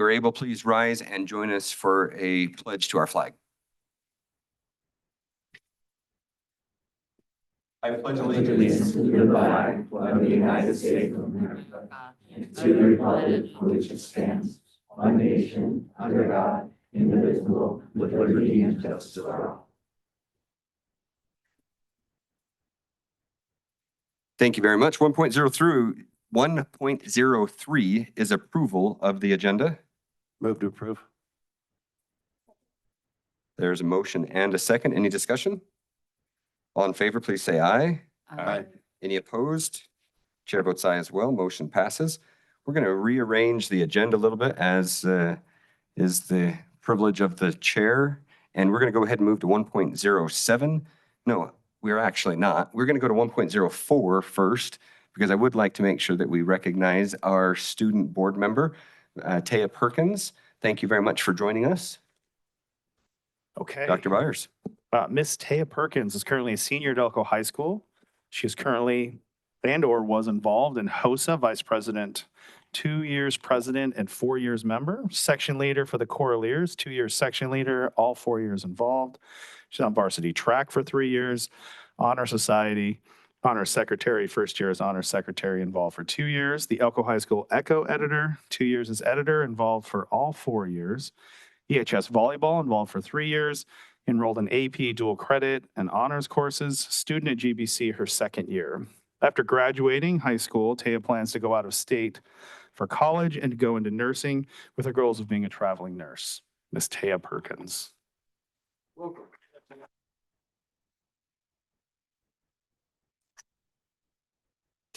We're able, please rise and join us for a pledge to our flag. I pledge allegiance to the flag of the United States of America and to the republic for which it stands, one nation, under God, indivisible, with liberty and justice for all. Thank you very much. 1.03 is approval of the agenda. Move to approve. There's a motion and a second. Any discussion? All in favor, please say aye. Aye. Any opposed? Chair votes aye as well. Motion passes. We're going to rearrange the agenda a little bit, as is the privilege of the chair. And we're going to go ahead and move to 1.07. No, we're actually not. We're going to go to 1.04 first, because I would like to make sure that we recognize our student board member, S.T.A.R.S. Perkins. Thank you very much for joining us. Okay. Dr. Byers. Miss S.T.A.R.S. Perkins is currently a senior at Elko High School. She is currently and/or was involved in HOSA, vice president, 2 years president and 4 years member, section leader for the Coraliers, 2 years section leader, all 4 years involved. She's on varsity track for 3 years, honor society, honor secretary, first year as honor secretary, involved for 2 years. The Elko High School Echo editor, 2 years as editor, involved for all 4 years. EHS volleyball, involved for 3 years. Enrolled in AP dual credit and honors courses, student at GBC her second year. After graduating high school, S.T.A.R.S. plans to go out of state for college and go into nursing with her goals of being a traveling nurse. Miss S.T.A.R.S. Perkins. Welcome.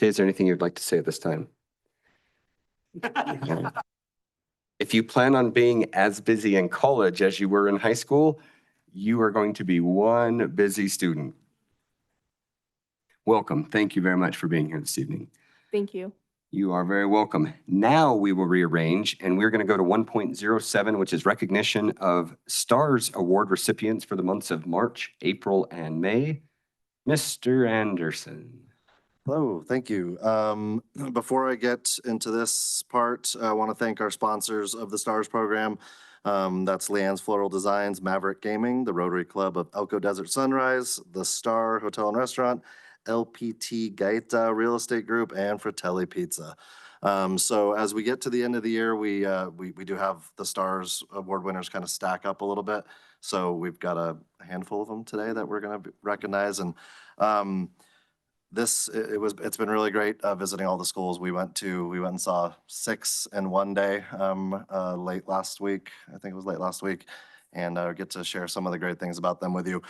Is there anything you'd like to say at this time? If you plan on being as busy in college as you were in high school, you are going to be one busy student. Welcome. Thank you very much for being here this evening. Thank you. You are very welcome. Now we will rearrange, and we're going to go to 1.07, which is recognition of S.T.A.R.S award recipients for the months of March, April, and May. Mr. Anderson. Hello, thank you. Before I get into this part, I want to thank our sponsors of the S.T.A.R.S program. That's Leanne's Floral Designs, Maverick Gaming, the Rotary Club of Elko Desert Sunrise, the Star Hotel and Restaurant, LPT Gaeta Real Estate Group, and Fratelli Pizza. So as we get to the end of the year, we do have the S.T.A.R.S award winners kind of stack up a little bit. So we've got a handful of them today that we're going to recognize. And it's been really great visiting all the schools. We went and saw 6 in one day late last week. I think it was late last week, and get to share some of the great things about them with you.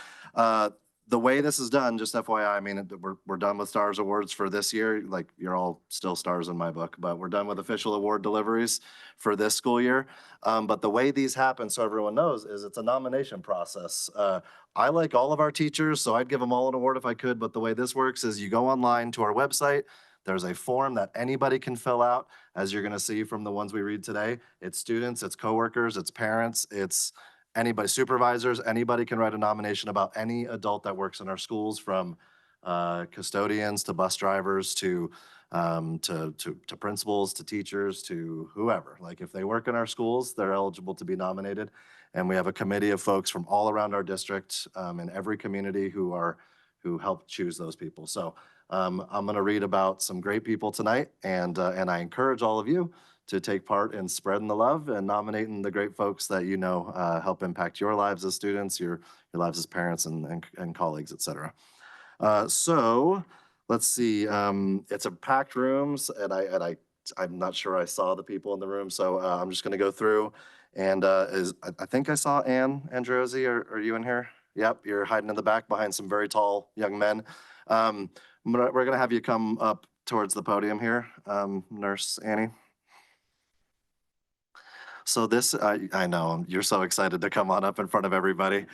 The way this is done, just FYI, I mean, we're done with S.T.A.R.S awards for this year. Like, you're all still S.T.A.R.S in my book, but we're done with official award deliveries for this school year. But the way these happen, so everyone knows, is it's a nomination process. I like all of our teachers, so I'd give them all an award if I could, but the way this works is you go online to our website. There's a form that anybody can fill out, as you're gonna see from the ones we read today. It's students, it's coworkers, it's parents, it's anybody, supervisors, anybody can write a nomination about any adult that works in our schools, from custodians to bus drivers to principals to teachers to whoever. Like, if they work in our schools, they're eligible to be nominated. And we have a committee of folks from all around our district in every community who help choose those people. So I'm going to read about some great people tonight, and I encourage all of you to take part in spreading the love and nominating the great folks that you know help impact your lives as students, your lives as parents and colleagues, et cetera. So let's see. It's a packed rooms, and I'm not sure I saw the people in the room, so I'm just going to go through. And I think I saw Ann Androzzi. Are you in here? Yep, you're hiding in the back behind some very tall young men. We're going to have you come up towards the podium here, Nurse Annie. So this, I know, you're so excited to come on up in front of everybody.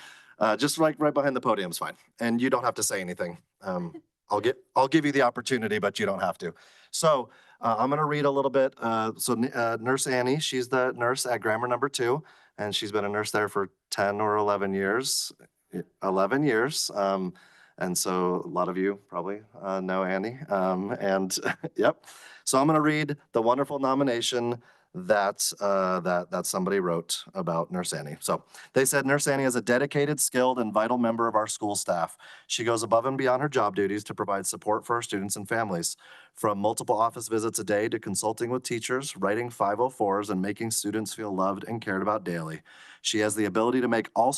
Just right behind the podium is fine. And you don't have to say anything. I'll give you the opportunity, but you don't have to. So I'm gonna read a little bit. Nurse Annie, she's the nurse at Grammar number 2, and she's been a nurse there for 10 or 11 years. 11 years. And so a lot of you probably know Annie. Yep. So I'm gonna read the wonderful nomination that somebody wrote about Nurse Annie. So they said Nurse Annie is a dedicated, skilled, and vital member of our school staff. She goes above and beyond her job duties to provide support for our students and families. From multiple office visits a day to consulting with teachers, writing 504s, and making students feel loved and cared about daily. She has the ability to make all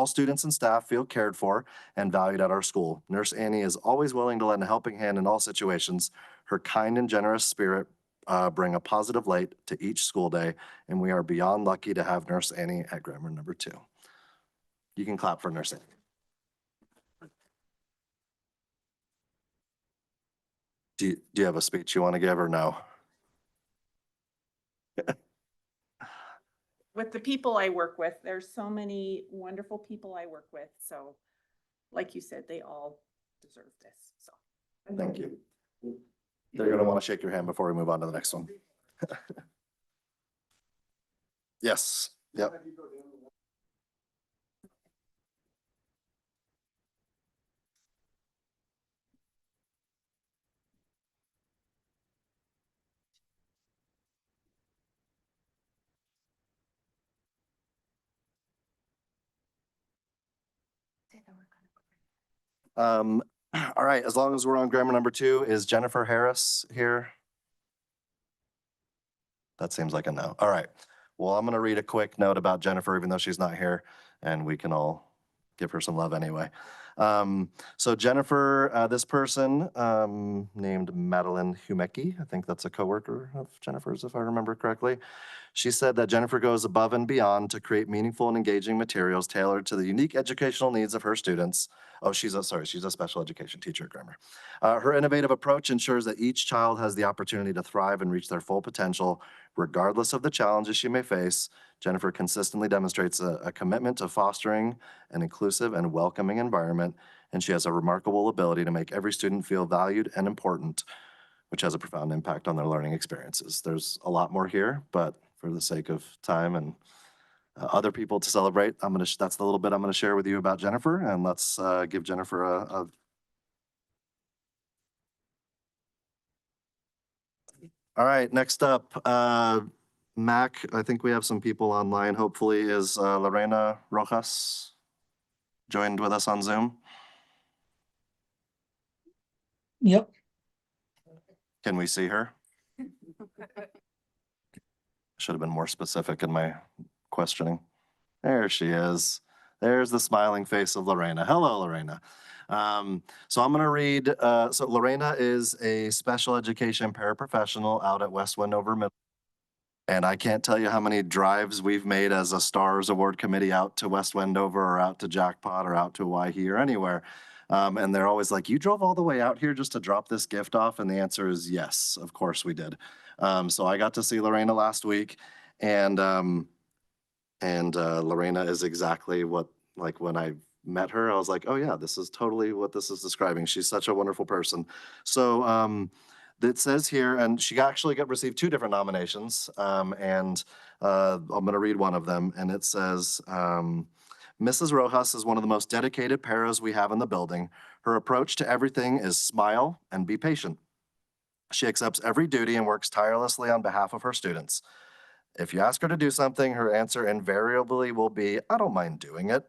students and staff feel cared for and valued at our school. Nurse Annie is always willing to lend a helping hand in all situations. Her kind and generous spirit bring a positive light to each school day, and we are beyond lucky to have Nurse Annie at Grammar number 2. You can clap for Nurse Annie. Do you have a speech you want to give or no? With the people I work with, there's so many wonderful people I work with. So like you said, they all deserve this. So Thank you. They're going to want to shake your hand before we move on to the next one. Yes. Yep. All right, as long as we're on grammar number 2, is Jennifer Harris here? That seems like a no. All right. Well, I'm going to read a quick note about Jennifer, even though she's not here, and we can all give her some love anyway. So Jennifer, this person named Madeline Humecki, I think that's a coworker of Jennifer's, if I remember correctly. She said that Jennifer goes above and beyond to create meaningful and engaging materials tailored to the unique educational needs of her students. Oh, she's a special education teacher at Grammar. Her innovative approach ensures that each child has the opportunity to thrive and reach their full potential, regardless of the challenges she may face. Jennifer consistently demonstrates a commitment to fostering an inclusive and welcoming environment, and she has a remarkable ability to make every student feel valued and important, which has a profound impact on their learning experiences. There's a lot more here, but for the sake of time and other people to celebrate, that's the little bit I'm going to share with you about Jennifer, and let's give Jennifer a All right, next up, Mac, I think we have some people online, hopefully, is Lorena Rojas joined with us on Zoom? Yep. Can we see her? Should have been more specific in my questioning. There she is. There's the smiling face of Lorena. Hello, Lorena. So I'm going to read. So Lorena is a special education paraprofessional out at West Wendover Middle. And I can't tell you how many drives we've made as a S.T.A.R.S award committee out to West Wendover or out to Jackpot or out to Owyhee or anywhere. And they're always like, you drove all the way out here just to drop this gift off? And the answer is yes, of course we did. So I got to see Lorena last week, and Lorena is exactly what, like when I met her, I was like, oh yeah, this is totally what this is describing. She's such a wonderful person. So it says here, and she actually received 2 different nominations, and I'm going to read one of them, and it says, Mrs. Rojas is one of the most dedicated paras we have in the building. Her approach to everything is smile and be patient. She accepts every duty and works tirelessly on behalf of her students. If you ask her to do something, her answer invariably will be, I don't mind doing it.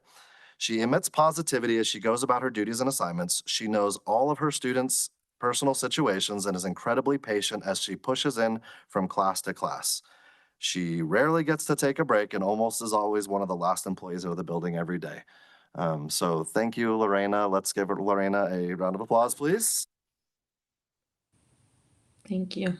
She emits positivity as she goes about her duties and assignments. She knows all of her students' personal situations and is incredibly patient as she pushes in from class to class. She rarely gets to take a break and almost is always one of the last employees of the building every day. So thank you, Lorena. Let's give Lorena a round of applause, please. Thank you.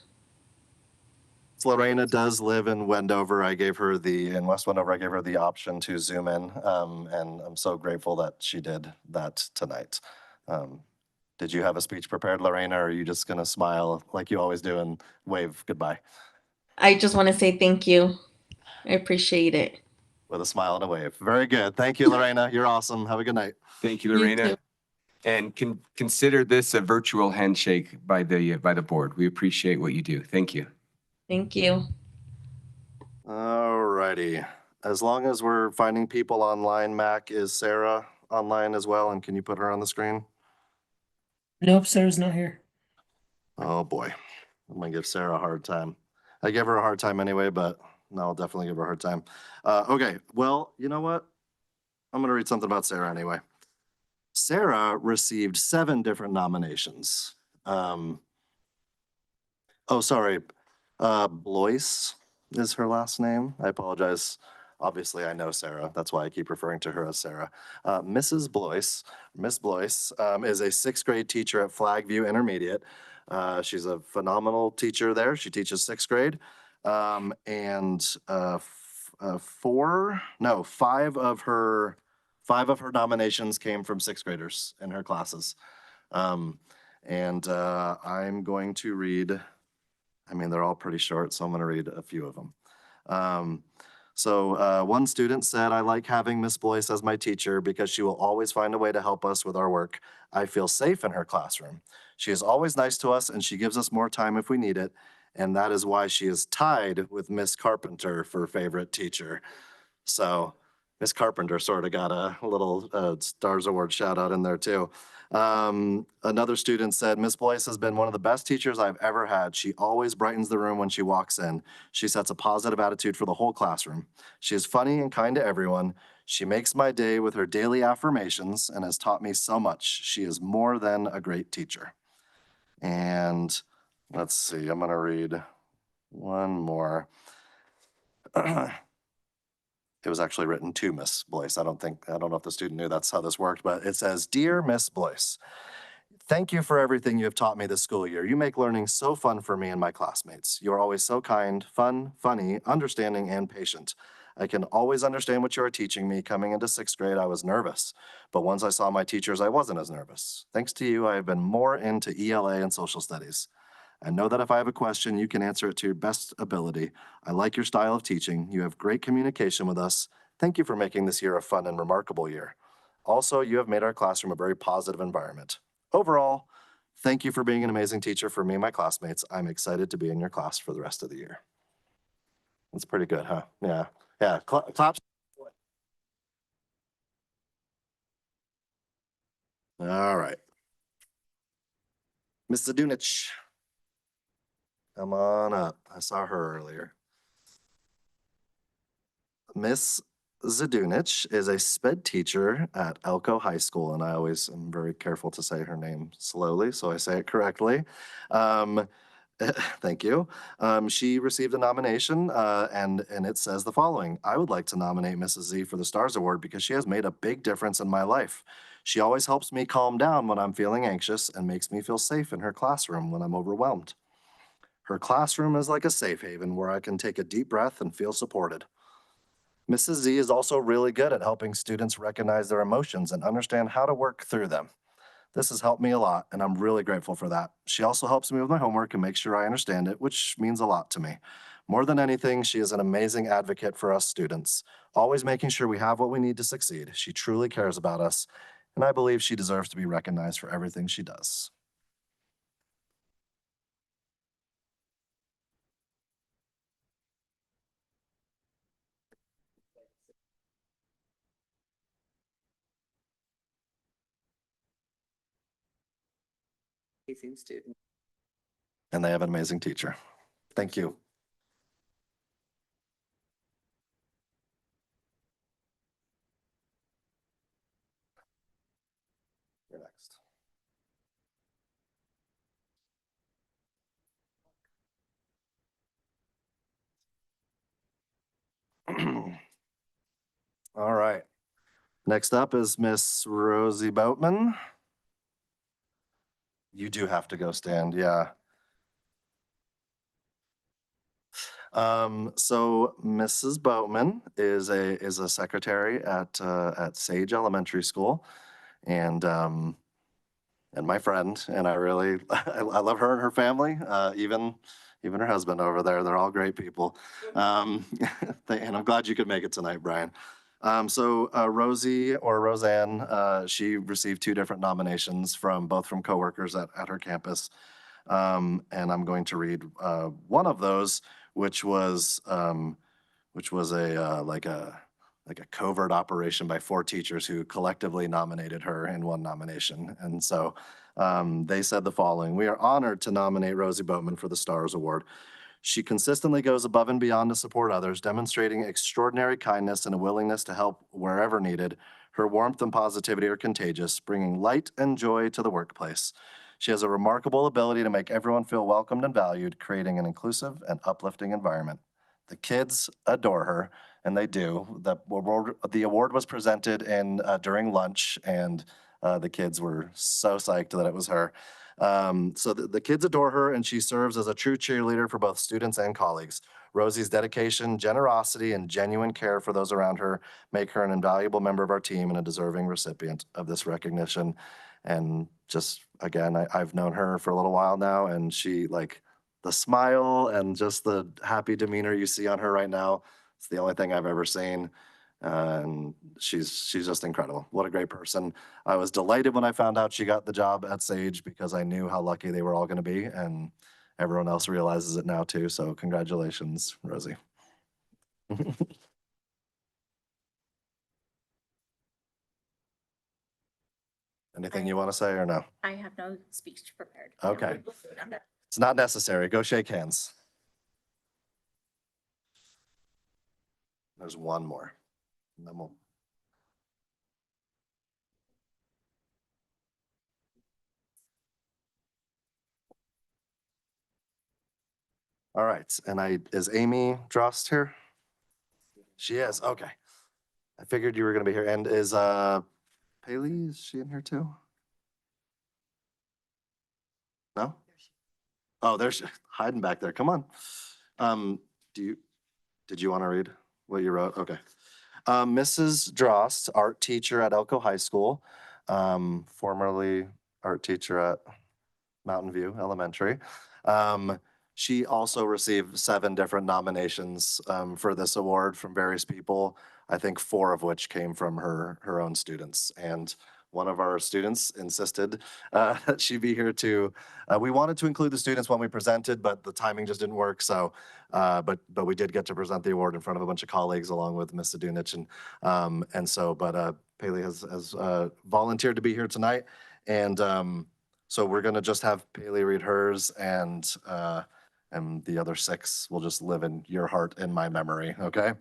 Lorena does live in Wendover. In West Wendover, I gave her the option to Zoom in, and I'm so grateful that she did that tonight. Did you have a speech prepared, Lorena, or are you just going to smile like you always do and wave goodbye? I just want to say thank you. I appreciate it. With a smile and a wave. Very good. Thank you, Lorena. You're awesome. Have a good night. Thank you, You Lorena. too. And consider this a virtual handshake by the board. We appreciate what you do. Thank you. Thank you. All righty. As long as we're finding people online, Mac, is Sarah online as well? And can you put her on the screen? Nope, Sarah's not here. Oh boy, I'm gonna give Sarah a hard time. I gave her a hard time anyway, but no, I'll definitely give her a hard time. Okay, well, you know what? I'm gonna read something about Sarah anyway. Sarah received 7 different nominations. Oh, sorry. Blois is her last name. I apologize. Obviously, I know Sarah. That's why I keep referring to her as Sarah. Mrs. Blois, Miss Blois, is a 6th grade teacher at Flagview Intermediate. She's a phenomenal teacher there. She teaches 6th grade. Five of her nominations came from 6th graders in her classes. I'm going to read, I mean, they're all pretty short, so I'm going to read a few of them. One student said, I like having Miss Blois as my teacher because she will always find a way to help us with our work. I feel safe in her classroom. She is always nice to us and she gives us more time if we need it. And that is why she is tied with Miss Carpenter for favorite teacher. So Miss Carpenter sort of got a little S.T.A.R.S award shout out in there too. Another student said, Miss Blois has been one of the best teachers I've ever had. She always brightens the room when she walks in. She sets a positive attitude for the whole classroom. She is funny and kind to everyone. She makes my day with her daily affirmations and has taught me so much. She is more than a great teacher. And let's see, I'm gonna read one more. It was actually written to Miss Blois. I don't know if the student knew that's how this worked, but it says, Dear Miss Blois, thank you for everything you have taught me this school year. You make learning so fun for me and my classmates. You are always so kind, fun, funny, understanding, and patient. I can always understand what you are teaching me. Coming into 6th grade, I was nervous, but once I saw my teachers, I wasn't as nervous. Thanks to you, I have been more into ELA and social studies. I know that if I have a question, you can answer it to your best ability. I like your style of teaching. You have great communication with us. Thank you for making this year a fun and remarkable year. Also, you have made our classroom a very positive environment. Overall, thank you for being an amazing teacher for me and my classmates. I'm excited to be in your class for the rest of the year. That's pretty good, huh? Yeah. Yeah. Claps. All right. Miss Zadunich. Come on up. I saw her earlier. Miss Zadunich is a SPED teacher at Elko High School, and I always am very careful to say her name slowly, so I say it correctly. Thank you. She received a nomination, and it says the following. I would like to nominate Mrs. Z for the S.T.A.R.S Award because she has made a big difference in my life. She always helps me calm down when I'm feeling anxious and makes me feel safe in her classroom when I'm overwhelmed. Her classroom is like a safe haven where I can take a deep breath and feel supported. Mrs. Z is also really good at helping students recognize their emotions and understand how to work through them. This has helped me a lot, and I'm really grateful for that. She also helps me with my homework and makes sure I understand it, which means a lot to me. More than anything, she is an amazing advocate for us students, always making sure we have what we need to succeed. She truly cares about us, and I believe she deserves to be recognized for everything she does. Amazing student. And they have an amazing teacher. Thank you. You're next. All right. Next up is Miss Rosie Boatman. You do have to go stand, yeah. So Mrs. Boatman is a secretary at Sage Elementary School, and my friend, and I really I love her and her family, even her husband over there. They're all great people, and I'm glad you could make it tonight, Brian. Rosie or Roseanne, she received 2 different nominations from coworkers at her campus. And I'm going to read one of those, which was like a covert operation by 4 teachers who collectively nominated her in one nomination. And so they said the following: We are honored to nominate Rosie Boatman for the S.T.A.R.S Award. She consistently goes above and beyond to support others, demonstrating extraordinary kindness and a willingness to help wherever needed. Her warmth and positivity are contagious, bringing light and joy to the workplace. She has a remarkable ability to make everyone feel welcomed and valued, creating an inclusive and uplifting environment. The kids adore her, and they do. The award was presented during lunch, and the kids were so psyched that it was her. So the kids adore her, and she serves as a true cheerleader for both students and colleagues. Rosie's dedication, generosity, and genuine care for those around her make her an invaluable member of our team and a deserving recipient of this recognition. And just, again, I've known her for a little while now, and she, like, the smile and just the happy demeanor you see on her right now, it's the only thing I've ever seen. And she's just incredible. What a great person. I was delighted when I found out she got the job at Sage because I knew how lucky they were all going to be, and everyone else realizes it now too. So congratulations, Rosie. Anything you want to say or no? I have no speech prepared. Okay. It's not necessary. Go shake hands. There's one more. And then we'll. All right, and is Amy Drost here? She is, okay. I figured you were gonna be here, and is Paley, is she in here too? No? Oh, there's, hiding back there, come on. Did you wanna read what you wrote? Okay. Mrs. Drost, art teacher at Elko High School, formerly art teacher at Mountain View Elementary. She also received 7 different nominations for this award from various people, I think 4 of which came from her own students. And one of our students insisted that she be here too. We wanted to include the students when we presented, but the timing just didn't work. So, but we did get to present the award in front of a bunch of colleagues along with Ms. Sadunich. But Paley has volunteered to be here tonight. And so we're gonna just have Paley read hers, and the other 6 will just live in your heart and my memory, okay?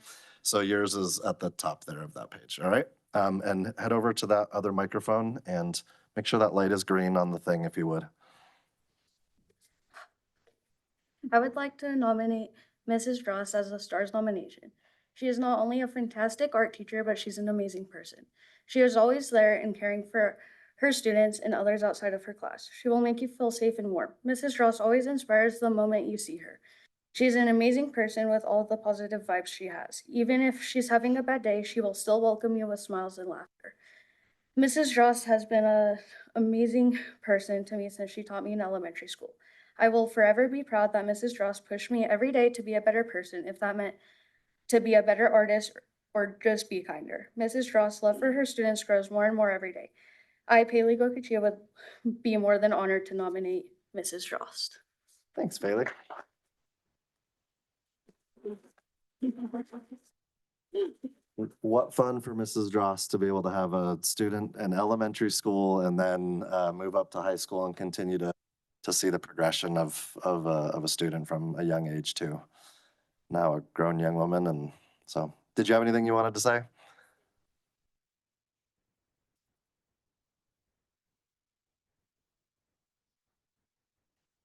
So yours is at the top there of that page, all right? And head over to that other microphone and make sure that light is green on the thing if you would. I would like to nominate Mrs. Drost as a S.T.A.R.S nomination. She is not only a fantastic art teacher, but she's an amazing person. She is always there and caring for her students and others outside of her class. She will make you feel safe and warm. Mrs. Drost always inspires the moment you see her. She's an amazing person with all the positive vibes she has. Even if she's having a bad day, she will still welcome you with smiles and laughter. Mrs. Drost has been an amazing person to me since she taught me in elementary school. I will forever be proud that Mrs. Drost pushed me every day to be a better person, if that meant to be a better artist or just be kinder. Mrs. Drost's love for her students grows more and more every day. I, Paley Gokuchia, would be more than honored to nominate Mrs. Drost. Thanks, Paley. What fun for Mrs. Drost to be able to have a student in elementary school and then move up to high school and continue to see the progression of a student from a young age to now a grown young woman. And so, did you have anything you wanted to say?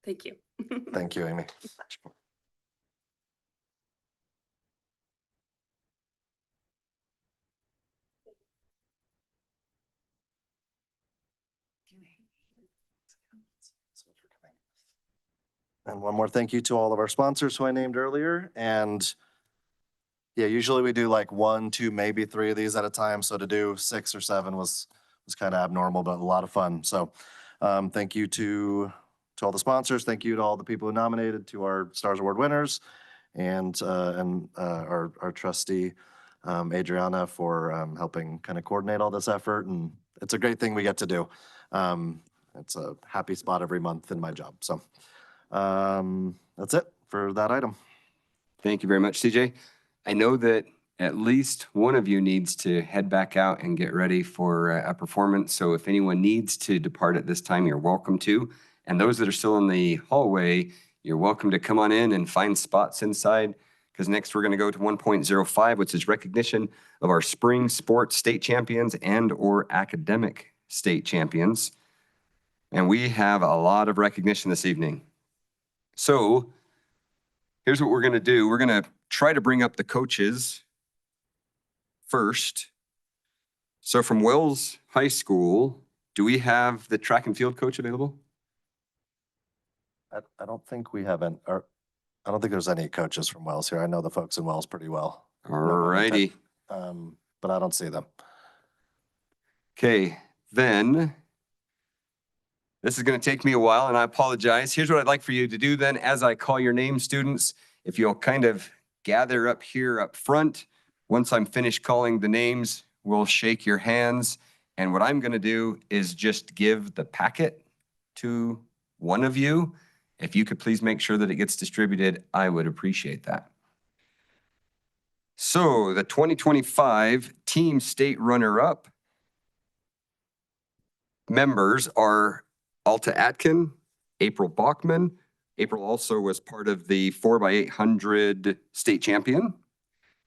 Thank you. Thank you, Amy. And one more thank you to all of our sponsors who I named earlier. And yeah, usually we do like 1, 2, maybe 3 of these at a time. So to do 6 or 7 was kind of abnormal, but a lot of fun. So thank you to all the sponsors. Thank you to all the people who nominated, to our S.T.A.R.S Award winners, and our trustee, Adriana, for helping kind of coordinate all this effort. And it's a great thing we get to do. It's a happy spot every month in my job. So that's it for that item. Thank you very much, CJ. I know that at least one of you needs to head back out and get ready for a performance. So if anyone needs to depart at this time, you're welcome to. And those that are still in the hallway, you're welcome to come on in and find spots inside, because next we're going to go to 1.05, which is recognition of our spring sports state champions and or academic state champions. And we have a lot of recognition this evening. So here's what we're going to do. We're going to try to bring up the coaches first. So from Wells High School, do we have the track and field coach available? I don't think we have or I don't think there's any coaches from Wells here. I know the folks in Wells pretty well. All righty. But I don't see them. Okay, then this is going to take me a while and I apologize. Here's what I'd like for you to do then. As I call your name, students, if you'll kind of gather up here up front. Once I'm finished calling the names, we'll shake your hands. And what I'm going to do is just give the packet to one of you. If you could please make sure that it gets distributed, I would appreciate that. So the 2025 team state runner-up members are Alta Atkin, April Bachman. April also was part of the 4x800 state champion.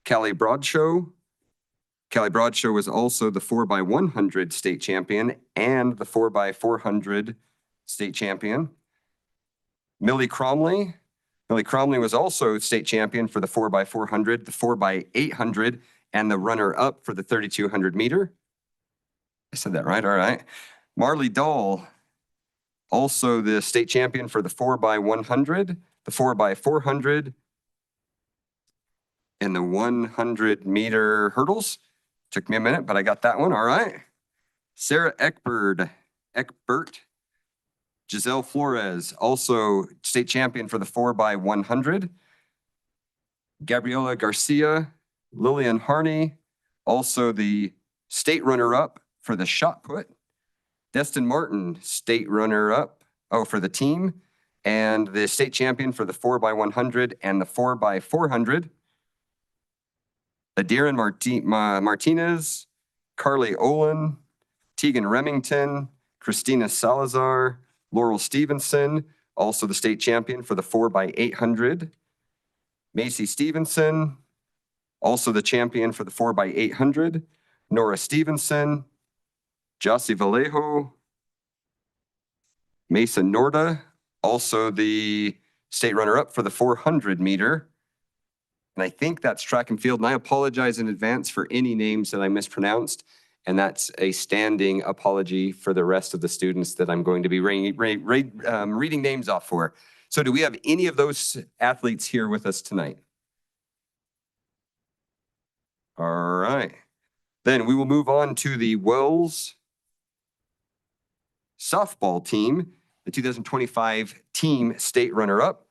Callie Broadshow. Callie Broadshow was also the 4x100 state champion and the 4x400 state champion. Millie Cromley. Millie Cromley was also state champion for the 4x400, the 4x800, and the runner-up for the 3,200 meter. I said that right, all right. Marley Dahl, also the state champion for the 4x100, the 4x400, and the 100 meter hurdles. Took me a minute, but I got that one, all right. Sarah Eckbert, Giselle Flores, also state champion for the 4x100. Gabriela Garcia, Lillian Harney, also the state runner-up for the shot put. Destin Martin, state runner-up, for the team, and the state champion for the 4x100 and the 4x400. Adiran Martinez, Carly Olin, Tegan Remington, Christina Salazar, Laurel Stevenson, also the state champion for the 4x800. Macy Stevenson, also the champion for the 4x800. Nora Stevenson, Jossie Vallejo, Mason Norda, also the state runner-up for the 400 meter. And I think that's track and field. And I apologize in advance for any names that I mispronounced. And that's a standing apology for the rest of the students that I'm going to be reading names off for. So do we have any of those athletes here with us tonight? All right. Then we will move on to the Wells softball team, the 2025 team state runner-up.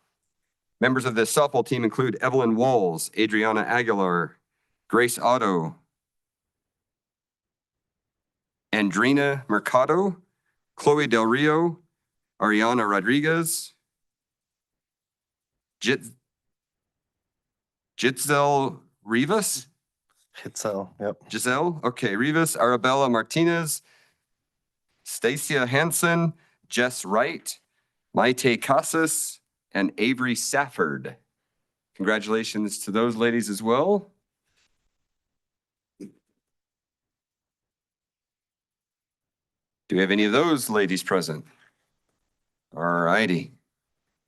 Members of the softball team include Evelyn Walls, Adriana Aguilar, Grace Otto, Andrina Mercado, Chloe Del Rio, Ariana Rodriguez, Giselle Rivas. Hitzel, yep. Giselle, okay, Rivas, Arabella Martinez, Stacia Hansen, Jess Wright, Maite Casas, and Avery Safford. Congratulations to those ladies as well. Do we have any of those ladies present? All righty.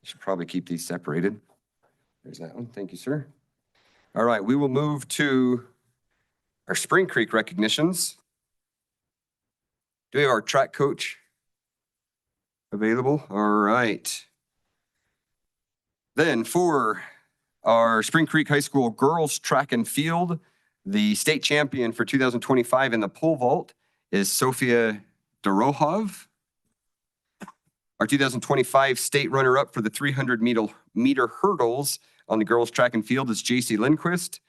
Should probably keep these separated. There's that one. Thank you, sir. All right, we will move to our Spring Creek recognitions. Do we have our track coach available? All right. Then for our Spring Creek High School girls track and field, the state champion for 2025 in the pole vault is Sophia Dorohov. Our 2025 state runner-up for the 300 meter hurdles on the girls track and field is JC Lindquist.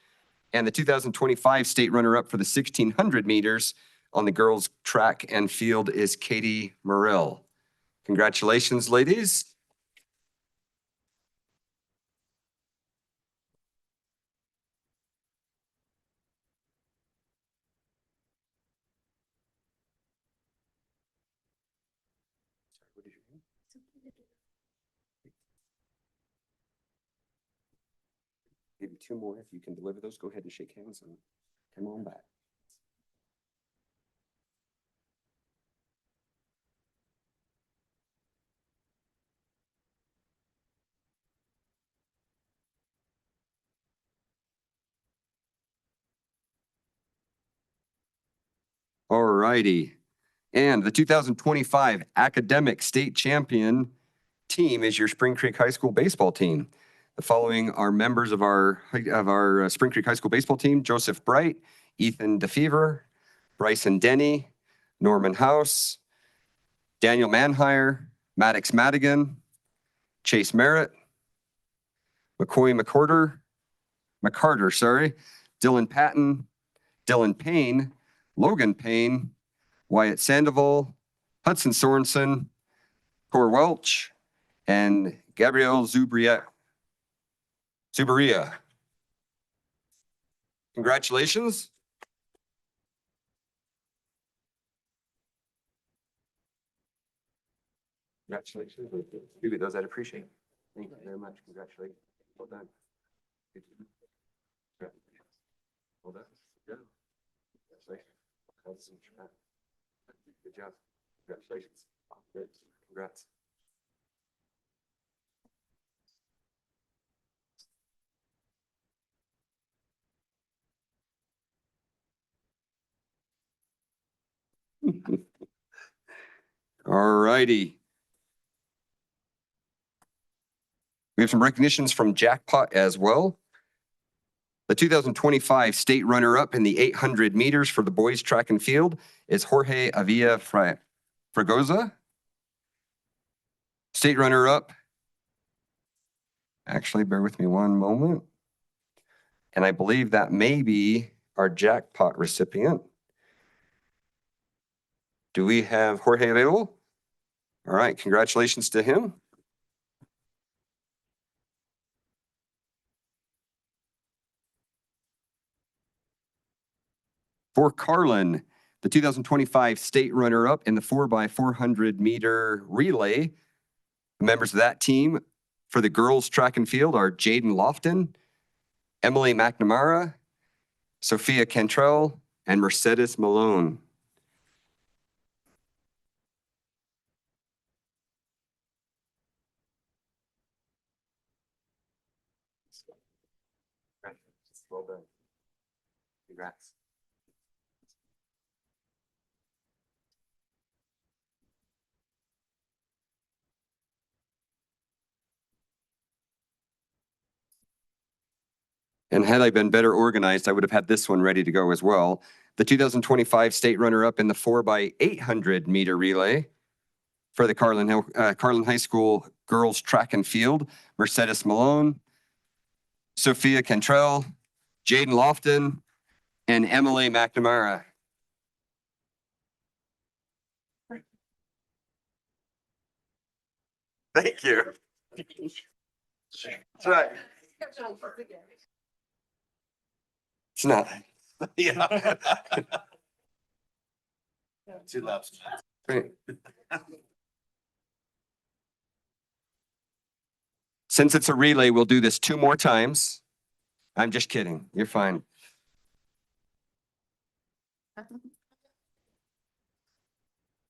And the 2025 state runner-up for the 1600 meters on the girls track and field is Katie Morrell. Congratulations, ladies. two more. If you can deliver those, go ahead and shake hands and come on back. All righty. And the 2025 academic state champion team is your Spring Creek High School baseball team. The following are members of our Spring Creek High School baseball team: Joseph Bright, Ethan DeFever, Bryson Denny, Norman House, Daniel Manhire, Maddox Madigan, Chase Merritt, McCoy McCarter, Dylan Patton, Dylan Payne, Logan Payne, Wyatt Sandoval, Hudson Sorensen, Cor Welch, and Gabrielle Zuberia. Congratulations. Congratulations. Really, those I'd appreciate. Thank you very much. Congratulations. Well done. Good. Well done. Good. Congratulations. Good job. Congratulations. Good. Congrats. All righty. We have some recognitions from Jackpot as well. The 2025 state runner-up in the 800 meters for the boys track and field is Jorge Avila Fragoza. State runner-up. Actually, bear with me one moment. And I believe that may be our jackpot recipient. Do we have Jorge available? All right, congratulations to him. For Carlin, the 2025 state runner-up in the 4x400 meter relay. The members of that team for the girls track and field are Jaden Lofton, Emily McNamara, Sophia Cantrell, and Mercedes Malone. Well done. Congrats. And had I been better organized, I would have had this one ready to go as well. The 2025 state runner-up in the 4x800 meter relay for the Carlin High School girls track and field, Mercedes Malone, Sophia Cantrell, Jaden Lofton, and Emily McNamara. Thank you. That's right. It's not. Yeah. Two laps. Right. Since it's a relay, we'll do this two more times. I'm just kidding. You're fine.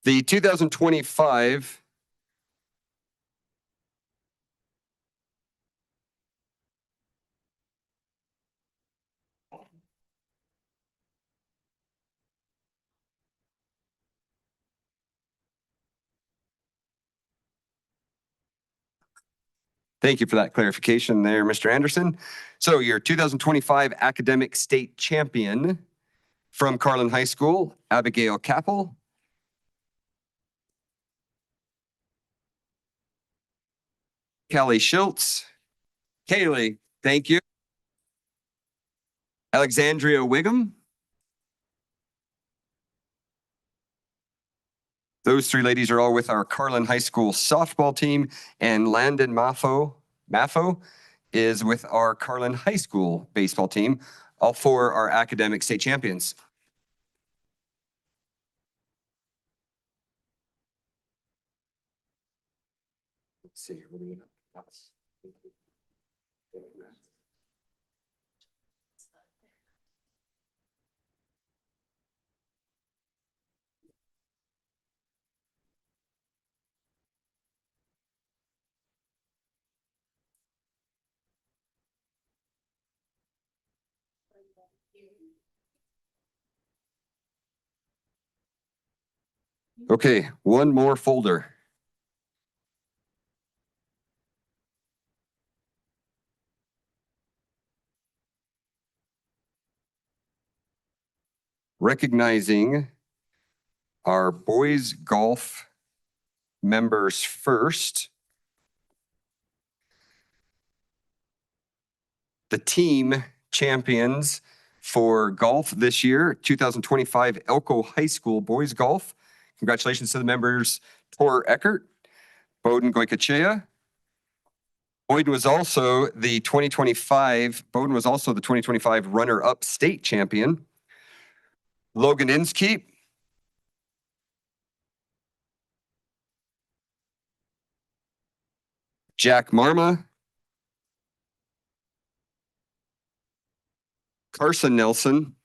The 2025 Thank you for that clarification there, Mr. Anderson. So your 2025 academic state champion from Carlin High School, Abigail Capel. Callie Schultz. Kaylee, thank you. Alexandria Wiggum. Those three ladies are all with our Carlin High School softball team, and Landon Maffo is with our Carlin High School baseball team. All four are academic state champions. Let's see, what do we have? Okay, one more folder. Recognizing our boys golf members first. The team champions for golf this year, 2025 Elko High School Boys Golf. Congratulations to the members, Tor Eckert, Bowden Goikachea. Bowden was also the 2025 runner-up state champion. Logan Inskeep. Jack Marma. Carson Nelson.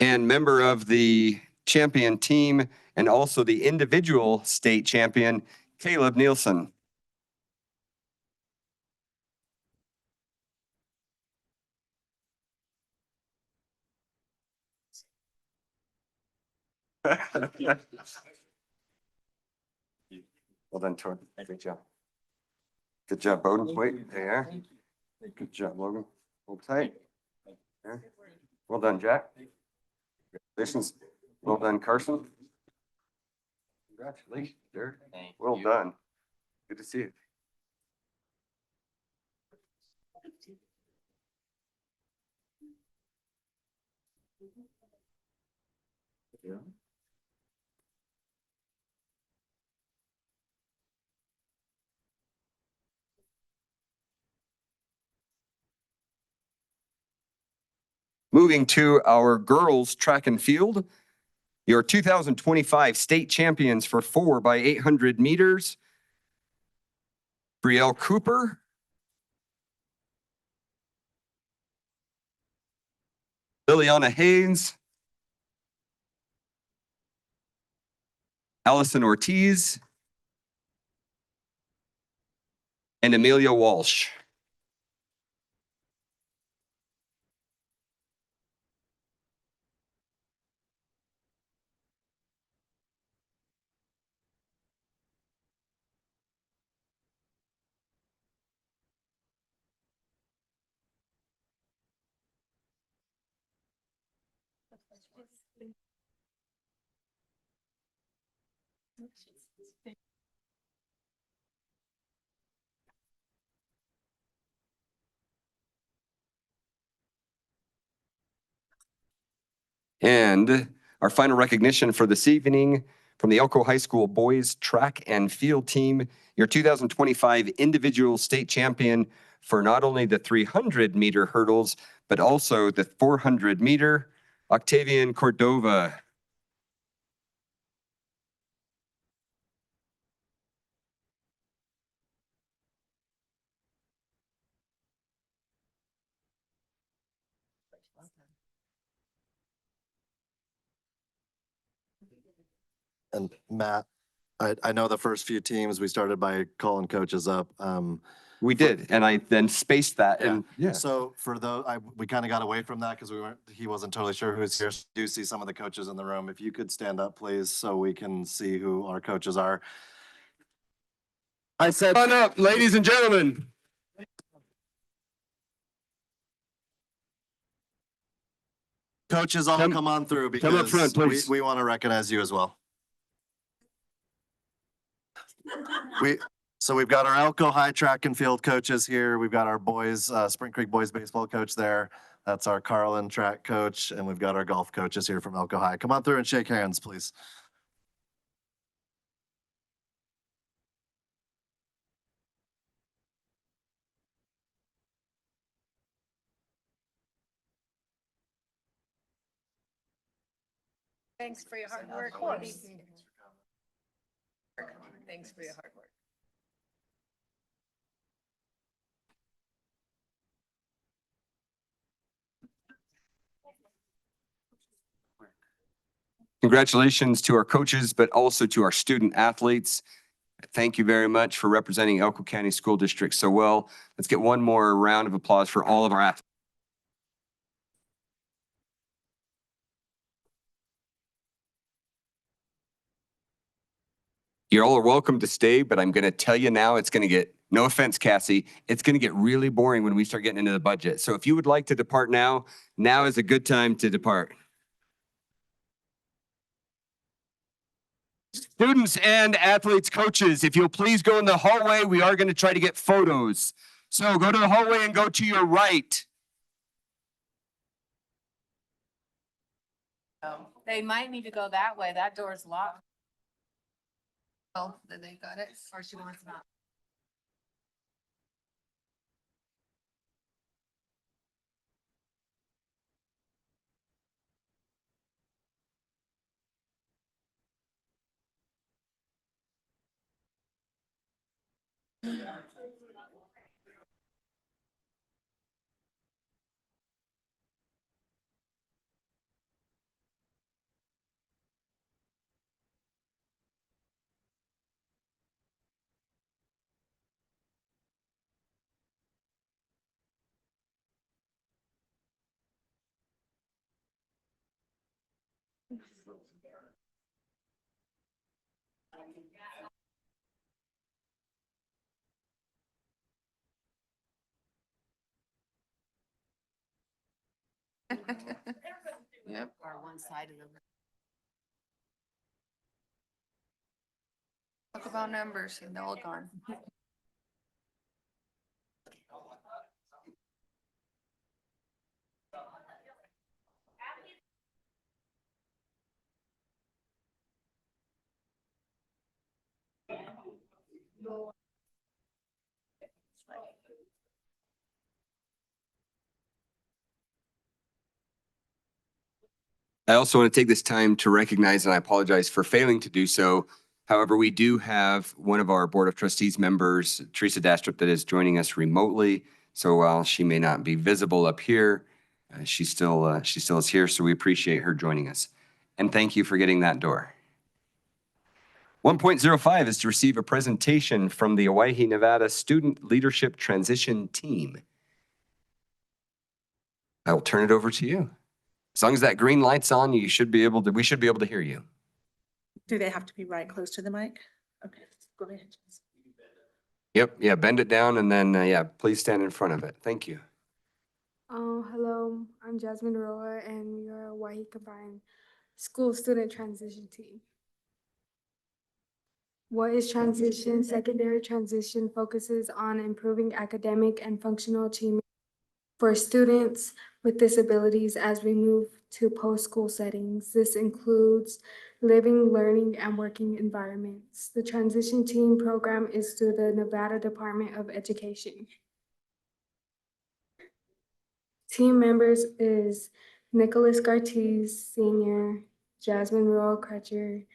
And member of the champion team and also the individual state champion, Caleb Nielsen. Well done, Tor. Great job. Good job, Bowden. Wait, there. Good job, Logan. Hold tight. There. Well done, Jack. Congratulations. Well done, Carson. Congratulations, Derek. Well done. Good to see you. Yeah. Moving to our girls track and field, your 2025 state champions for 4x800 meters, Brielle Cooper, Liliana Haynes, Allison Ortiz, and Amelia Walsh. And our final recognition for this evening from the Elko High School Boys Track and Field Team, your 2025 individual state champion for not only the 300-meter hurdles, but also the 400-meter, Octavian Cordova. And Matt, I know the first few teams, we started by calling coaches up. We did, and I then spaced that, and yeah. So for those, we kind of got away from that because he wasn't totally sure who was here. So do see some of the coaches in the room. If you could stand up, please, so we can see who our coaches are. I said, Come on up, ladies and gentlemen. coaches, all come on through because come up front, please. we want to recognize you as well. So we've got our Elko High track and field coaches here. We've got our boys, Spring Creek boys baseball coach there. That's our Carlin track coach. And we've got our golf coaches here from Elko High. Come on through and shake hands, please. Thanks for your hard work. Thanks for your hard work. Congratulations to our coaches, but also to our student athletes. Thank you very much for representing Elko County School District so well. Let's get one more round of applause for all of our athletes. You all are welcome to stay, but I'm going to tell you now, it's going to get, no offense, Cassie, it's going to get really boring when we start getting into the budget. So if you would like to depart now, now is a good time to depart. Students and athletes, coaches, if you'll please go in the hallway, we are going to try to get photos. So go to the hallway and go to your right. They might need to go that way. That door's locked. Oh, then they got it, or she wants them out. Yep, or one side of them. Talk about numbers and they're all gone. I also want to take this time to recognize, and I apologize for failing to do so. However, we do have one of our Board of Trustees members, Teresa Dastrup, that is joining us remotely. So while she may not be visible up here, she still is here. So we appreciate her joining us. And thank you for getting that door. 1.05 is to receive a presentation from the Owyhee, Nevada Student Leadership Transition Team. I will turn it over to you. As long as that green light's on, we should be able to hear you. Do they have to be right close to the mic? Okay, go ahead. Yep, yeah, bend it down and then, yeah, please stand in front of it. Thank you. Hello, I'm Jasmine Roa, and we are a Owyhee Combined School Student Transition Team. What is transition? Secondary transition focuses on improving academic and functional achievement for students with disabilities as we move to post-school settings. This includes living, learning, and working environments. The transition team program is through the Nevada Department of Education. Team members is Nicholas Gartiz, Senior, Jasmine Royal Crutcher,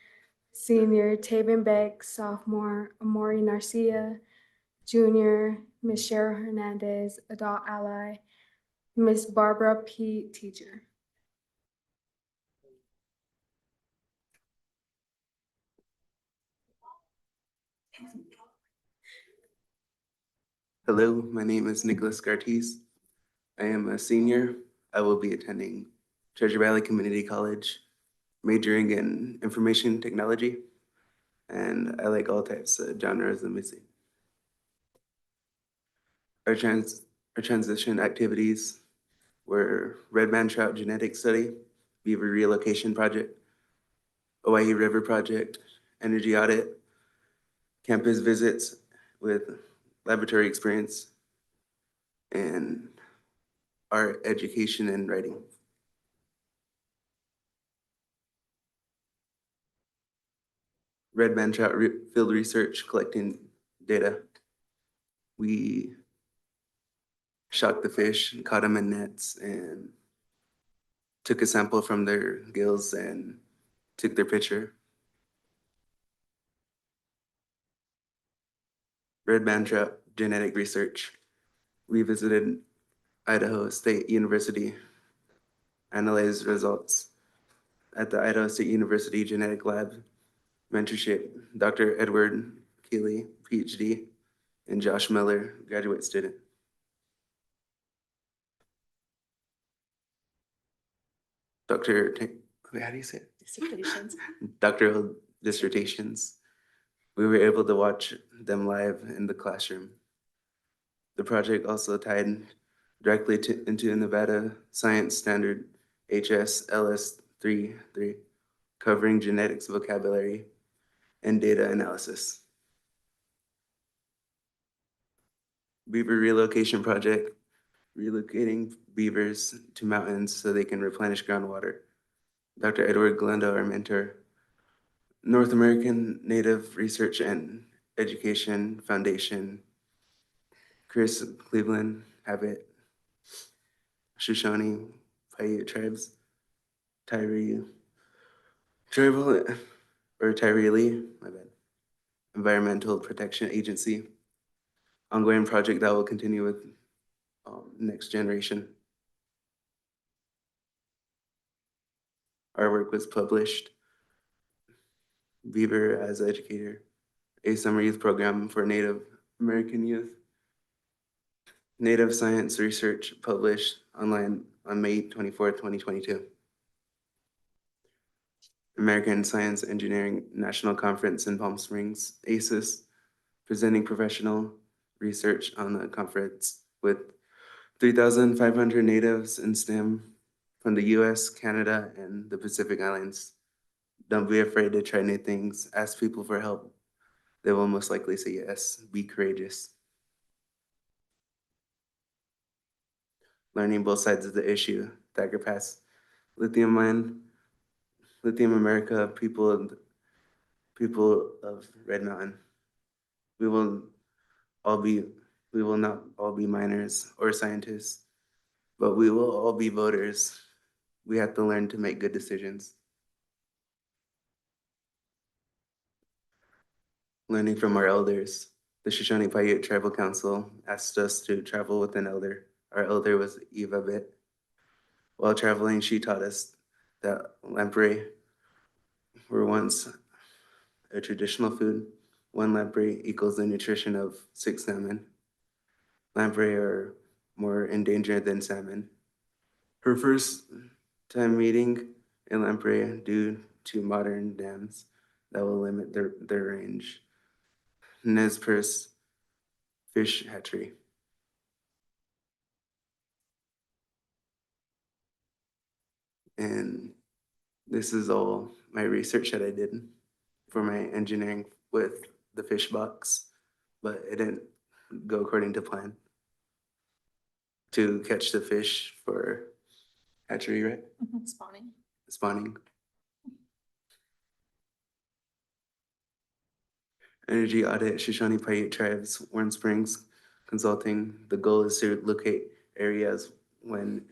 Senior, Taven Beck, Sophomore, Amori Narcia, Junior, Miss Cheryl Hernandez, Adult Ally, Miss Barbara P. Teacher. Hello, my name is Nicholas Gartiz. I am a senior. I will be attending Treasure Valley Community College, majoring in information technology, and I like all types of genres of music. Our transition activities were Red Man Trout Genetic Study, Beaver Relocation Project, Owyhee River Project, Energy Audit, campus visits with laboratory experience, and art, education, and writing. Red Man Trout field research, collecting data. We shocked the fish, caught them in nets, and took a sample from their gills and took their picture. Red Man Trout genetic research. We visited Idaho State University, analyzed results at the Idaho State University Genetic Lab. Mentorship, Dr. Edward Keeley, PhD, and Josh Miller, graduate student. Wait, how do you say it? Dissertations. Doctoral dissertations. We were able to watch them live in the classroom. The project also tied directly into Nevada Science Standard HS-LS 3, covering genetics vocabulary and data analysis. Beaver relocation project, relocating beavers to mountains so they can replenish groundwater. Dr. Edward Glenda, our mentor. North American Native Research and Education Foundation. Chris Cleveland, Habit, Shoshone, Paiute Tribes, Tyree, Tribal, or Tyree Lee, my bad. Environmental Protection Agency. Ongoing project that will continue with next generation. Our work was published. Beaver as Educator, a summer youth program for Native American youth. Native Science Research published online on May 24th, 2022. American Science Engineering National Conference in Palm Springs, ACES, presenting professional research on the conference with 3,500 natives in STEM from the US, Canada, and the Pacific Islands. Don't be afraid to try new things. Ask people for help. They will most likely say yes. Be courageous. Learning both sides of the issue. Thacker Pass, Lithium Mine, Lithium America, people of Red Mountain. We will not all be miners or scientists, but we will all be voters. We have to learn to make good decisions. Learning from our elders. The Shoshone Paiute Tribal Council asked us to travel with an elder. Our elder was Eva Bit. While traveling, she taught us that lamprey were once a traditional food. 1 lamprey equals the nutrition of 6 salmon. Lamprey are more endangered than salmon. Her first time meeting a lamprey due to modern dams that will limit their range. Nez Perce fish hatchery. And this is all my research that I did for my engineering with the fish box, but it didn't go according to plan to catch the fish for hatchery, right? Spawning. Spawning. Energy audit, Shoshone Paiute Tribes, Warm Springs Consulting. The goal is to locate areas when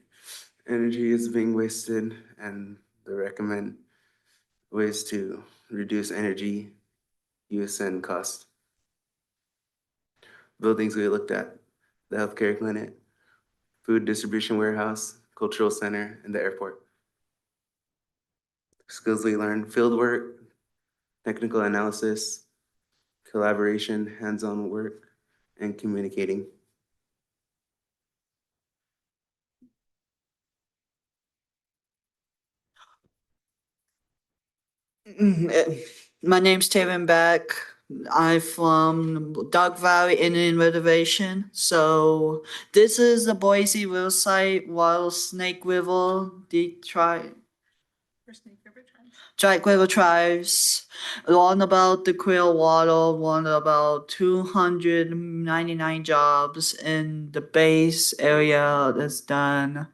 energy is being wasted and they recommend ways to reduce energy use and cost. Buildings we looked at, the healthcare clinic, food distribution warehouse, cultural center, and the airport. Skills we learned, field work, technical analysis, collaboration, hands-on work, and communicating. My name's Taven Beck. I'm from Dog Valley Indian Reservation. So this is the Boise River site, while Snake River, Jack River Tribes, learn about the Clearwater, learn about 299 jobs in the base area that's done.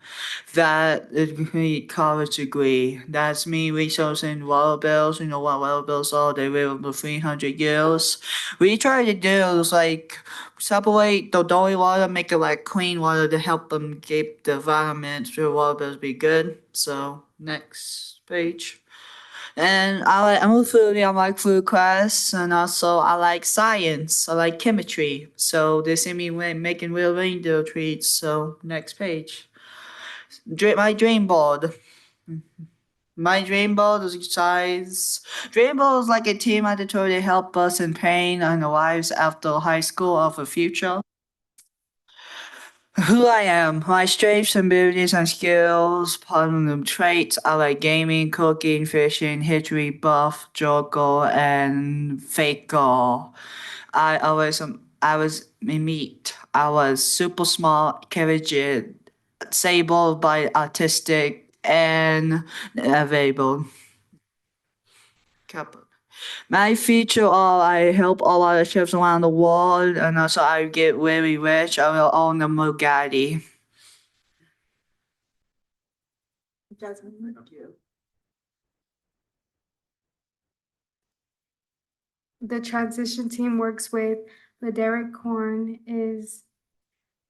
That is a college degree. That's me researching water bills. You know what water bills are? They live over 300 years. We try to do is like separate the dirty water, make it like clean water to help them keep the environment so water bills be good. So next page. And I'm a foodie. I like food class, and also I like science. I like chemistry. So they see me making real reindeer treats. So next page. My dream board. My Dreamboat Dreamboat is like a team at to help us in pain and lives after high school of the future. Who I am, my strengths, abilities, and skills, positive traits are like gaming, cooking, fishing, history buff, joker, and faker. I was meat. I was super smart, courageous, disabled by autistic, and available. Couple. My future are I help a lot of ships around the world, and also I get very rich. I will own a Bugatti. Jasmine, thank you. The transition team works with Laderick Horn is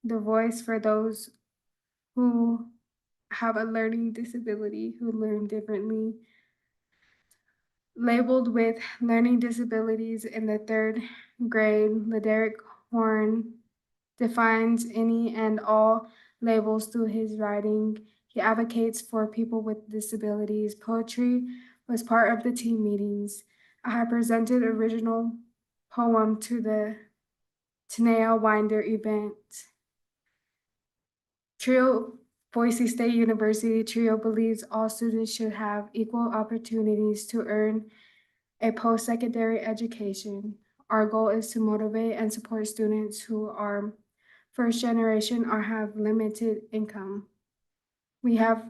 the voice for those who have a learning disability, who learn differently. Labeled with learning disabilities in the 3rd grade, Laderick Horn defines any and all labels through his writing. He advocates for people with disabilities. Poetry was part of the team meetings. I have presented original poem to the Tanea Winder event. Trio Boise State University Trio believes all students should have equal opportunities to earn a post-secondary education. Our goal is to motivate and support students who are first generation or have limited income. We have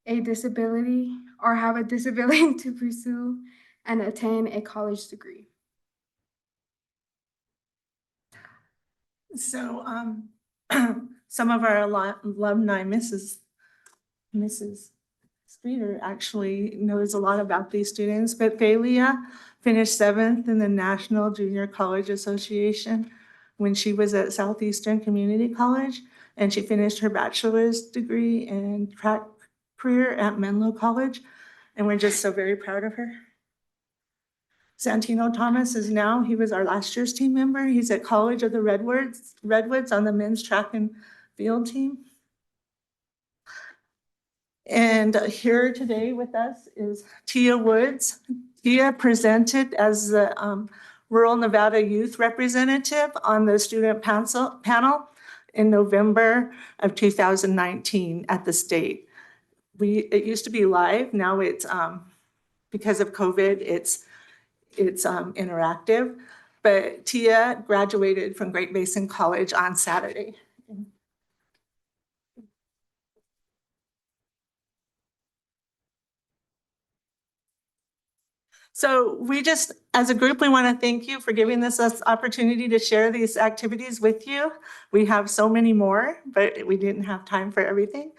a disability to pursue and attain a college degree. So some of our alumni, Mrs. Streeter actually knows a lot about these students, but Thalia finished 7th in the National Junior College Association when she was at Southeastern Community College, and she finished her bachelor's degree and track career at Menlo College, and we're just so very proud of her. Santino Thomas he was our last year's team member. He's at College of the Redwoods on the men's track and field team. And here today with us is Tia Woods. Tia presented as the Rural Nevada Youth Representative on the student panel in November of 2019 at the state. It used to be live, now it's, because of COVID, it's interactive. But Tia graduated from Great Basin College on Saturday. So we just, as a group, we want to thank you for giving us this opportunity to share these activities with you. We have so many more, but we didn't have time for everything.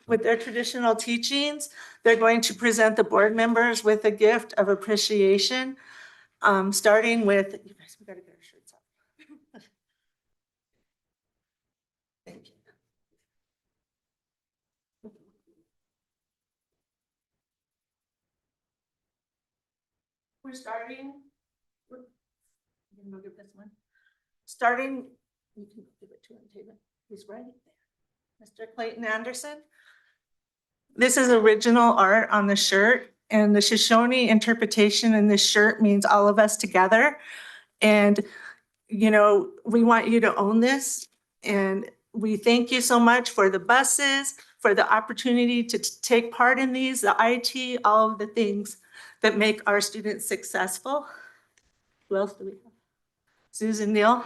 With their traditional teachings, they're going to present the board members with a gift of appreciation, starting with, you guys, we gotta get our shirts off. Thank you. We're starting. I'm gonna go get this one. Starting, you can give it to him, David. He's right there. Mr. Clayton Anderson. This is original art on the shirt, and the Shoshone interpretation in this shirt means all of us together. And, you know, we want you to own this. And we thank you so much for the buses, for the opportunity to take part in these, the IT, all of the things that make our students successful. Who else do we have? Susan Neal.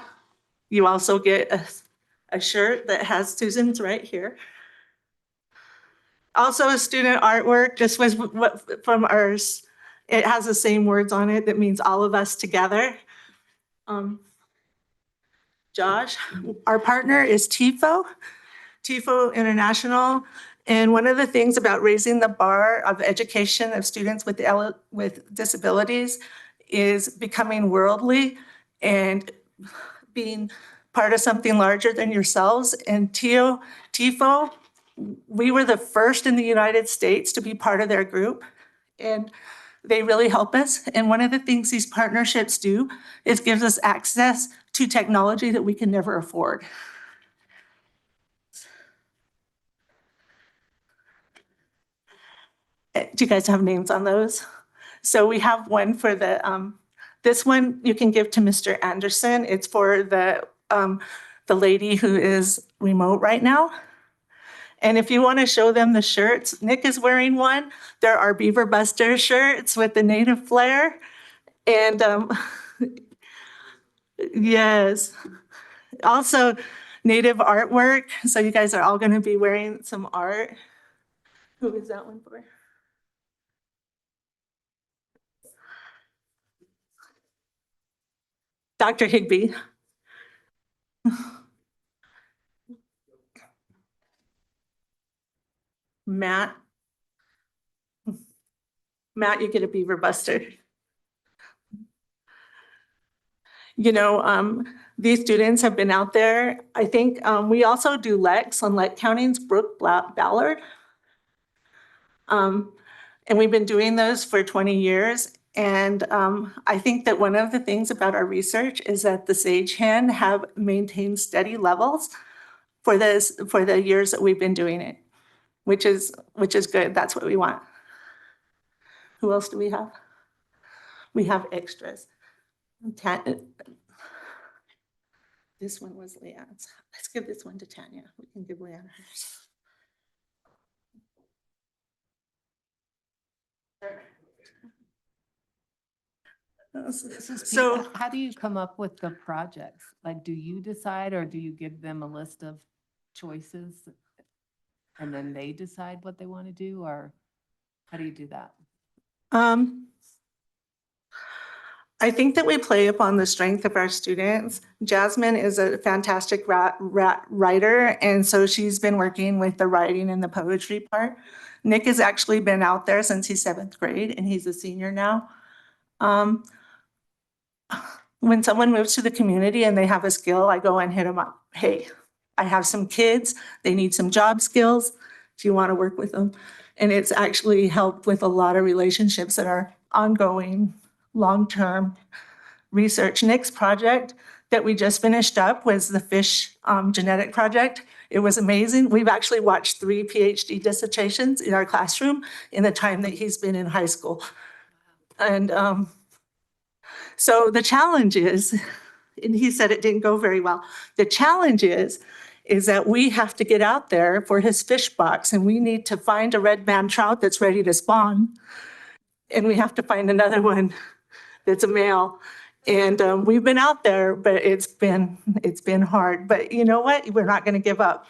You also get a shirt that has Susan's right here. Also a student artwork, just was from ours. It has the same words on it that means all of us together. Josh, our partner is TIFO International. And one of the things about raising the bar of education of students with disabilities is becoming worldly and being part of something larger than yourselves. And TIFO, we were the first in the United States to be part of their group. And they really help us. And one of the things these partnerships do is gives us access to technology that we can never afford. Do you guys have names on those? So we have one for this one you can give to Mr. Anderson. It's for the lady who is remote right now. And if you want to show them the shirts, Nick is wearing one. There are Beaver Buster shirts with the native flair. And yes, also native artwork. So you guys are all going to be wearing some art. Who is that one for? Dr. Higbee. Matt. Matt, you get a Beaver Buster. You know, these students have been out there. I think we also do Lex on Lex County's Brooke Ballard. And we've been doing those for 20 years. And I think that one of the things about our research is that the sage hen have maintained steady levels for the years that we've been doing it, which is good. That's what we want. Who else do we have? We have extras. This one was Leanne's. Let's give this one to Tanya. We can give Leanne hers. So How do you come up with the projects? Like, do you decide or do you give them a list of choices? And then they decide what they want to do, or how do you do that? I think that we play upon the strength of our students. Jasmine is a fantastic writer, and so she's been working with the writing and the poetry part. Nick has actually been out there since he's 7th grade, and he's a senior now. When someone moves to the community and they have a skill, I go and hit them up. Hey, I have some kids, they need some job skills. Do you want to work with them? And it's actually helped with a lot of relationships that are ongoing, long-term research. Nick's project that we just finished up was the fish genetic project. It was amazing. We've actually watched 3 PhD dissertations in our classroom in the time that he's been in high school. And so the challenge is, and he said it didn't go very well. The challenge is that we have to get out there for his fish box, and we need to find a red band trout that's ready to spawn. And we have to find another one that's a male. And we've been out there, but it's been hard. But you know what? We're not going to give up.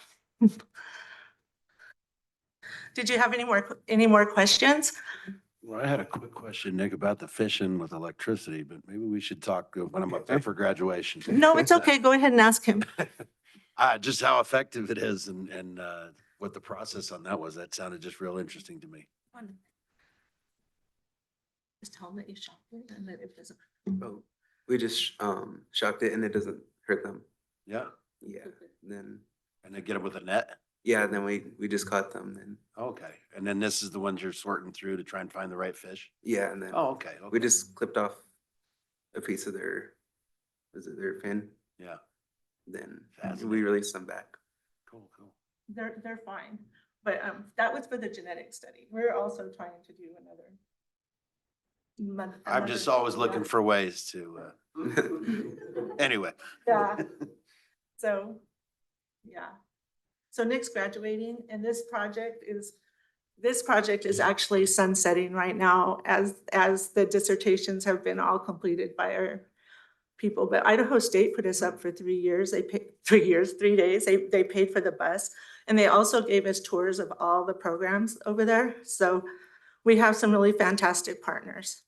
Did you have any more questions? Well, I had a quick question, Nick, about the fishing with electricity, but maybe we should talk when I'm up there for graduation. No, it's okay. Go ahead and ask him. Just how effective it is and what the process on that was. That sounded just real interesting to me. Just tell them that you shocked it and that it doesn't. Oh, we just shocked it and it doesn't hurt them. Yeah. Yeah. Then And then get them with a net? yeah, then we just caught them then. Okay. And then this is the ones you're sorting through to try and find the right fish? Yeah, and then Oh, okay. we just clipped off a piece of their fin. Yeah. Then Fascinating. we released them back. Cool. They're fine. But that was for the genetic study. We're also trying to do another. I'm just always looking for ways to, anyway. Yeah. So, yeah. So Nick's graduating, and this project is actually sunsetting right now as the dissertations have been all completed by our people. But Idaho State put us up for 3 years. They paid 3 days. They paid for the bus, and they also gave us tours of all the programs over there. So we have some really fantastic partners,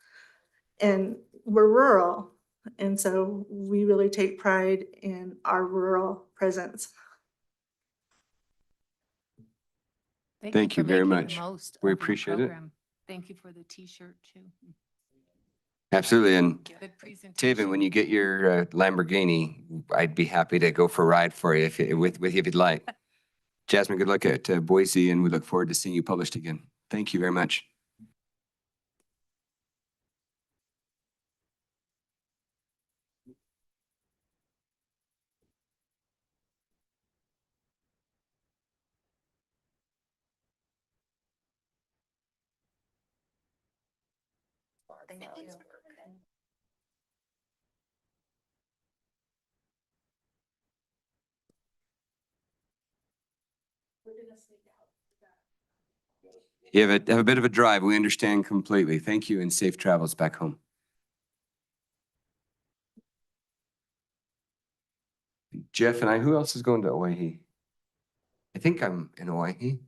and we're rural, and so we really take pride in our rural presence. Thank you for very making the much. most We of your appreciate it. program. Thank you for the t-shirt too. Absolutely. And Good presentation. Taven, when you get your Lamborghini, I'd be happy to go for a ride for you with you if you'd like. Jasmine, good luck at Boise, and we look forward to seeing you published again. Thank you very much. Thank you. You have a bit of a drive. We understand completely. Thank you and safe travels back home. Jeff and I, who else is going to Owyhee? I think I'm in Owyhee.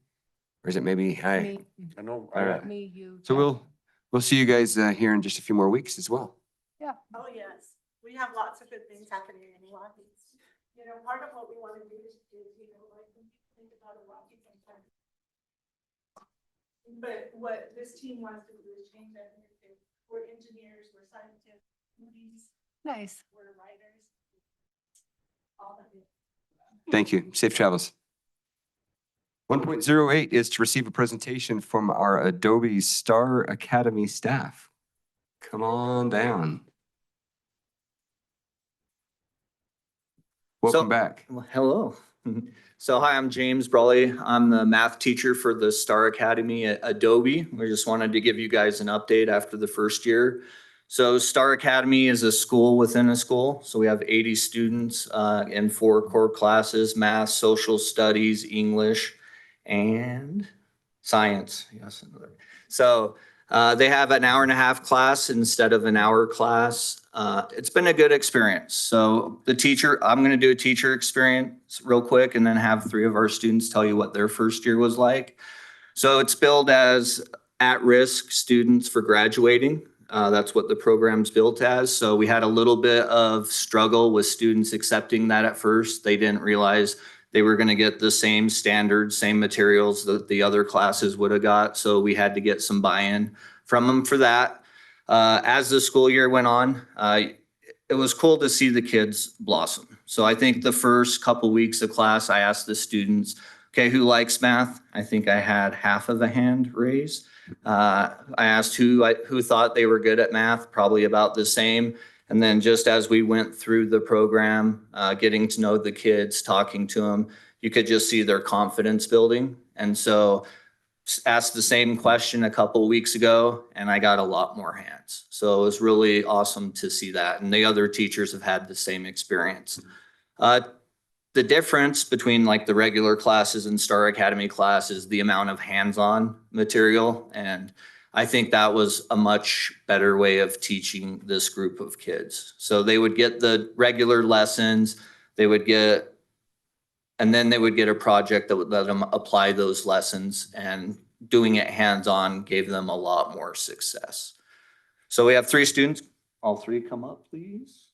Or is it maybe I? Me, I know. All right. me, you. So Jeff. we'll see you guys here in just a few more weeks as well. Yeah. Oh, yes. We have lots of good things happening in Owyhee. You know, part of what we want to do is, you know, like, when you think about Owyhee sometimes. But what this team wants to do is change that. Narrative. We're engineers, we're scientists, Nice. we're writers. All of it. Thank you. Safe travels. 1.08 is to receive a presentation from our Adobe S.T.A.R Academy staff. Come on down. Welcome back. Well, hello. So hi, I'm James Brawley. I'm the math teacher for the S.T.A.R Academy at Adobe. We just wanted to give you guys an update after the first year. So S.T.A.R Academy is a school within a school. So we have 80 students in 4 core classes: math, social studies, English, and science. Yes, another. So they have an hour-and-a-half class instead of an hour class. It's been a good experience. So I'm going to do a teacher experience real quick and then have 3 of our students tell you what their first year was like. So it's billed as at-risk students for graduating. That's what the program's built as. So we had a little bit of struggle with students accepting that at first. They didn't realize they were going to get the same standards, same materials that the other classes would have got. So we had to get some buy-in from them for that. As the school year went on, it was cool to see the kids blossom. So I think the first couple weeks of class, I asked the students, okay, who likes math? I think I had half of a hand raised. I asked who thought they were good at math, probably about the same. And then just as we went through the program, getting to know the kids, talking to them, you could just see their confidence building. And so asked the same question a couple of weeks ago, and I got a lot more hands. So it was really awesome to see that. And the other teachers have had the same experience. The difference between like the regular classes and S.T.A.R Academy class is the amount of hands-on material. And I think that was a much better way of teaching this group of kids. So they would get the regular lessons, and then they would get a project that would let them apply those lessons, and doing it hands-on gave them a lot more success. So we have 3 students. All 3 come up, please.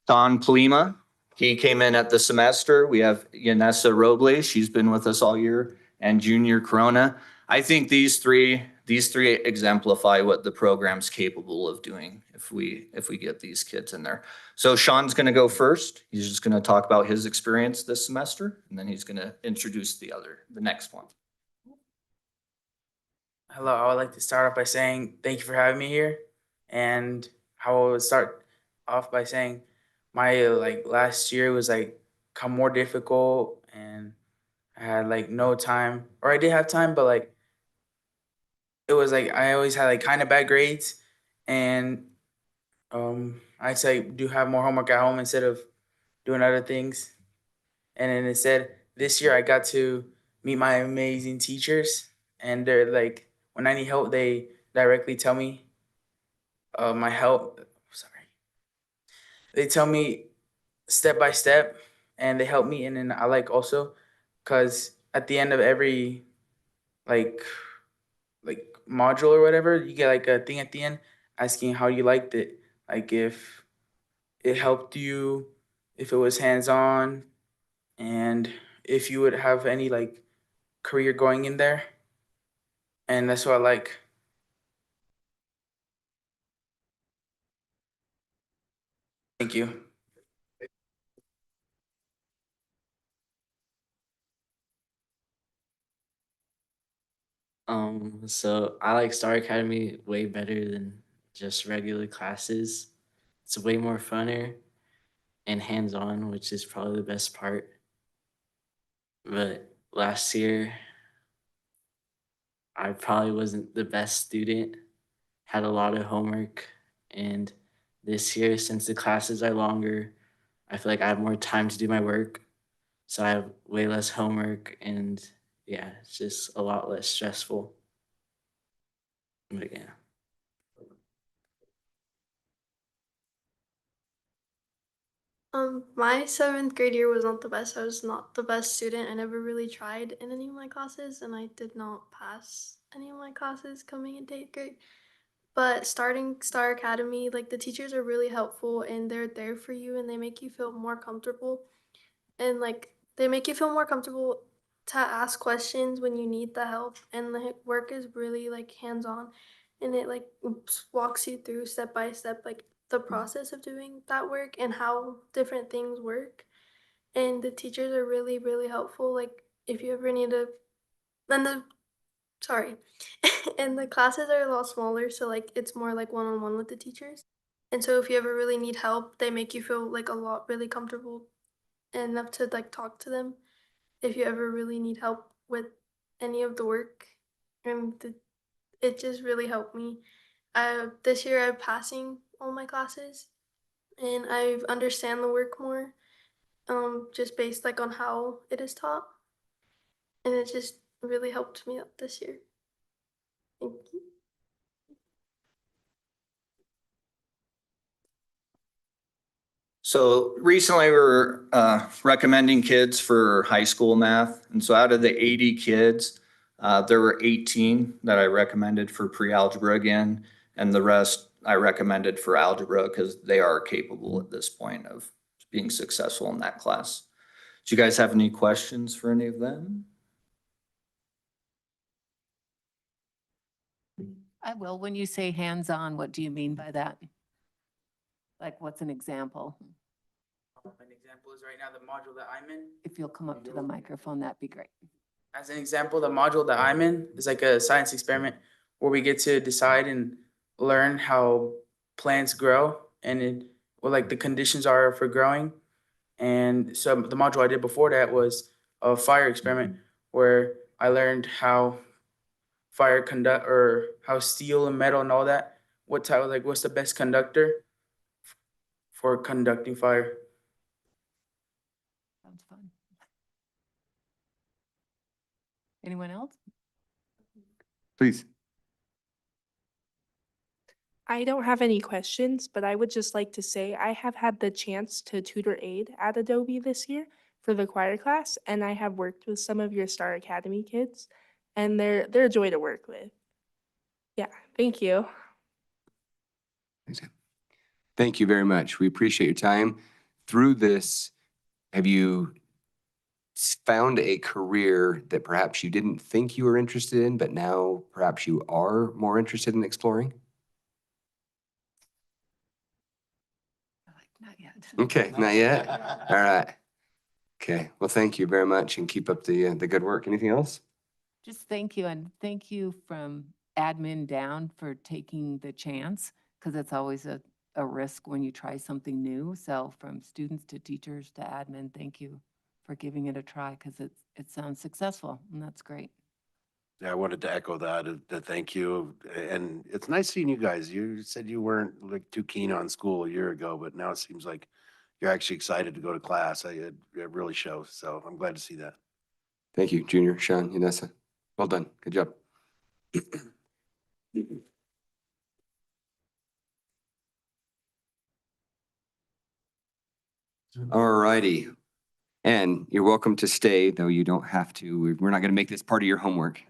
Don Palima, he came in at the semester. We have Yanessa Robles, she's been with us all year, and Junior Corona. I think these three exemplify what the program's capable of doing if we get these kids in there. So Sean's gonna go first. He's just gonna talk about his experience this semester, and then he's gonna introduce the next one. Hello, I would like to start off by saying thank you for having me here. And I would start off by saying my last year was come more difficult, and I had no time, or I did have time, but it was I always had kind of bad grades, and I'd say do have more homework at home instead of doing other things. And then instead this year I got to meet my amazing teachers, and they're when I need help, they directly tell me my help. Sorry. They tell me step by step, and they help me. And then I also, because at the end of every like module or whatever, you get a thing at the end asking how you liked it, if it helped you, if it was hands-on, and if you would have any career going in there. And that's what I like. Thank you. So I like S.T.A.R Academy way better than just regular classes. It's way more funner and hands-on, which is probably the best part. But last year, I probably wasn't the best student, had a lot of homework. And this year, since the classes are longer, I feel like I have more time to do my work. So I have way less homework and yeah, it's just a lot less stressful. But yeah. My seventh grade year was not the best. I was not the best student. I never really tried in any of my classes, and I did not pass any of my classes coming into eighth grade. But starting Star Academy, like the teachers are really helpful and they're there for you and they make you feel more comfortable. And like they make you feel more comfortable to ask questions when you need the help. And the work is really like hands-on and it like walks you through step by step like the process of doing that work and how different things work. And the teachers are really, really helpful. Like if you ever need a then the sorry. And the classes are a lot smaller, so like it's more like one-on-one with the teachers. And so if you ever really need help, they make you feel like a lot really comfortable enough to like talk to them if you ever really need help with any of the work. And it just really helped me. This year I'm passing all my classes and I understand the work more, just based like on how it is taught. And it just really helped me out this year. Thank you. So recently we're recommending kids for high school math. And so out of the 80 kids, there were 18 that I recommended for pre-algebra again. And the rest I recommended for algebra because they are capable at this point of being successful in that class. Do you guys have any questions for any of them? I will. When you say hands-on, what do you mean by that? Like, what's an example? An example is right now the module that I'm in. If you'll come up to the microphone, that'd be great. As an example, the module that I'm in is like a science experiment where we get to decide and learn how plants grow and what like the conditions are for growing. And so the module I did before that was a fire experiment where I learned how fire conduct or how steel and metal and all that, what type like what's the best conductor for conducting fire. Sounds fun. Anyone else? Please. I don't have any questions, but I would just like to say I have had the chance to tutor aid at Adobe this year for the choir class, and I have worked with some of your Star Academy kids, and they're a joy to work with. Yeah, thank you. Thank you very much. We appreciate your time. Through this, have you found a career that perhaps you didn't think you were interested in, but now perhaps you are more interested in exploring? Not yet. Okay, not yet. All right. Okay, well, thank you very much and keep up the good work. Anything else? Just thank you, and thank you from admin down for taking the chance, because it's always a risk when you try something new. So from students to teachers to admin, thank you for giving it a try, because it sounds successful, and that's great. Yeah, I wanted to echo that thank you. And it's nice seeing you guys. You said you weren't like too keen on school a year ago, but now it seems like you're actually excited to go to class. It really shows. So I'm glad to see that. Thank you, Junior, Sean, Yanessa. Well done. Good job. All righty. And you're welcome to stay, though you don't have to. We're not going to make this part of your homework.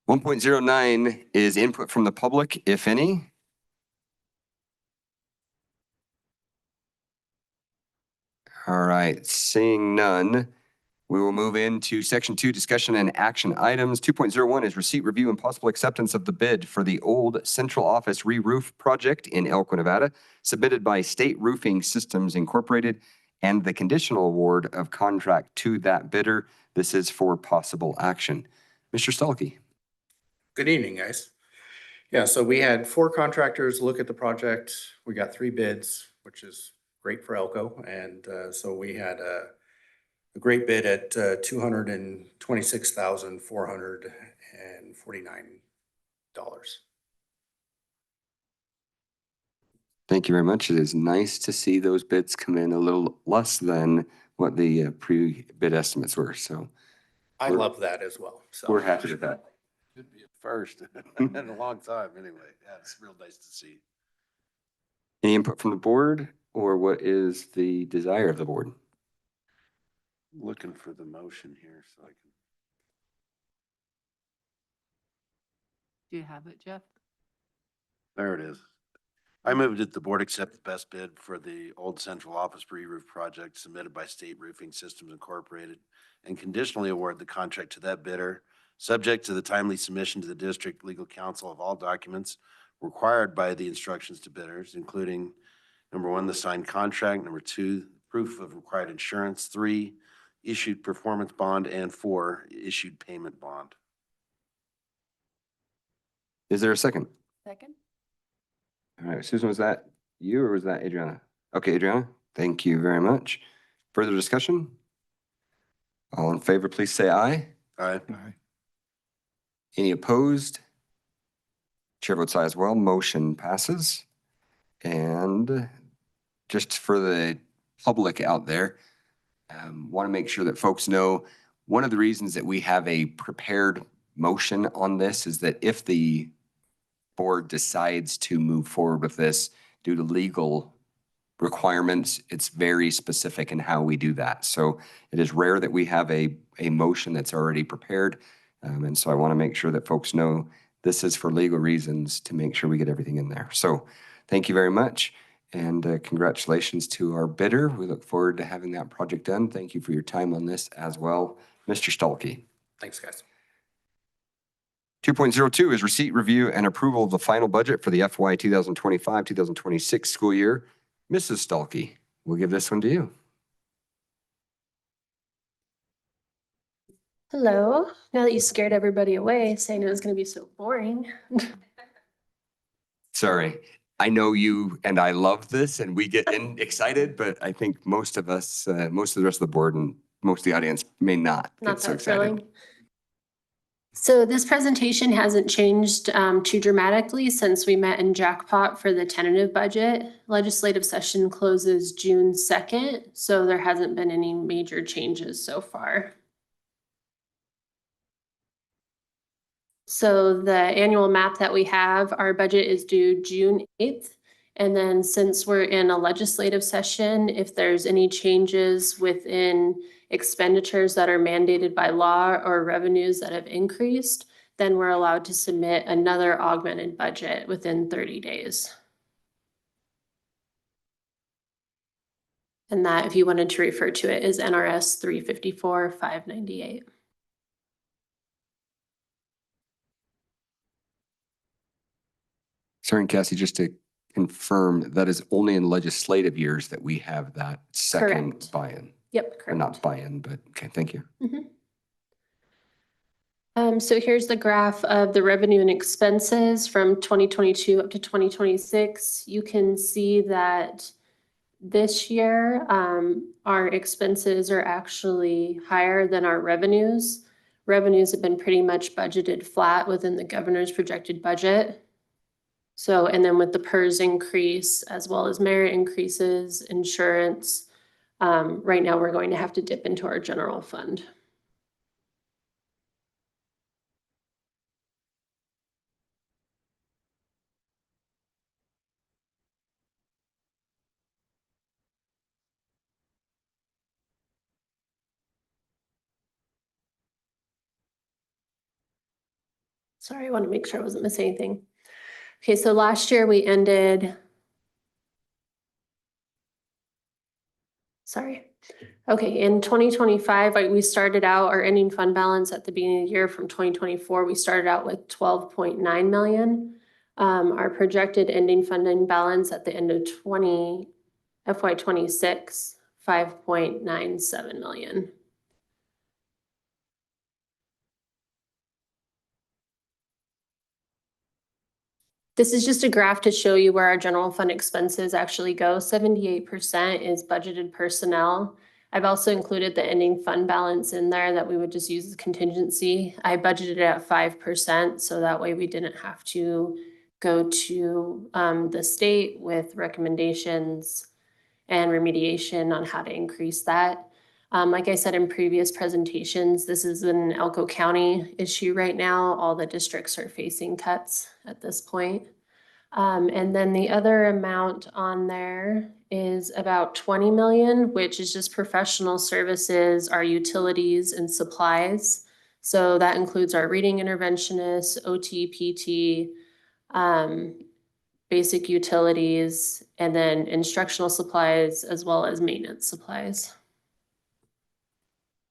1.09 is input from the public, if any. All right, seeing none, we will move into section 2, discussion and action items. 2.01 is receipt, review, and possible acceptance of the bid for the old central office re-roof project in Elko, Nevada, submitted by State Roofing Systems Incorporated, and the conditional award of contract to that bidder. This is for possible action. Mr. Stulke. Good evening, guys. Yeah, so we had 4 contractors look at the project. We got 3 bids, which is great for Elko. And so we had a great bid at $226,449. Thank you very much. It is nice to see those bids come in a little less than what the pre-bid estimates were. So I We're- love that as well. So we're happy with that. Should be a first in a long time, anyway. Yeah, it's real nice to see. Any input from the board, or what is the desire of the board? Looking for the motion here so I can. Do you have it, Jeff? There it is. I moved that the board accept the best bid for the old central office re-roof project submitted by State Roofing Systems Incorporated and conditionally award the contract to that bidder, subject to the timely submission to the district legal counsel of all documents required by the instructions to bidders, including number one, the signed contract, number two, proof of required insurance, three, issued performance bond, and four, issued payment bond. Is there a second? Second? All right, Susan, was that you or was that Adriana? Okay, Adriana, thank you very much. Further discussion? All in favor, please say aye. Aye. Any opposed? Chair votes aye as well. Motion passes. And just for the public out there, want to make sure that folks know, one of the reasons that we have a prepared motion on this is that if the board decides to move forward with this due to legal requirements, it's very specific in how we do that. So it is rare that we have a motion that's already prepared. And so I want to make sure that folks know this is for legal reasons to make sure we get everything in there. So thank you very much. And congratulations to our bidder. We look forward to having that project done. Thank you for your time on this as well, Mr. Stolke. thanks, guys. 2.02 is receipt, review, and approval of the final budget for the FY 2025-2026 school year. Mrs. Stolke, we'll give this one to you. Hello. Now that you scared everybody away saying it was going to be so boring. Sorry. I know you and I love this and we get excited, but I think most of us, most of the rest of the board and most of the audience may not Not get so that excited. thrilling. So this presentation hasn't changed too dramatically since we met in Jackpot for the tentative budget. Legislative session closes June 2nd, so there hasn't been any major changes so far. So the annual map that we have, our budget is due June 8th. And then since we're in a legislative session, if there's any changes within expenditures that are mandated by law or revenues that have increased, then we're allowed to submit another augmented budget within 30 days. And that, if you wanted to refer to it, is NRS 354-598. Sorry, Cassie, just to confirm, that is only in legislative years that we have that second Correct. buy-in. Yep, Or correct. not buy-in, but okay, thank you. So here's the graph of the revenue and expenses from 2022 up to 2026. You can see that this year, our expenses are actually higher than our revenues. Revenues have been pretty much budgeted flat within the governor's projected budget. So, and then with the PERS increase, as well as merit increases, insurance, right now we're going to have to dip into our general fund. Sorry, I want to make sure I wasn't missing anything. Okay, so last year we ended. Sorry. Okay, in 2025, we started out our ending fund balance at the beginning of the year from 2024. We started out with 12.9 million. Our projected ending funding balance at the end of FY 26, 5.97 million. This is just a graph to show you where our general fund expenses actually go. 78% is budgeted personnel. I've also included the ending fund balance in there that we would just use as contingency. I budgeted it at 5%, so that way we didn't have to go to the state with recommendations and remediation on how to increase that. Like I said in previous presentations, this is an Elko County issue right now. All the districts are facing cuts at this point. And then the other amount on there is about 20 million, which is just professional services, our utilities and supplies. So that includes our reading interventionists, OT, PT, basic utilities, and then instructional supplies as well as maintenance supplies.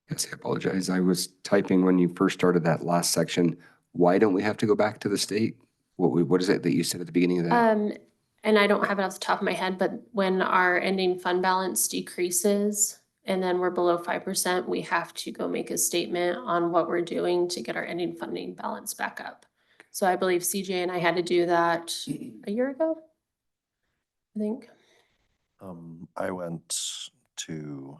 Yes, I apologize. I was typing when you first started that last section. Why don't we have to go back to the state? What is it that you said at the beginning of that? And I don't have it off the top of my head, but when our ending fund balance decreases and then we're below 5%, we have to go make a statement on what we're doing to get our ending funding balance back up. So I believe CJ and I had to do that a year ago, I think. I went to,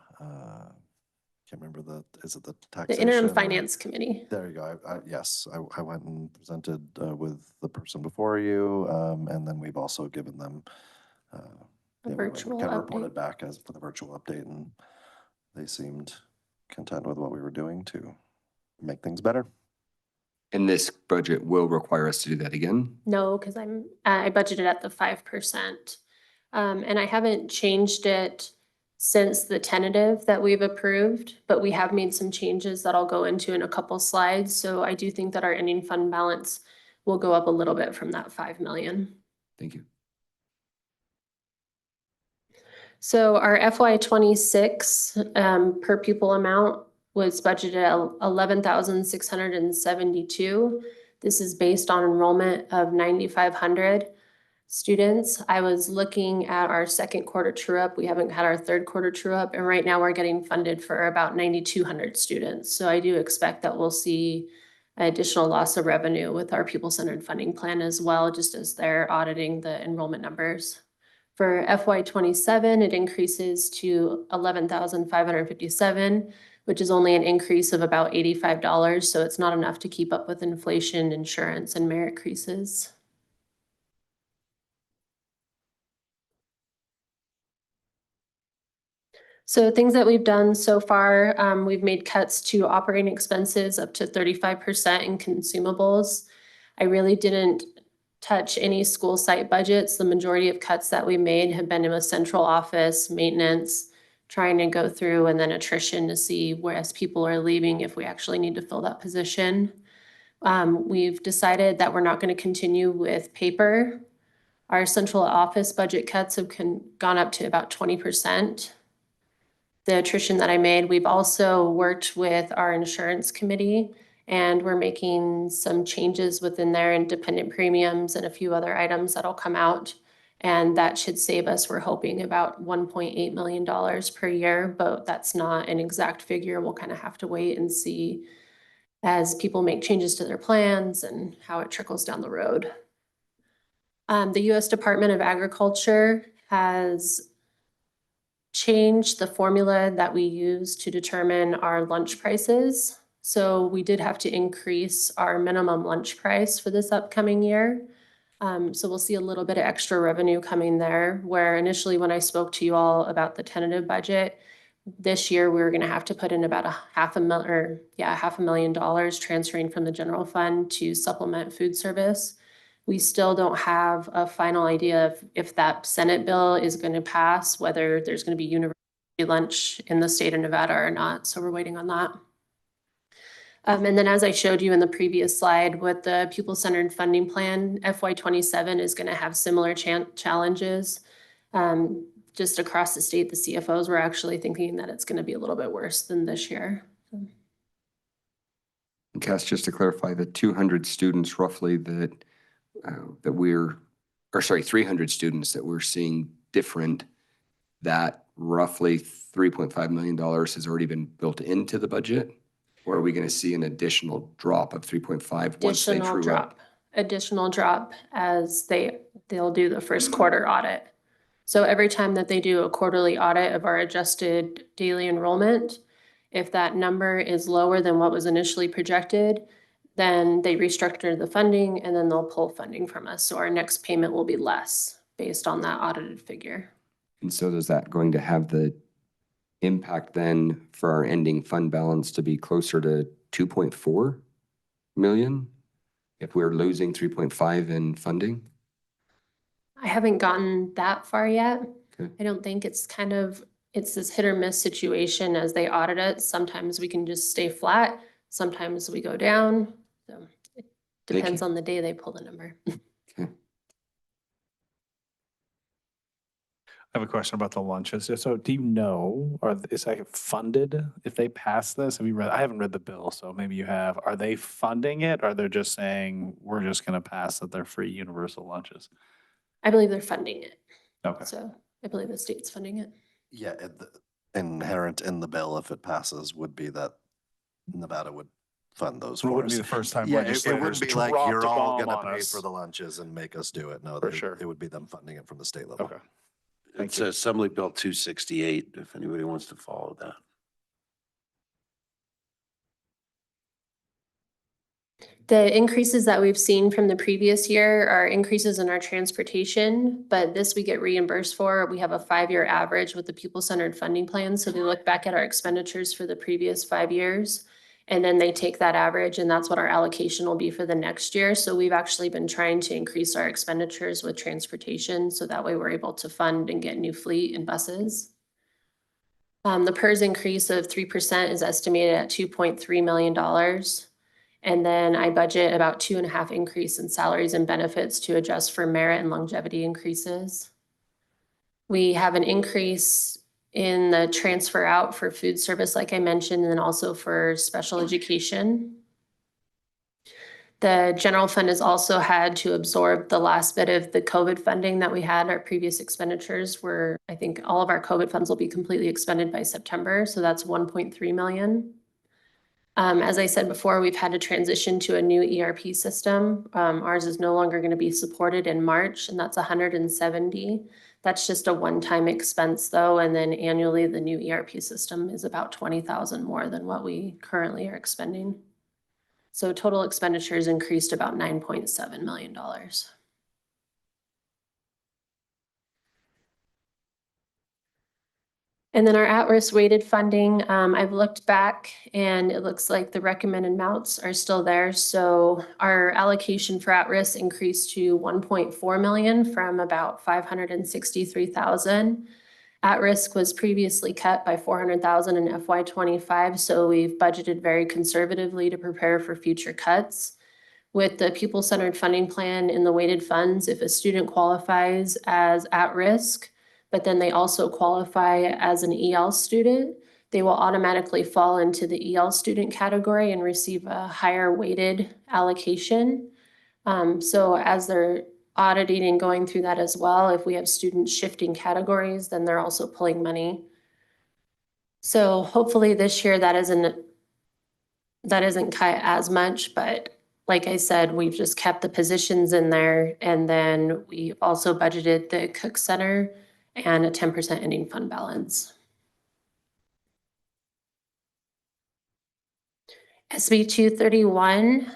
can't remember is it the The taxation? interim or- finance committee. There you go. Yes, I went and presented with the person before you, and then we've also given them A virtual kind of update. reported back as for the virtual update, and they seemed content with what we were doing to make things better. And this budget will require us to do that again? No, because I budgeted at the 5%. And I haven't changed it since the tentative that we've approved, but we have made some changes that I'll go into in a couple slides. So I do think that our ending fund balance will go up a little bit from that 5 million. Thank you. So our FY26 per pupil amount was budgeted at 11,672. This is based on enrollment of 9,500 students. I was looking at our second quarter true up. We haven't had our third quarter true up, and right now we're getting funded for about 9,200 students. So I do expect that we'll see additional loss of revenue with our pupil-centered funding plan as well, just as they're auditing the enrollment numbers. For FY27, it increases to 11,557, which is only an increase of about $85. So it's not enough to keep up with inflation, insurance, and merit increases. So things that we've done so far, we've made cuts to operating expenses up to 35% in consumables. I really didn't touch any school site budgets. The majority of cuts that we made have been in a central office, maintenance, trying to go through, and then attrition to see where as people are leaving, if we actually need to fill that position. We've decided that we're not going to continue with paper. Our central office budget cuts have gone up to about 20%. The attrition that I made, we've also worked with our insurance committee, and we're making some changes within their independent premiums and a few other items that'll come out. And that should save us, we're hoping, about $1.8 million per year, but that's not an exact figure. We'll kind of have to wait and see as people make changes to their plans and how it trickles down the road. The U.S. Department of Agriculture has changed the formula that we use to determine our lunch prices. So we did have to increase our minimum lunch price for this upcoming year. So we'll see a little bit of extra revenue coming there, where initially when I spoke to you all about the tentative budget, this year we were going to have to put in about $500,000 transferring from the general fund to supplement food service. We still don't have a final idea of if that Senate bill is going to pass, whether there's going to be university lunch in the state of Nevada or not. So we're waiting on that. And then as I showed you in the previous slide with the pupil-centered funding plan, FY27 is going to have similar challenges. Just across the state, the CFOs were actually thinking that it's going to be a little bit worse than this year. And Cass, just to clarify, the 200 students roughly that 300 students that we're seeing different, that roughly $3.5 million has already been built into the budget? Or are we going to see an additional drop of 3.5 once they true up? Additional drop as they'll do the first quarter audit. So every time that they do a quarterly audit of our adjusted daily enrollment, if that number is lower than what was initially projected, then they restructure the funding and then they'll pull funding from us. So our next payment will be less based on that audited figure. And so is that going to have the impact then for our ending fund balance to be closer to 2.4 million? If we're losing 3.5 in funding? I haven't gotten that far yet. Okay. I don't think it's it's this hit or miss situation as they audit it. Sometimes we can just stay flat, sometimes we go down. So it depends on the day they pull the number. Okay. I have a question about the lunches. So do you know, is that funded if they pass this? Have you read, I haven't read the bill, so maybe you have. Are they funding it? Or they're just saying, we're just gonna pass that they're free universal lunches? I believe they're funding it. Okay. So I believe the state's funding it. Yeah, inherent in the bill, if it passes, would be that Nevada would fund those It for wouldn't be us. the first time Yeah, it legislators wouldn't be like dropped you're a all bomb gonna on pay us. for the lunches and make us do it. No, For sure. it would be them funding it from the state level. Okay. Thank It's you. Assembly Bill 268, if anybody wants to follow that. The increases that we've seen from the previous year are increases in our transportation, but this we get reimbursed for. We have a 5-year average with the pupil-centered funding plan. So they look back at our expenditures for the previous 5 years, and then they take that average, and that's what our allocation will be for the next year. So we've actually been trying to increase our expenditures with transportation, so that way we're able to fund and get new fleet and buses. The PERS increase of 3% is estimated at $2.3 million. And then I budget about 2.5 increase in salaries and benefits to adjust for merit and longevity increases. We have an increase in the transfer out for food service, like I mentioned, and then also for special education. The general fund has also had to absorb the last bit of the COVID funding that we had. Our previous expenditures were, I think all of our COVID funds will be completely expended by September. So that's 1.3 million. As I said before, we've had to transition to a new ERP system. Ours is no longer going to be supported in March, and that's 170. That's just a one-time expense though. And then annually, the new ERP system is about 20,000 more than what we currently are expending. So total expenditures increased about $9.7 million. And then our at-risk weighted funding, I've looked back and it looks like the recommended amounts are still there. So our allocation for at-risk increased to 1.4 million from about 563,000. At-risk was previously cut by 400,000 in FY25. So we've budgeted very conservatively to prepare for future cuts. With the pupil-centered funding plan in the weighted funds, if a student qualifies as at-risk, but then they also qualify as an EL student, they will automatically fall into the EL student category and receive a higher weighted allocation. So as they're auditing and going through that as well, if we have students shifting categories, then they're also pulling money. So hopefully this year that isn't cut as much, but like I said, we've just kept the positions in there, and then we also budgeted the Cook Center and a 10% ending fund balance. SB 231,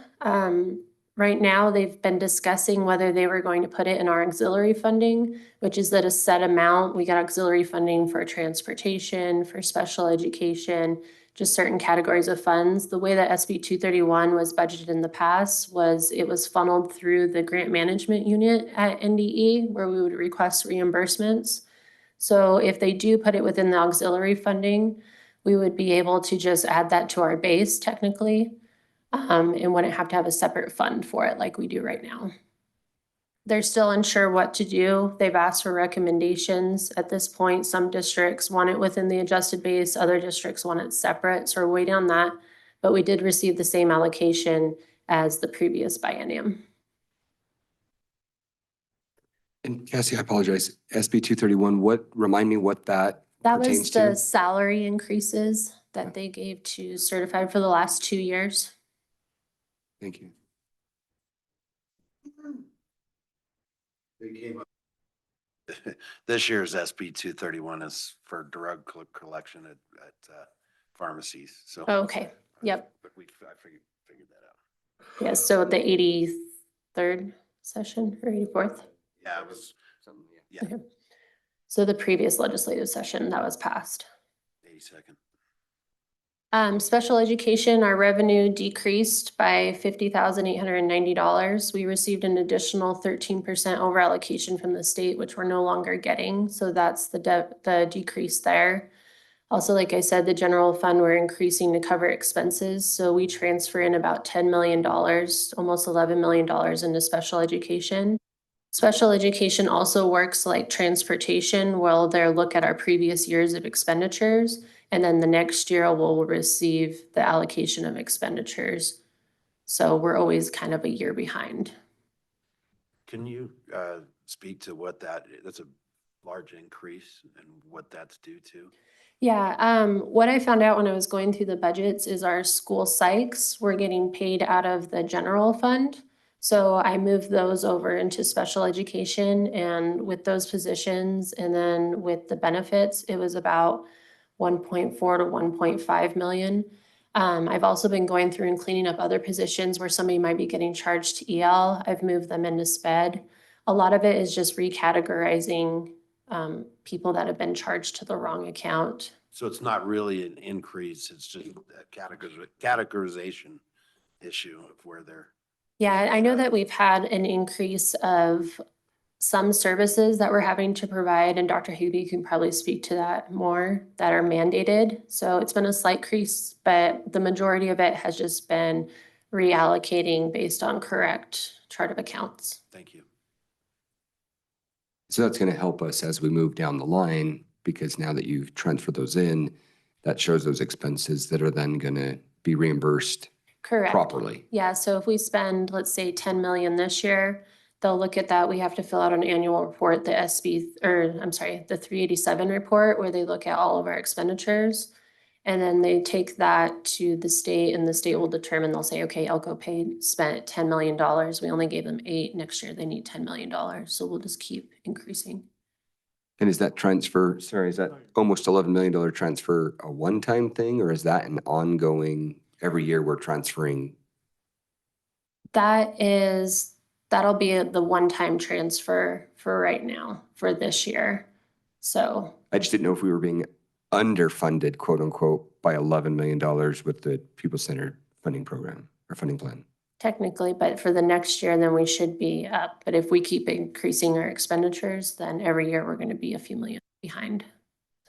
right now they've been discussing whether they were going to put it in our auxiliary funding, which is at a set amount. We got auxiliary funding for transportation, for special education, just certain categories of funds. The way that SB 231 was budgeted in the past was it was funneled through the grant management unit at NDE, where we would request reimbursements. So if they do put it within the auxiliary funding, we would be able to just add that to our base technically, and wouldn't have to have a separate fund for it like we do right now. They're still unsure what to do. They've asked for recommendations. At this point, some districts want it within the adjusted base, other districts want it separate, so we're waiting on that. But we did receive the same allocation as the previous biennium. And Cassie, I apologize, SB 231, remind me what that That pertains was the to? salary increases that they gave to certified for the last 2 years. Thank you. They came up this year's SB 231 is for drug collection at pharmacies, so. Okay, yep. But I figured that out. Yeah, so the 83rd session or 84th? Yeah, it was, yeah, Okay. So the previous legislative session that was passed. 82nd. Special education, our revenue decreased by $50,890. We received an additional 13% over allocation from the state, which we're no longer getting. So that's the decrease there. Also, like I said, the general fund, we're increasing to cover expenses. So we transfer in about $10 million, almost $11 million into special education. Special education also works like transportation, where they'll look at our previous years of expenditures, and then the next year we'll receive the allocation of expenditures. So we're always kind of a year behind. Can you speak to what that's a large increase and what that's due to? Yeah, what I found out when I was going through the budgets is our school psychs were getting paid out of the general fund. So I moved those over into special education, and with those positions and then with the benefits, it was about 1.4 to 1.5 million. I've also been going through and cleaning up other positions where somebody might be getting charged to EL. I've moved them into SPED. A lot of it is just recategorizing people that have been charged to the wrong account. So it's not really an increase, it's just a categorization issue of where they're. Yeah, I know that we've had an increase of some services that we're having to provide, and Dr. Hubie can probably speak to that more, that are mandated. So it's been a slight increase, but the majority of it has just been reallocating based on correct chart of accounts. Thank you. So that's going to help us as we move down the line, because now that you've transferred those in, that shows those expenses that are then going to be reimbursed Correct. properly. Yeah, so if we spend, let's say 10 million this year, they'll look at that. We have to fill out an annual report, the the 387 report, where they look at all of our expenditures. And then they take that to the state, and the state will determine, they'll say, okay, Elko spent $10 million. We only gave them 8. Next year, they need $10 million. So we'll just keep increasing. And is that transfer, is that almost $11 million transfer a one-time thing, or is that an ongoing, every year we're transferring? That'll be the one-time transfer for right now, for this year. So. I just didn't know if we were being underfunded, quote unquote, by $11 million with the pupil-centered funding program or funding plan. Technically, but for the next year, then we should be up. But if we keep increasing our expenditures, then every year we're going to be a few million behind.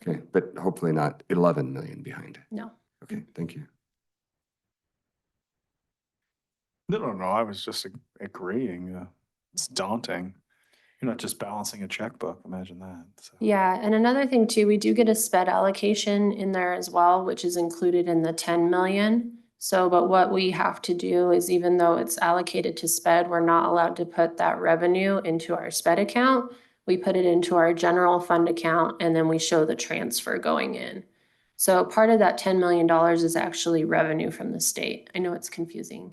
Okay, but hopefully not 11 million behind. No. Okay, thank you. No. I was just agreeing. It's daunting. You're not just balancing a checkbook. Imagine that. So. Yeah, and another thing too, we do get a SPED allocation in there as well, which is included in the 10 million. So, but what we have to do is, even though it's allocated to SPED, we're not allowed to put that revenue into our SPED account. We put it into our general fund account, and then we show the transfer going in. So part of that $10 million is actually revenue from the state. I know it's confusing.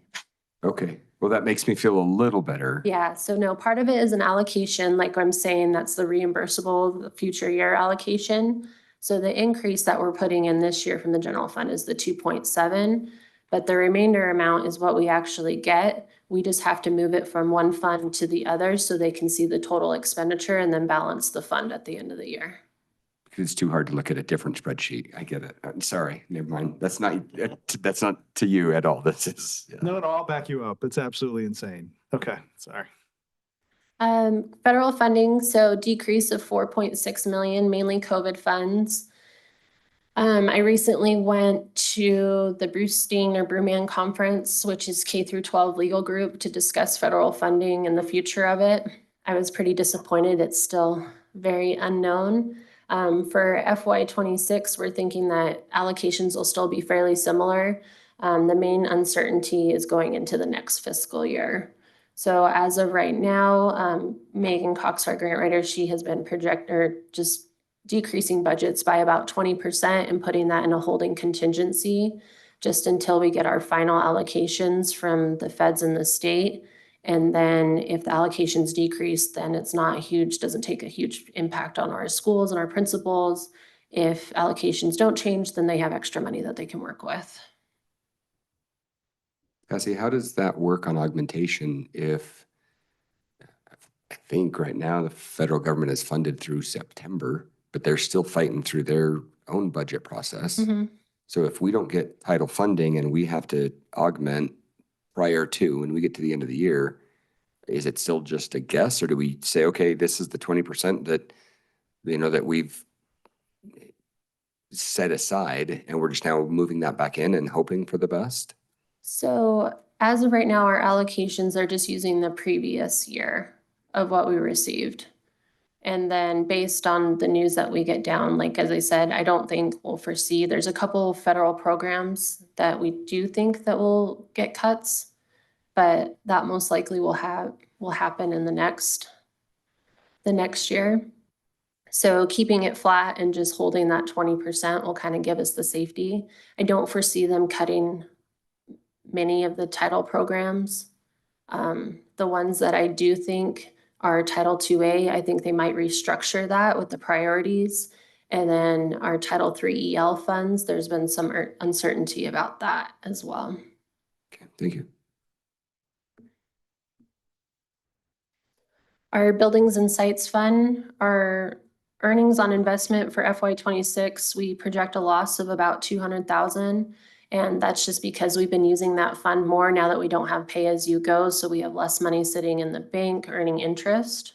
Okay, well, that makes me feel a little better. Yeah, so no, part of it is an allocation, like I'm saying, that's the reimbursable, the future year allocation. So the increase that we're putting in this year from the general fund is the 2.7, but the remainder amount is what we actually get. We just have to move it from one fund to the other so they can see the total expenditure and then balance the fund at the end of the year. Because it's too hard to look at a different spreadsheet. I get it. I'm sorry, never mind. That's not to you at all. This is. Yeah. No, I'll back you up. It's absolutely insane. Okay, sorry. Federal funding, so decrease of 4.6 million, mainly COVID funds. I recently went to the Brewman Conference, which is K through 12 legal group, to discuss federal funding and the future of it. I was pretty disappointed. It's still very unknown. For FY26, we're thinking that allocations will still be fairly similar. The main uncertainty is going into the next fiscal year. So as of right now, Megan Cox, our grant writer, she has been just decreasing budgets by about 20% and putting that in a holding contingency just until we get our final allocations from the feds and the state. And then if the allocations decrease, then it's not huge, doesn't take a huge impact on our schools and our principals. If allocations don't change, then they have extra money that they can work with. Cassie, how does that work on augmentation if, I think right now the federal government is funded through September, but they're still fighting through their own budget process. Mm-hmm. So if we don't get title funding and we have to augment prior to, when we get to the end of the year, is it still just a guess, or do we say, okay, this is the 20% that, that we've set aside and we're just now moving that back in and hoping for the best? So as of right now, our allocations are just using the previous year of what we received. And then based on the news that we get down, like, as I said, I don't think we'll foresee, there's a couple federal programs that we do think that will get cuts, but that most likely will happen in the next year. So keeping it flat and just holding that 20% will kind of give us the safety. I don't foresee them cutting many of the title programs. The ones that I do think are Title IIA, I think they might restructure that with the priorities. And then our Title III EL funds, there's been some uncertainty about that as well. Okay, thank you. Our buildings and sites fund, our earnings on investment for FY26, we project a loss of about 200,000. And that's just because we've been using that fund more now that we don't have pay as you go. So we have less money sitting in the bank earning interest.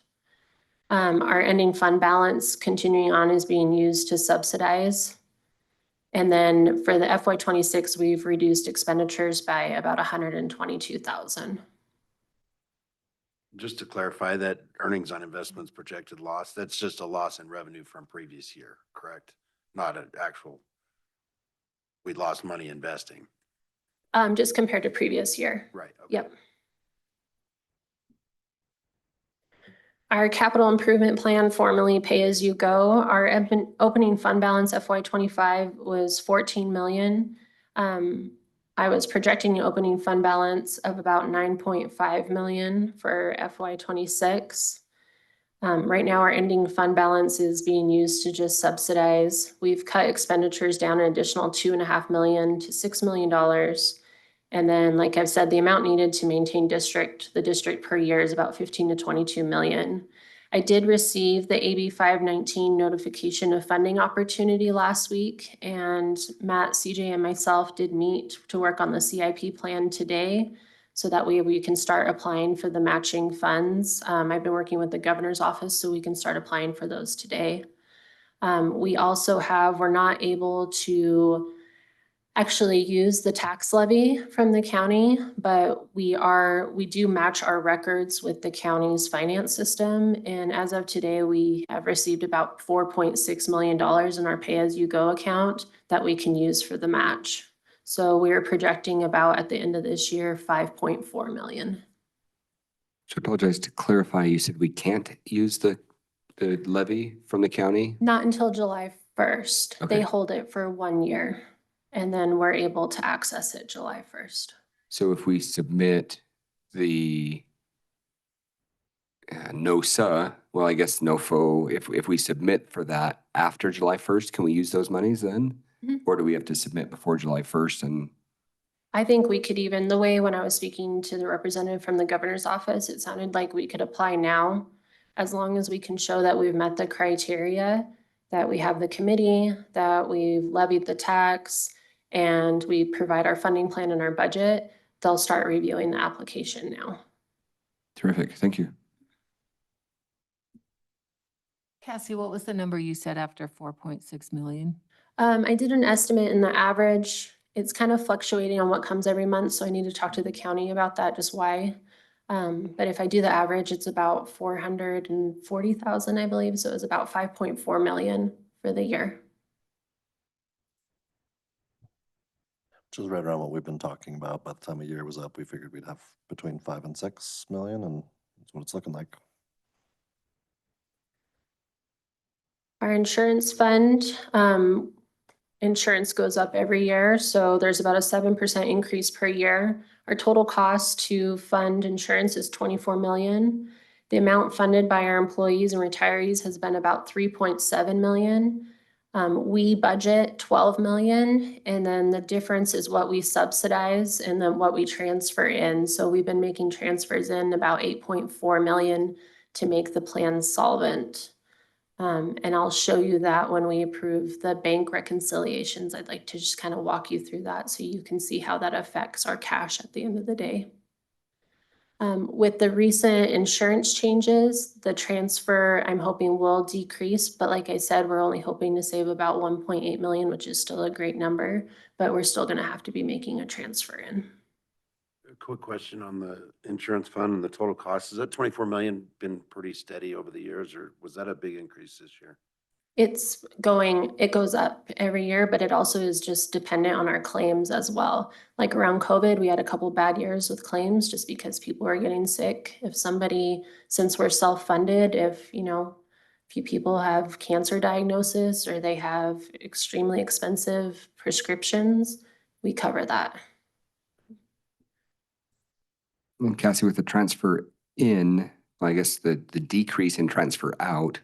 Our ending fund balance continuing on is being used to subsidize. And then for the FY26, we've reduced expenditures by about 122,000. Just to clarify, that earnings on investments projected loss, that's just a loss in revenue from previous year, correct? Not an actual, we lost money investing. Just compared to previous year. Right. Okay. Yep. Our capital improvement plan, formerly pay as you go, our opening fund balance FY25 was 14 million. I was projecting an opening fund balance of about 9.5 million for FY26. Right now, our ending fund balance is being used to just subsidize. We've cut expenditures down an additional $2.5 million to $6 million. And then, like I've said, the amount needed to maintain the district per year is about 15 to 22 million. I did receive the AB 519 notification of funding opportunity last week, and Matt, CJ, and myself did meet to work on the CIP plan today, so that way we can start applying for the matching funds. I've been working with the governor's office so we can start applying for those today. We also we're not able to actually use the tax levy from the county, but we do match our records with the county's finance system. And as of today, we have received about $4.6 million in our pay-as-you-go account that we can use for the match. So we're projecting about, at the end of this year, 5.4 million. So I apologize, to clarify, you said we can't use the levy from the county? Not until July 1st. Okay. They hold it for 1 year, and then we're able to access it July 1st. So if we submit the NOSA, well, I guess NOFO, if we submit for that after July 1st, can we use those monies then? Mhm. Or do we have to submit before July 1st? And I think we could even, the way when I was speaking to the representative from the governor's office, it sounded like we could apply now, as long as we can show that we've met the criteria, that we have the committee, that we've levied the tax, and we provide our funding plan and our budget. They'll start reviewing the application now. terrific, thank you. Cassie, what was the number you said after 4.6 million? I did an estimate in the average. It's kind of fluctuating on what comes every month, so I need to talk to the county about that, just why. But if I do the average, it's about 440,000, I believe. So it was about 5.4 million for the year. Which is right around what we've been talking about. By the time the year was up, we figured we'd have between 5 and 6 million, and that's what it's looking like. Our insurance fund, insurance goes up every year. So there's about a 7% increase per year. Our total cost to fund insurance is 24 million. The amount funded by our employees and retirees has been about 3.7 million. We budget 12 million, and then the difference is what we subsidize and then what we transfer in. So we've been making transfers in about 8.4 million to make the plan solvent. And I'll show you that when we approve the bank reconciliations. I'd like to just kind of walk you through that so you can see how that affects our cash at the end of the day. With the recent insurance changes, the transfer I'm hoping will decrease, but like I said, we're only hoping to save about 1.8 million, which is still a great number, but we're still gonna have to be making a transfer in. A quick question on the insurance fund and the total cost. Has that 24 million been pretty steady over the years, or was that a big increase this year? It goes up every year, but it also is just dependent on our claims as well. Like around COVID, we had a couple bad years with claims just because people were getting sick. Since we're self-funded, if few people have cancer diagnosis or they have extremely expensive prescriptions, we cover that. And Cassie, with the transfer in, I guess the decrease in transfer out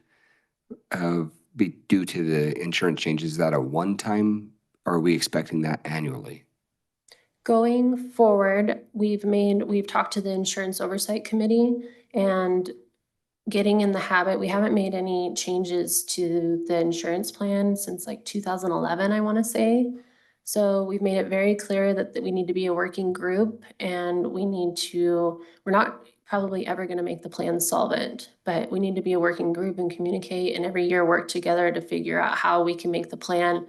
be due to the insurance changes, is that a one-time, or are we expecting that annually? Going forward, we've talked to the Insurance Oversight Committee and getting in the habit, we haven't made any changes to the insurance plan since like 2011, I want to say. So we've made it very clear that we need to be a working group and we're not probably ever going to make the plan solvent, but we need to be a working group and communicate and every year work together to figure out how we can make the plan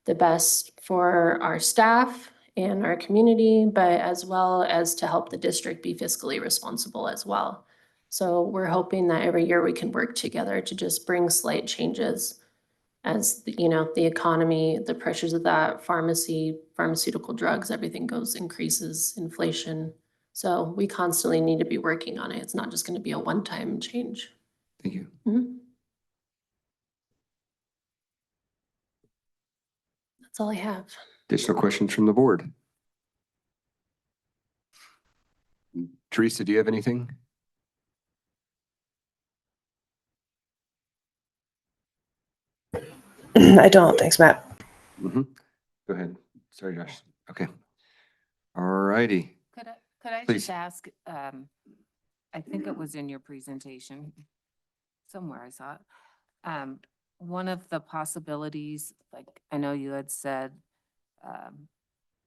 the best for our staff and our community, but as well as to help the district be fiscally responsible as well. So we're hoping that every year we can work together to just bring slight changes as the economy, the pressures of that, pharmaceutical drugs, everything increases, inflation. So we constantly need to be working on it. It's not just going to be a one-time change. Thank you. Mm-hmm. That's all I have. Additional questions from the board? Teresa, do you have anything? I don't. Thanks, Matt. Mm-hmm. Go ahead. Sorry, Josh. Okay. All righty. Could I Please. just ask, I think it was in your presentation, somewhere I saw it. One of the possibilities, like I know you had said,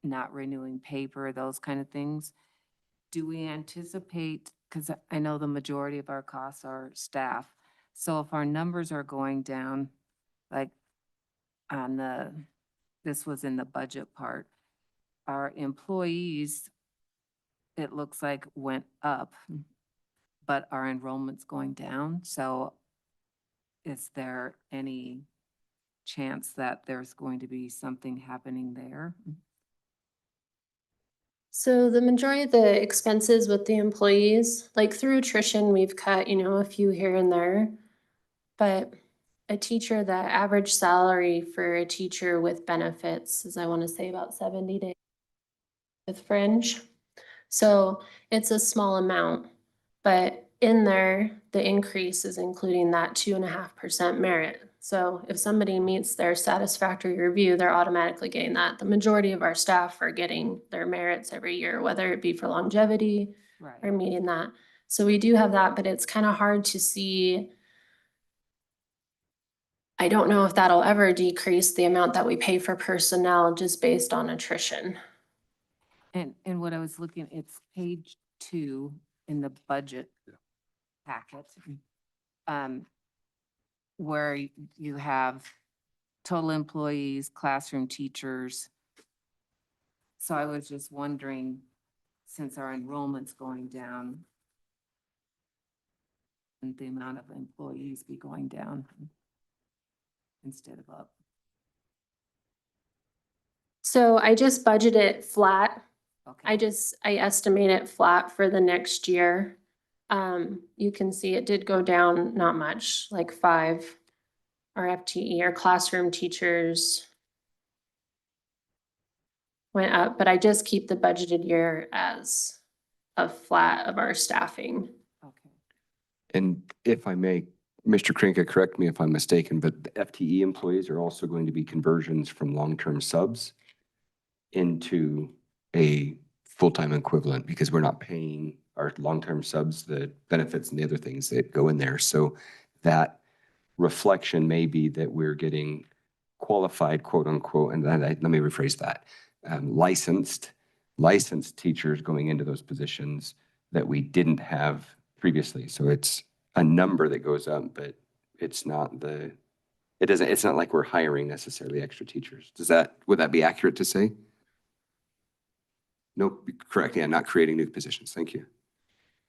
not renewing paper, those kind of things. Do we anticipate, because I know the majority of our costs are staff, so if our numbers are going down, like this was in the budget part, our employees, it looks like went up, but our enrollment's going down. So is there any chance that there's going to be something happening there? So the majority of the expenses with the employees, like through attrition, we've cut, a few here and there. But the average salary for a teacher with benefits is, I want to say, about 70 days with fringe. So it's a small amount, but in there, the increase is including that 2.5% merit. So if somebody meets their satisfactory review, they're automatically getting that. The majority of our staff are getting their merits every year, whether it be for longevity or meeting that. So we do have that, but it's kind of hard to see. I don't know if that'll ever decrease the amount that we pay for personnel just based on attrition. And what I was looking, it's page 2 in the budget packet, where you have total employees, classroom teachers. So I was just wondering, since our enrollment's going down, and the amount of employees be going down instead of up. So I just budget it flat. Okay. I estimate it flat for the next year. You can see it did go down, not much, like 5. Our FTE, our classroom teachers went up, but I just keep the budgeted year as a flat of our staffing. Okay. And if I may, Mr. Krinka, correct me if I'm mistaken, but the FTE employees are also going to be conversions from long-term subs into a full-time equivalent because we're not paying our long-term subs the benefits and the other things that go in there. So that reflection may be that we're getting qualified, quote unquote, and let me rephrase that, licensed teachers going into those positions that we didn't have previously. So it's a number that goes up, but it's not it's not like we're hiring necessarily extra teachers. Would that be accurate to say? Nope, correct. Yeah, not creating new positions. Thank you.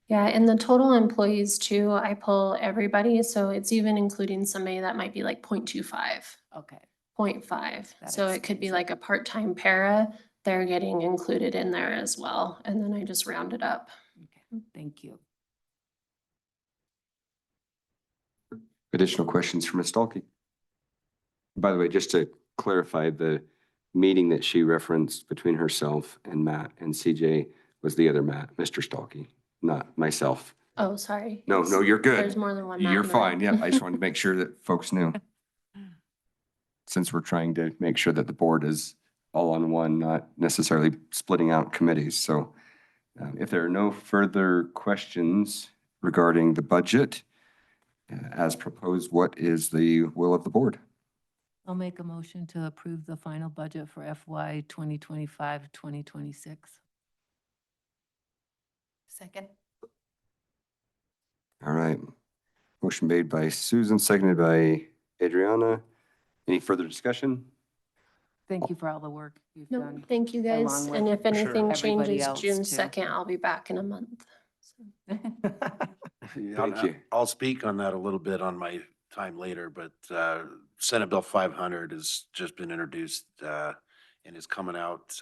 Yeah, and the total employees too, I pull everybody, so it's even including somebody that might be like 0.25, Okay. 0.5. That So it could explains be it. like a part-time para, they're getting included in there as well, and then I just round it up. Okay. Thank you. Additional questions for Ms. Stahlke? By the way, just to clarify, the meeting that she referenced between herself and Matt and CJ was the other Matt, Mr. Stahlke, not myself. Oh, sorry. No, It's- no, you're good. There's more than one Matt You're in the fine. room. Yeah, I just wanted to make sure that folks knew. Since we're trying to make sure that the board is all on one, not necessarily splitting out committees. So if there are no further questions regarding the budget as proposed, what is the will of the board? I'll make a motion to approve the final budget for FY 2025-2026. Second. All right. Motion made by Susan, seconded by Adriana. Any further discussion? Thank you for all the work you've No, done. thank you guys. along And with if anything everybody changes else, June too. 2nd, I'll be back in a month. So. Thank you. I'll speak on that a little bit on my time later, but Senate Bill 500 has just been introduced and is coming out.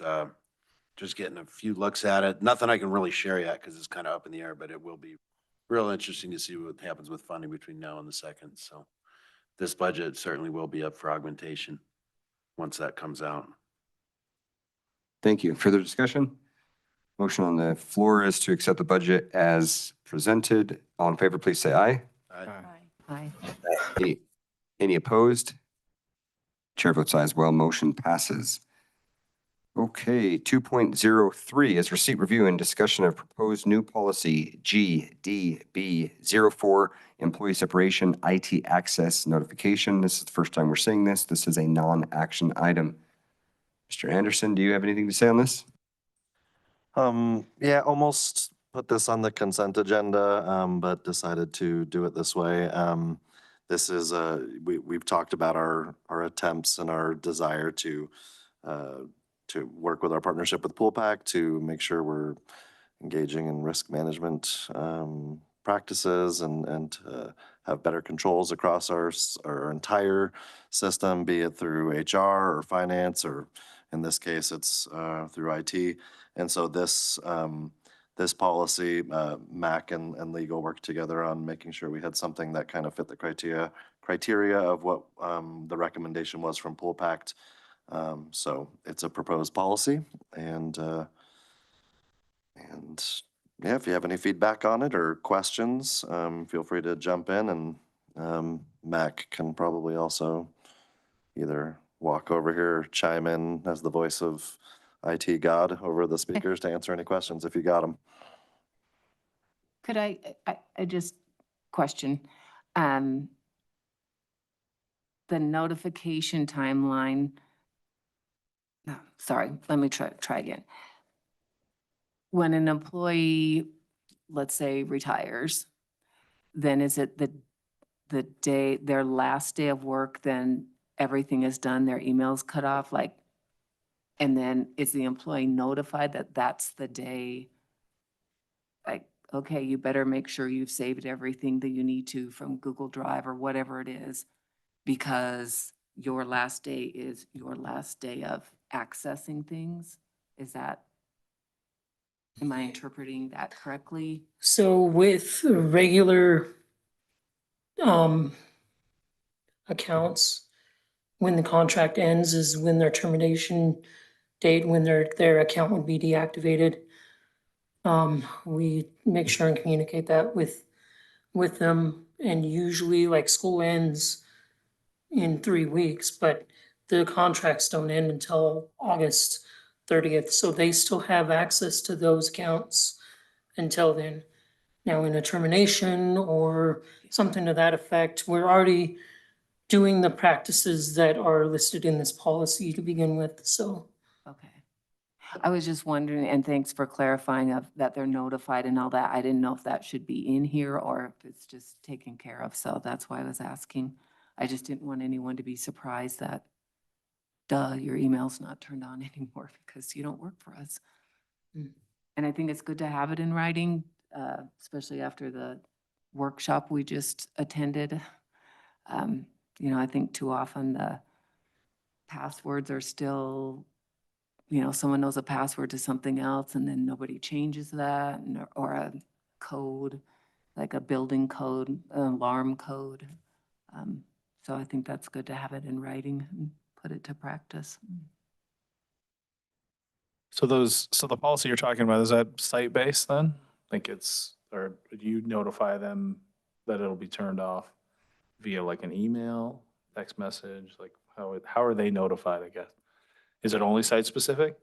Just getting a few looks at it. Nothing I can really share yet because it's kind of up in the air, but it will be real interesting to see what happens with funding between now and the second. So this budget certainly will be up for augmentation once that comes out. Thank you. Further discussion? Motion on the floor is to accept the budget as presented. All in favor, please say aye. Aye. Any opposed? Chair votes aye as well. Motion passes. Okay, 2.03 is receipt, review, and discussion of proposed new policy GDB04, employee separation, IT access notification. This is the first time we're seeing this. This is a non-action item. Mr. Anderson, do you have anything to say on this? Yeah, almost put this on the consent agenda, but decided to do it this way. This is, we've talked about our attempts and our desire to work with our partnership with Pool Pack to make sure we're engaging in risk management practices and have better controls across our entire system, be it through HR or finance, or in this case, it's through IT. And so this policy, MAC and legal worked together on making sure we had something that kind of fit the criteria of what the recommendation was from Pool Pact. So it's a proposed policy, and yeah, if you have any feedback on it or questions, feel free to jump in, and Mac can probably also either walk over here or chime in as the voice of IT God over the speakers to answer any questions if you got them. Could I just question, the notification timeline? No, sorry, let me try again. When an employee, let's say, retires, then is it the day, their last day of work, then everything is done, their email's cut off, like, and then is the employee notified that that's the day? Like, okay, you better make sure you've saved everything that you need to from Google Drive or whatever it is, because your last day is your last day of accessing things? Is that, am I interpreting that correctly? So with regular accounts, when the contract ends is when their termination date when their account would be deactivated. We make sure and communicate that with them, and usually like school ends in 3 weeks, but the contracts don't end until August 30th, so they still have access to those accounts until then. Now, in a termination or something to that effect, we're already doing the practices that are listed in this policy to begin with, so. Okay. I was just wondering, and thanks for clarifying that they're notified and all that. I didn't know if that should be in here or if it's just taken care of, so that's why I was asking. I just didn't want anyone to be surprised that, duh, your email's not turned on anymore because you don't work for us. And I think it's good to have it in writing, especially after the workshop we just attended. I think too often the passwords are still, someone knows a password to something else and then nobody changes that, or a code, like a building code, an alarm code. So I think that's good to have it in writing and put it to practice. So the policy you're talking about, is that site-based then? Or you notify them that it'll be turned off via like an email, text message, like how are they notified, I guess? Is it only site-specific?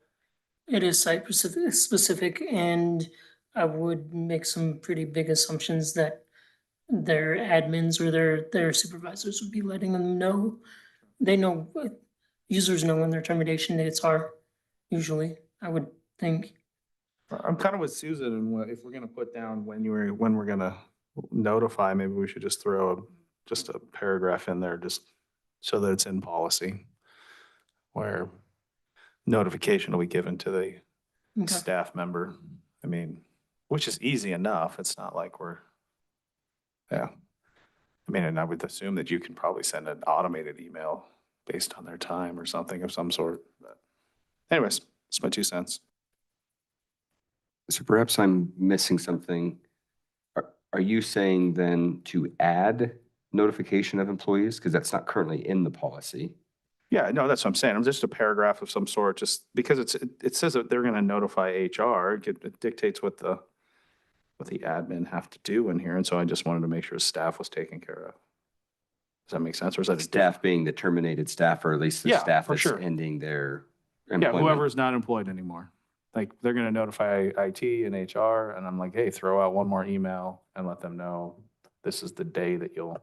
It is site specific, and I would make some pretty big assumptions that their admins or their supervisors would be letting them know. They know, users know when their termination dates are, usually, I would think. I'm kind of with Susan, and if we're gonna put down when we're gonna notify, maybe we should just throw just a paragraph in there, just so that it's in policy, where notification will be given to the Okay. staff member. I mean, which is easy enough. It's not like yeah. I mean, and I would assume that you can probably send an automated email based on their time or something of some sort. But anyways, it's my 2 cents. So perhaps I'm missing something. Are you saying then to add notification of employees? Because that's not currently in the policy. Yeah, no, that's what I'm saying. I'm just a paragraph of some sort, just because it says that they're gonna notify HR. It dictates what the admin have to do in here, and so I just wanted to make sure staff was taken care of. Does that make sense, or is that a Staff being the terminated staff, or at least the Yeah, staff for that's sure. ending their Yeah, employment? whoever's not employed anymore. Like, they're gonna notify IT and HR, and I'm like, hey, throw out one more email and let them know this is the day that you'll.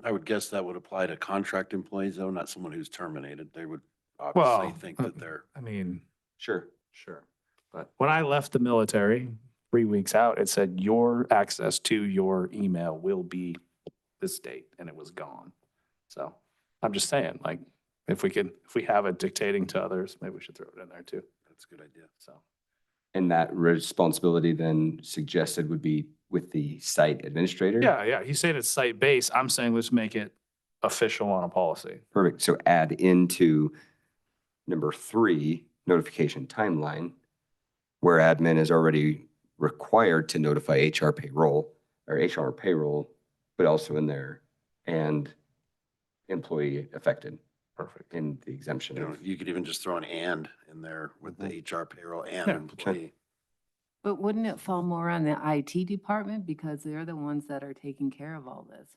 I would guess that would apply to contract employees, though, not someone who's terminated. They would Well, obviously think that they're. I mean, Sure. but when I left the military 3 weeks out, it said your access to your email will be this date, and it was gone. So I'm just saying, like, if we have it dictating to others, maybe we should throw it in there too. That's a good idea. So. And that responsibility then suggested would be with the site administrator? Yeah. He's saying it's site-based. I'm saying let's make it official on a policy. Perfect. So add into number 3, notification timeline, where admin is already required to notify HR payroll, but also in there, and employee affected. Perfect. In the exemption. You could even just throw an "and" in there with the HR payroll and Yeah, employee. But wouldn't it fall more on the IT department because they're the ones that are taking care of all this?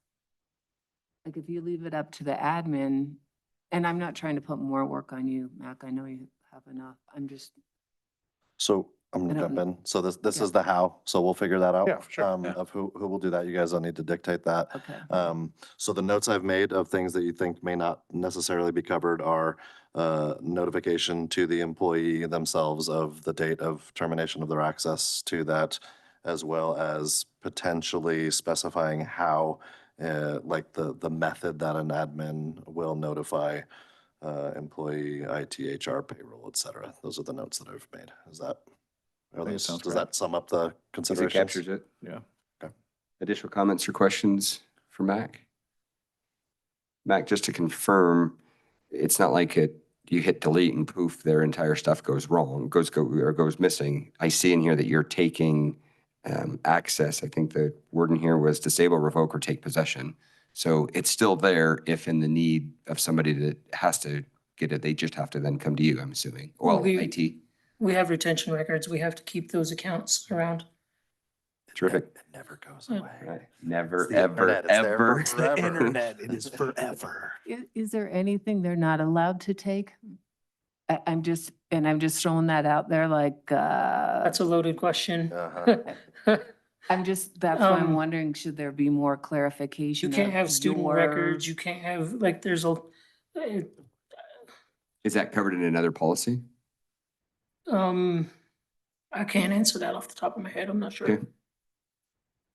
Like if you leave it up to the admin, and I'm not trying to put more work on you, Mac, I know you have enough. I'm just, So I'm I gonna don't jump in. So this Yeah. is the how, so we'll figure that out. Yeah, for sure. Yeah. Of who will do that. You guys don't need to dictate that. okay. So the notes I've made of things that you think may not necessarily be covered are notification to the employee themselves of the date of termination of their access to that, as well as potentially specifying how, like the method that an admin will notify employee, IT, HR, payroll, et cetera. Those are the notes that I've made. sounds Does great. that sum up the It considerations? captures it. Yeah. Additional comments or questions for Mac? Mac, just to confirm, it's not like you hit delete and poof, their entire stuff goes wrong, goes missing. I see in here that you're taking access. I think the word in here was disable, revoke, or take possession. So it's still there if in the need of somebody that has to get it. They just have to then come to you, I'm assuming. Well, Well, we- IT. We have retention records. We have to keep those accounts around. Terrific. It never goes Yeah. away. Right. Never, It's the ever, internet. It's there ever. for forever. Internet, it is forever. Is there anything they're not allowed to take? I'm just throwing that out there like, That's a loaded question. Uh-huh. that's why I'm Um, wondering, should there be more You clarification? can't of have student your- records. You can't have, like, there's a, Is that covered in another policy? I can't answer that off the top of my head. I'm not sure. Okay.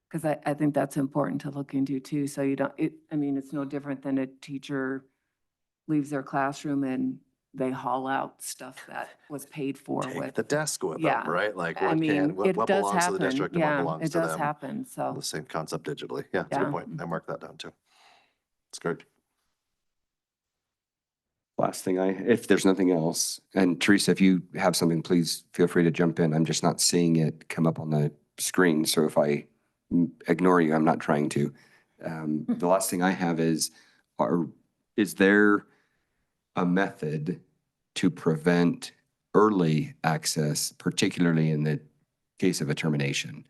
Because I think that's important to look into too, so you don't, it's no different than a teacher leaves their classroom and they haul out stuff that was paid for Take with. the desk with Yeah. them, right? Like I what mean, it what does belongs to the happen. district and what Yeah, belongs it to does them. happen, so. The same concept digitally. Yeah, it's a Yeah. good point. I marked that down too. It's good. Last thing if there's nothing else, and Teresa, if you have something, please feel free to jump in. I'm just not seeing it come up on the screen. So if I ignore you, I'm not trying to. The last thing I have is there a method to prevent early access, particularly in the case of a termination?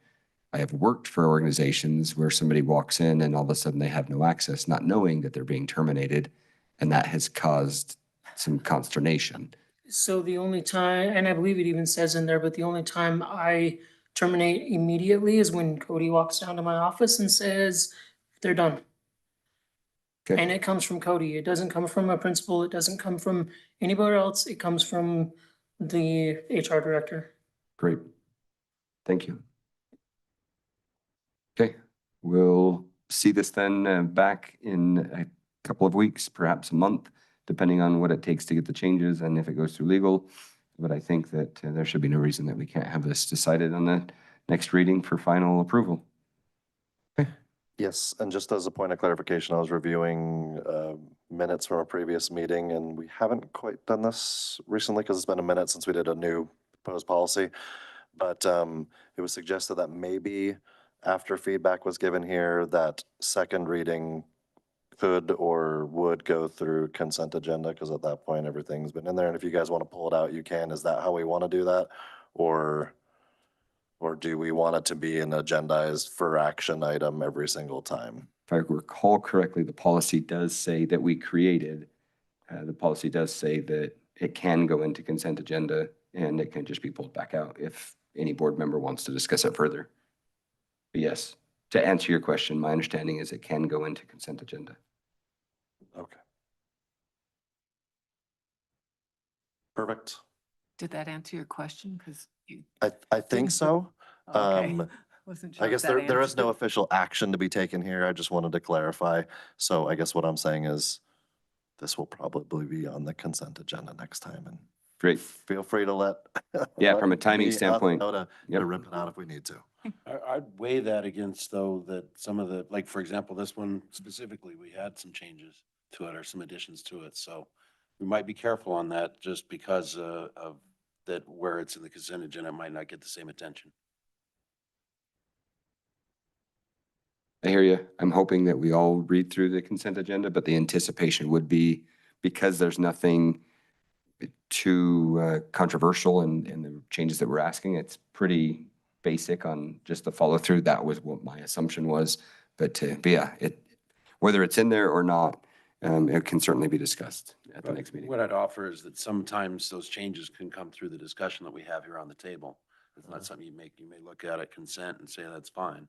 I have worked for organizations where somebody walks in and all of a sudden they have no access, not knowing that they're being terminated, and that has caused some consternation. So the only time, and I believe it even says in there, but the only time I terminate immediately is when Cody walks down to my office and says, they're done. Okay. And it comes from Cody. It doesn't come from a principal. It doesn't come from anybody else. It comes from the HR director. Great. Thank you. Okay, we'll see this then back in a couple of weeks, perhaps a month, depending on what it takes to get the changes and if it goes through legal. But I think that there should be no reason that we can't have this decided on the next reading for final approval. Yes, and just as a point of clarification, I was reviewing minutes from a previous meeting, and we haven't quite done this recently because it's been a minute since we did a new proposed policy. But it was suggested that maybe after feedback was given here, that second reading could or would go through consent agenda, because at that point, everything's been in there. And if you guys want to pull it out, you can. Is that how we want to do that? Or do we want it to be an agendized for action item every single time? If I recall correctly, the policy does say that we created, the policy does say that it can go into consent agenda and it can just be pulled back out if any board member wants to discuss it further. But yes, to answer your question, my understanding is it can go into consent agenda. Okay. Perfect. Did that answer your question? Because you. I think so. Okay. Wasn't sure I if guess that there is answered no it. official action to be taken here. I just wanted to clarify. So I guess what I'm saying is this will probably be on the consent agenda next time, and Great. feel free to let. Yeah, let from a timing me, us standpoint. know to Yep. rip it out if we need to. I'd weigh that against though, that some of the, like, for example, this one specifically, we had some changes to it or some additions to it. So we might be careful on that just because of that, where it's in the consent agenda, it might not get the same attention. I hear you. I'm hoping that we all read through the consent agenda, but the anticipation would be, because there's nothing too controversial in the changes that we're asking, it's pretty basic on just the follow through. That was what my assumption was. But yeah, whether it's in there or not, it can certainly be discussed at the next meeting. What I'd offer is that sometimes those changes can come through the discussion that we have here on the table. It's not something you may look at it consent and say that's fine.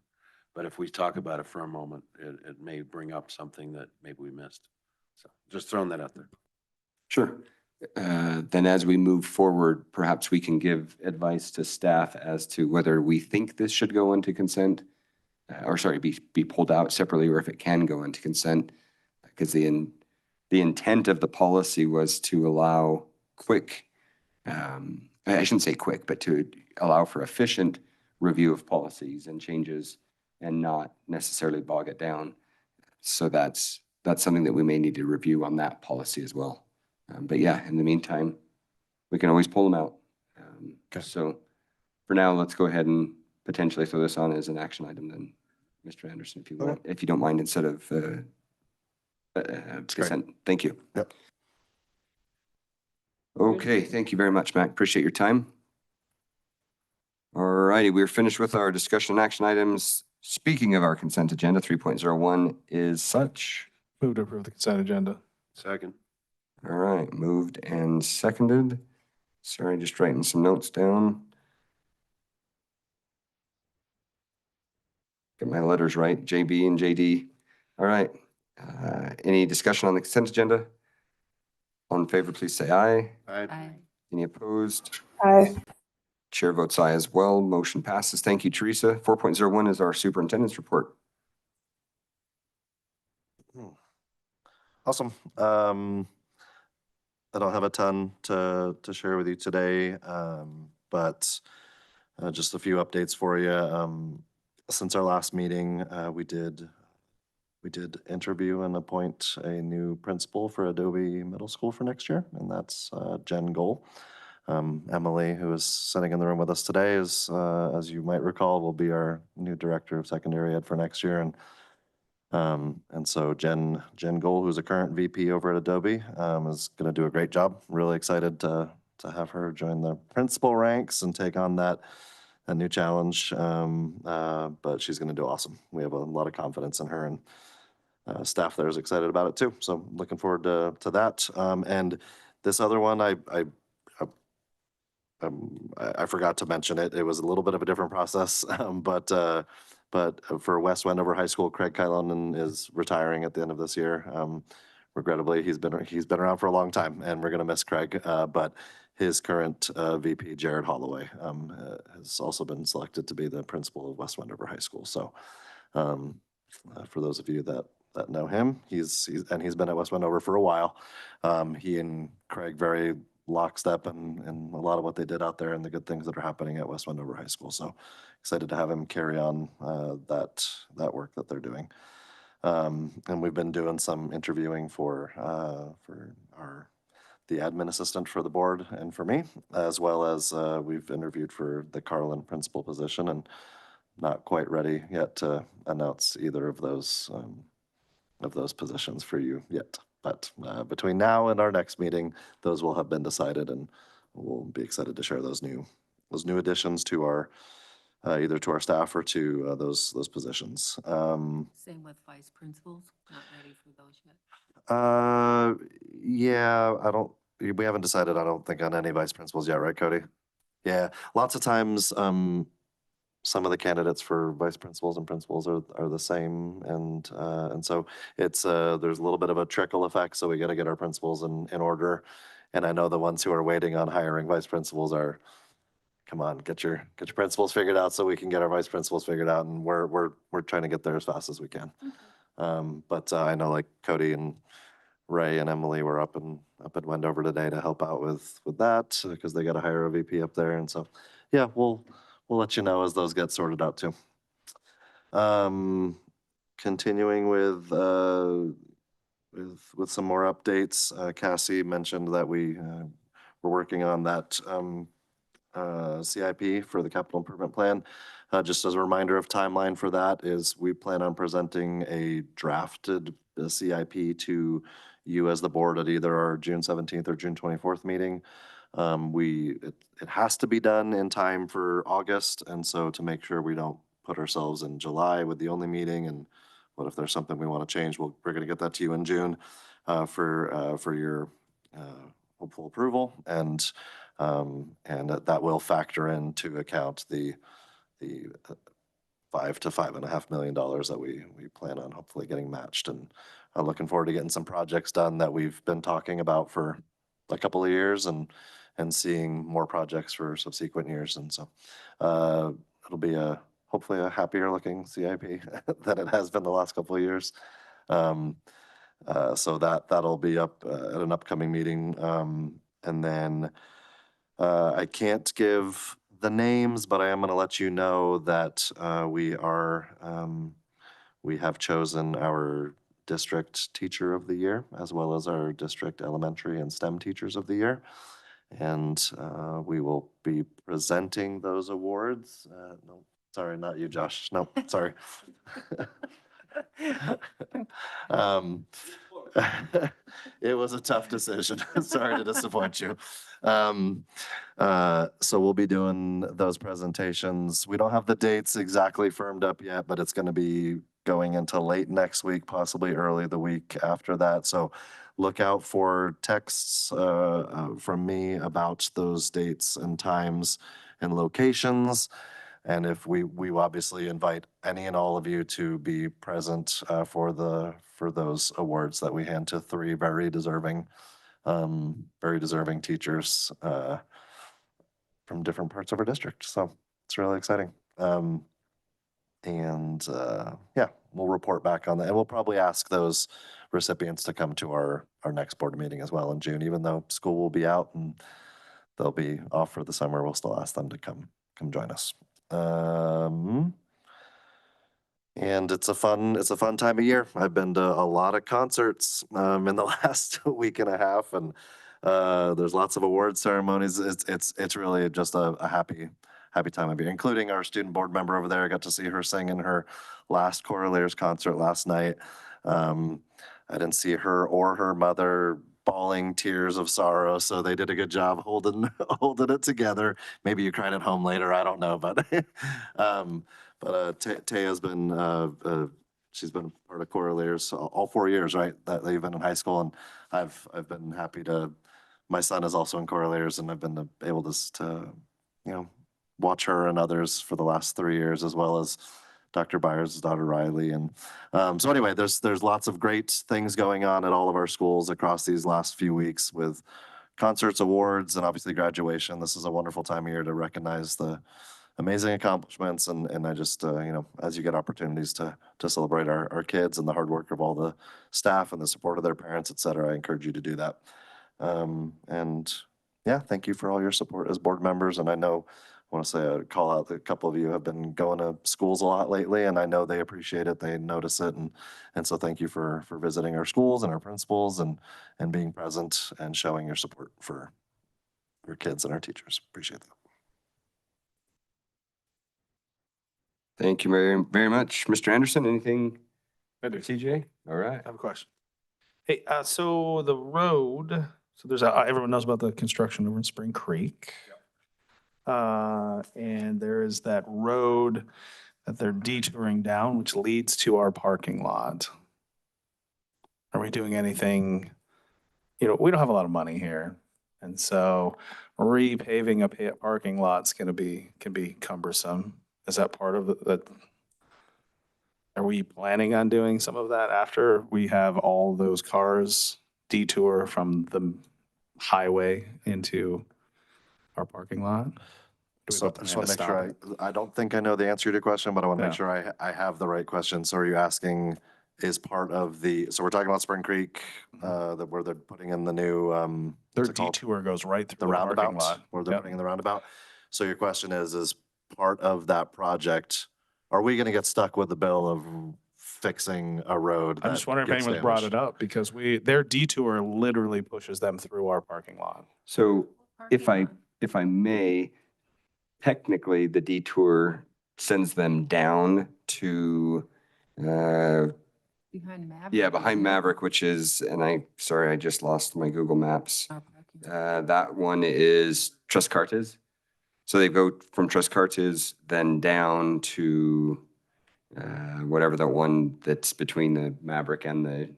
But if we talk about it for a moment, it may bring up something that maybe we missed. So just throwing that out there. Sure. Then as we move forward, perhaps we can give advice to staff as to whether we think this should go into consent, or sorry, be pulled out separately, or if it can go into consent. Because the intent of the policy was to allow quick, I shouldn't say quick, but to allow for efficient review of policies and changes and not necessarily bog it down. So that's something that we may need to review on that policy as well. But yeah, in the meantime, we can always pull them out. So for now, let's go ahead and potentially throw this on as an action item then, Mr. Anderson, if you want, if you don't mind, instead of consent. Thank you. Yep. Okay, thank you very much, Mac. Appreciate your time. All righty, we're finished with our discussion and action items. Speaking of our consent agenda, 3.01 is such. Move to approve the consent agenda. Second. All right, moved and seconded. Sorry, just writing some notes down. Get my letters right, JB and JD. All right. Any discussion on the consent agenda? All in favor, please say aye. Aye. Any opposed? Aye. Chair votes aye as well. Motion passes. Thank you, Teresa. 4.01 is our superintendent's report. Awesome. I don't have a ton to share with you today, but just a few updates for you. Since our last meeting, we did interview and appoint a new principal for Adobe Middle School for next year, and that's Jen Goal. Emily, who is sitting in the room with us today, is, as you might recall, will be our new director of secondary ed for next year. And so Jen Goal, who's a current VP over at Adobe, is going to do a great job. Really excited to have her join the principal ranks and take on that new challenge. But she's going to do awesome. We have a lot of confidence in her, and staff there is excited about it too. So looking forward to that. And this other one, I forgot to mention it. It was a little bit of a different process, but for West Wendover High School, Craig Kylonen is retiring at the end of this year. Regrettably, he's been around for a long time, and we're going to miss Craig. But his current VP, Jared Holloway, has also been selected to be the principal of West Wendover High School. So, for those of you that know him, he's been at West Wendover for a while. He and Craig very lockstep and a lot of what they did out there and the good things that are happening at West Wendover High School. So excited to have him carry on that work that they're doing. And we've been doing some interviewing for the admin assistant for the board and for me, as well as we've interviewed for the Carlin principal position, and not quite ready yet to announce either of those positions for you yet. But between now and our next meeting, those will have been decided, and we'll be excited to share those new additions to our either to our staff or to those positions. Same with vice principals, not ready for those yet. Yeah, we haven't decided, I don't think, on any vice principals yet, right, Cody? Yeah, lots of times, some of the candidates for vice principals and principals are the same, and so it's there's a little bit of a trickle effect. So we got to get our principals in order, and I know the ones who are waiting on hiring vice principals are, come on, get your principals figured out so we can get our vice principals figured out, and we're trying to get there as fast as we can. But I know, like, Cody and Ray and Emily were up in Wendover today to help out with that because they got to hire a VP up there, and so yeah, we'll let you know as those get sorted out too. Continuing with some more updates, Cassie mentioned that we're working on that CIP for the capital improvement plan. Just as a reminder of timeline for that is we plan on presenting a drafted CIP to you as the board at either our June 17th or June 24th meeting. It has to be done in time for August, and so to make sure we don't put ourselves in July with the only meeting, and what if there's something we want to change, we're going to get that to you in June for your hopeful approval, and that will factor into account the $5 to $5.5 million that we plan on hopefully getting matched. And I'm looking forward to getting some projects done that we've been talking about for a couple of years, and seeing more projects for subsequent years. And so it'll be hopefully a happier looking CIP than it has been the last couple of years. So that'll be up at an upcoming meeting. And then I can't give the names, but I am going to let you know that we have chosen our district teacher of the year, as well as our district elementary and STEM teachers of the year. And we will be presenting those awards. No, sorry, not you, Josh. No, sorry. It was a tough decision. Sorry to disappoint you. So we'll be doing those presentations. We don't have the dates exactly firmed up yet, but it's going to be going into late next week, possibly early the week after that. So look out for texts from me about those dates and times and locations. And if we obviously invite any and all of you to be present for those awards that we hand to three very deserving teachers from different parts of our district. So it's really exciting. Yeah, we'll report back on that. And we'll probably ask those recipients to come to our next board meeting as well in June, even though school will be out and they'll be off for the summer. We'll still ask them to come join us. And it's a fun time of year. I've been to a lot of concerts in the last week and a half, and there's lots of award ceremonies. It's really just a happy time of year, including our student board member over there. I got to see her sing in her last Correlares concert last night. I didn't see her or her mother bawling tears of sorrow, so they did a good job holding it together. Maybe you cried at home later, I don't know, but Taya's been she's been part of Correlares all 4 years, right? That they've been in high school, and I've been happy to. My son is also in Correlares, and I've been able to watch her and others for the last 3 years, as well as Dr. Byers' daughter Riley. And so anyway, there's lots of great things going on at all of our schools across these last few weeks with concerts, awards, and obviously graduation. This is a wonderful time of year to recognize the amazing accomplishments. And I just, as you get opportunities to celebrate our kids and the hard work of all the staff and the support of their parents, et cetera, I encourage you to do that. And yeah, thank you for all your support as board members. And I know I want to say a call out that a couple of you have been going to schools a lot lately, and I know they appreciate it. They notice it. And so thank you for visiting our schools and our principals and being present and showing your support for your kids and our teachers. Appreciate that. Thank you very, very much. Mr. Anderson, anything? TJ? All right. I have a question. Hey, so the road, so there's everyone knows about the construction over in Spring Creek. And there is that road that they're detouring down, which leads to our parking lot. Are we doing anything? We don't have a lot of money here. And so repaving a parking lot's can be cumbersome. Is that part of that? Are we planning on doing some of that after we have all those cars detour from the highway into our parking lot? So I just want to make sure I don't think I know the answer to your question, but I want to make sure I have the right question. So are you asking, is part of so we're talking about Spring Creek, where they're putting in the new, their detour goes right through the roundabout, where they're putting in the roundabout. So your question is part of that project, are we going to get stuck with the bill of fixing a road? I'm just wondering if anyone's brought it up, because their detour literally pushes them through our parking lot. So if I may, technically the detour sends them down to Behind Maverick? yeah, behind Maverick, which is, and I just lost my Google Maps. That one is Tres Cartes. So they go from Tres Cartes then down to whatever the one that's between the Maverick and the.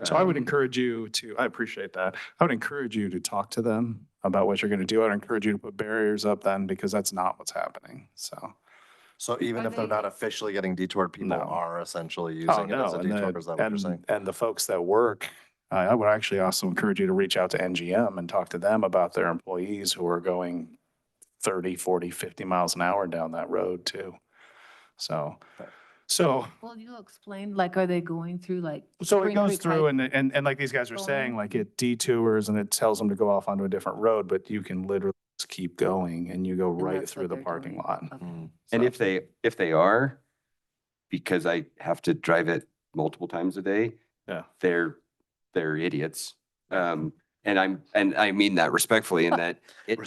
So I would encourage you I appreciate that. I would encourage you to talk to them about what you're going to do. I'd encourage you to put barriers up then, because that's not what's happening. So even if they're not officially getting detoured, people are essentially using it as a detour. Is that what you're saying? And the folks that work, I would actually also encourage you to reach out to NGM and talk to them about their employees who are going 30, 40, 50 miles an hour down that road too. So. Well, you'll explain, are they going through So it goes through and like these guys are saying, it detours and it tells them to go off onto a different road, but you can literally just keep going and you go right through the parking lot. And if they are, because I have to drive it multiple times a day, they're idiots. And I mean that respectfully, in that it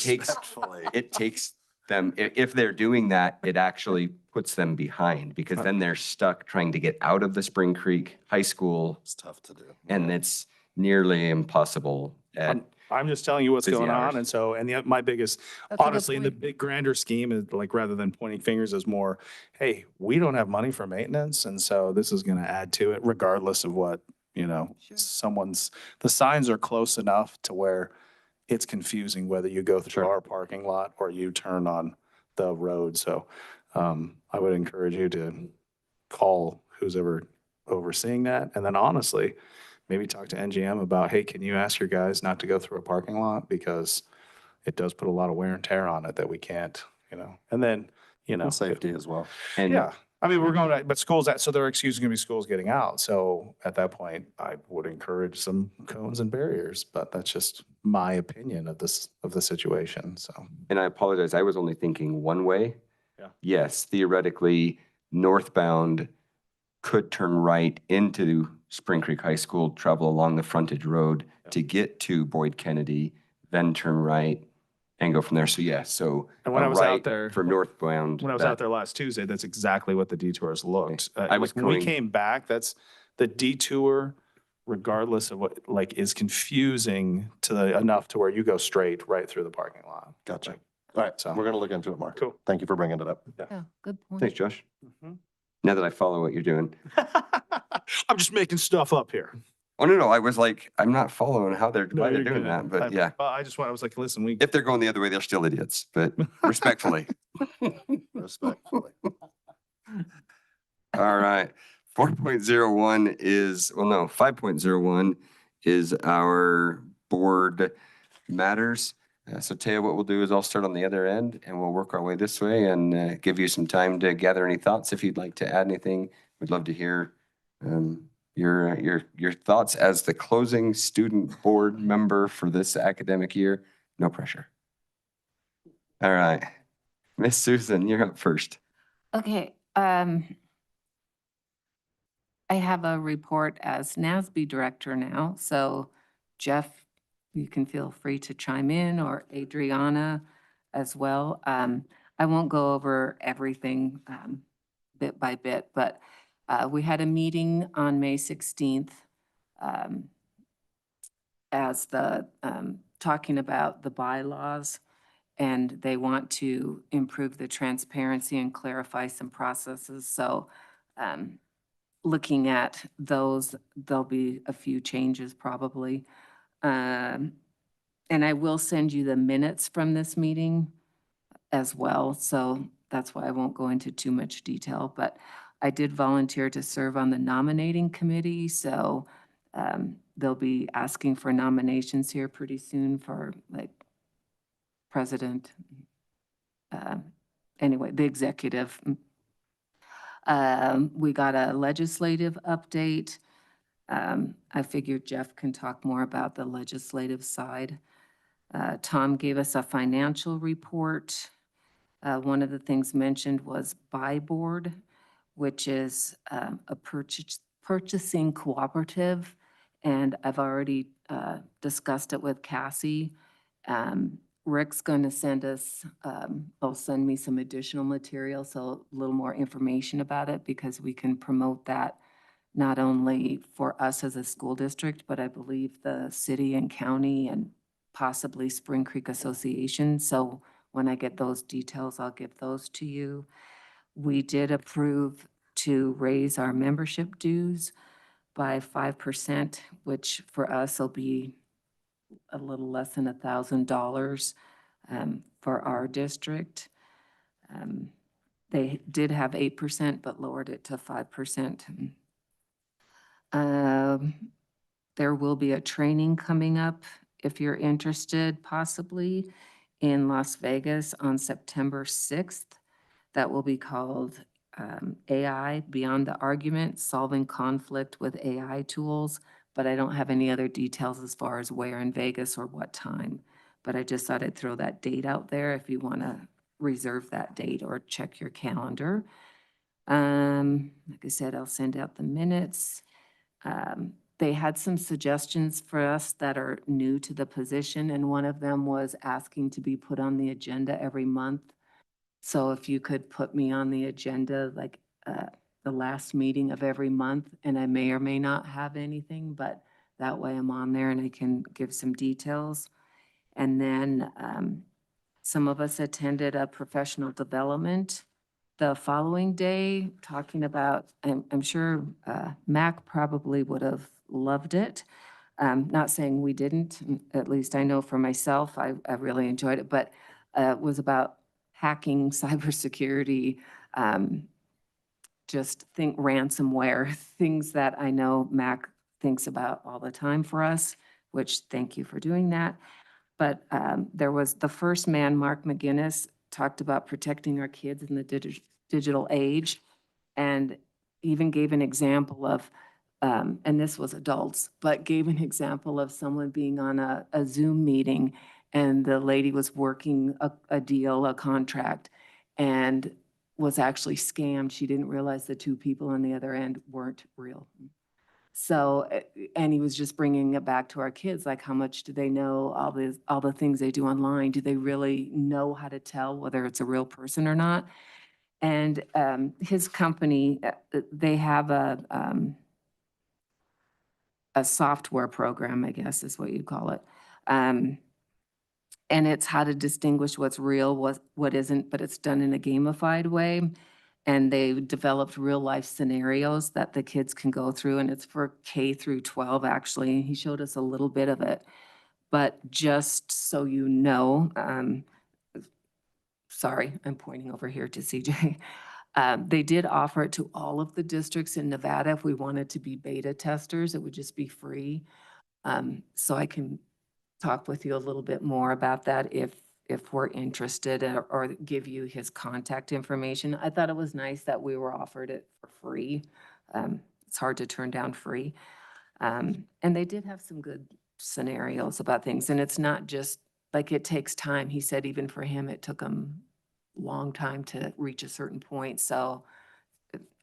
takes them, if they're doing that, it actually puts them behind because then they're stuck trying to get out of the Spring Creek High School It's tough to do. and it's nearly impossible at I'm just telling you what's busy going hours. on. And so, my biggest, That's a good honestly, in the point. big grander scheme is like, rather than pointing fingers is more, hey, we don't have money for maintenance. And so this is going to add to it regardless of what, the signs are close enough to where it's confusing whether you go through our parking lot or you turn on the road. So, I would encourage you to call who's ever overseeing that. And then honestly, maybe talk to NGM about, hey, can you ask your guys not to go through a parking lot? Because it does put a lot of wear and tear on it that we can't, and then, And safety as well. And yeah. I mean, we're going to, but schools so their excuse is going to be schools getting out. So at that point, I would encourage some cones and barriers, but that's just my opinion of the situation. So. And I apologize, I was only thinking one way. Yeah. Yes, theoretically, northbound could turn right into Spring Creek High School, travel along the frontage road to get to Boyd Kennedy, then turn right and go from there. So yes, so And when a I was out right there, for northbound. when I was out there last Tuesday, that's exactly what the detours looked. I was When we going- came back, that's the detour, regardless of what, is confusing enough to where you go straight right through the parking lot. Gotcha. All right, So- we're gonna look into it more. Cool. Thank you for bringing it up. Yeah, good point. Thanks, Josh. Mhm. Now that I follow what you're doing. I'm just making stuff up here. Oh, no, I was like, I'm not following why they're you're doing good. that, but yeah. I was like, listen, If they're going the other way, they're still idiots, but respectfully. Respectfully. All right. 4.01 is, 5.01 is our board matters. So Taya, what we'll do is I'll start on the other end and we'll work our way this way and give you some time to gather any thoughts. If you'd like to add anything, we'd love to hear your thoughts as the closing student board member for this academic year. No pressure. All right. Miss Susan, you're up first. Okay, I have a report as NASB director now, so Jeff, you can feel free to chime in, or Adriana as well. I won't go over everything bit by bit, but we had a meeting on May 16th as talking about the bylaws, and they want to improve the transparency and clarify some processes. So looking at those, there'll be a few changes probably. And I will send you the minutes from this meeting as well. So that's why I won't go into too much detail, but I did volunteer to serve on the nominating committee. So they'll be asking for nominations here pretty soon for like president. Anyway, the executive. We got a legislative update. I figured Jeff can talk more about the legislative side. Tom gave us a financial report. One of the things mentioned was buy board, which is a purchasing cooperative. And I've already discussed it with Cassie. Rick's going to send me some additional material, so a little more information about it, because we can promote that not only for us as a school district, but I believe the city and county and possibly Spring Creek Association. So when I get those details, I'll give those to you. We did approve to raise our membership dues by 5%, which for us will be a little less than $1,000 for our district. They did have 8%, but lowered it to 5%. There will be a training coming up, if you're interested, possibly in Las Vegas on September 6th. That will be called AI Beyond the Argument, Solving Conflict with AI Tools. But I don't have any other details as far as where in Vegas or what time. But I just thought I'd throw that date out there if you want to reserve that date or check your calendar. Like I said, I'll send out the minutes. They had some suggestions for us that are new to the position, and one of them was asking to be put on the agenda every month So if you could put me on the agenda, like, the last meeting of every month, and I may or may not have anything, but that way I'm on there and I can give some details. And then, some of us attended a professional development the following day, talking about, I'm sure, Mac probably would have loved it. Not saying we didn't, at least I know for myself, I really enjoyed it, but, it was about hacking, cybersecurity, just think ransomware, things that I know Mac thinks about all the time for us, which thank you for doing that. But there was the first man, Mark McGinnis, talked about protecting our kids in the digital age, and even gave an example of, and this was adults, but gave an example of someone being on a Zoom meeting, and the lady was working a deal, a contract, and was actually scammed. She didn't realize the two people on the other end weren't real. So, and he was just bringing it back to our kids, like how much do they know all the things they do online? Do they really know how to tell whether it's a real person or not? And his company, they have a software program, I guess is what you call it. And it's how to distinguish what's real, what isn't, but it's done in a gamified way. And they developed real life scenarios that the kids can go through, and it's for K through 12 actually. He showed us a little bit of it. But just so you know, sorry, I'm pointing over here to CJ. They did offer it to all of the districts in Nevada. If we wanted to be beta testers, it would just be free. So I can talk with you a little bit more about that if we're interested, or give you his contact information. I thought it was nice that we were offered it for free. It's hard to turn down free. And they did have some good scenarios about things. And it's not just like it takes time. He said even for him, it took him a long time to reach a certain point. So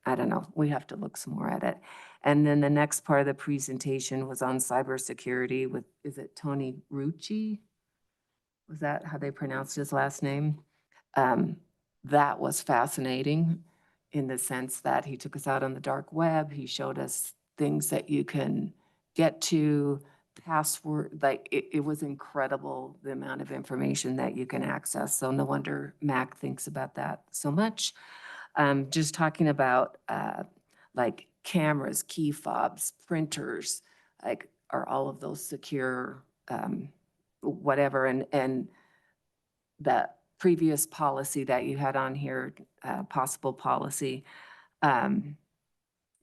I don't know, we have to look some more at it. And then the next part of the presentation was on cybersecurity with, is it Tony Rucci? Was that how they pronounced his last name? That was fascinating in the sense that he took us out on the dark web. He showed us things that you can get to, password, like it was incredible, the amount of information that you can access. So no wonder Mac thinks about that so much. Just talking about like cameras, key fobs, printers, like are all of those secure, whatever, and the previous policy that you had on here, possible policy.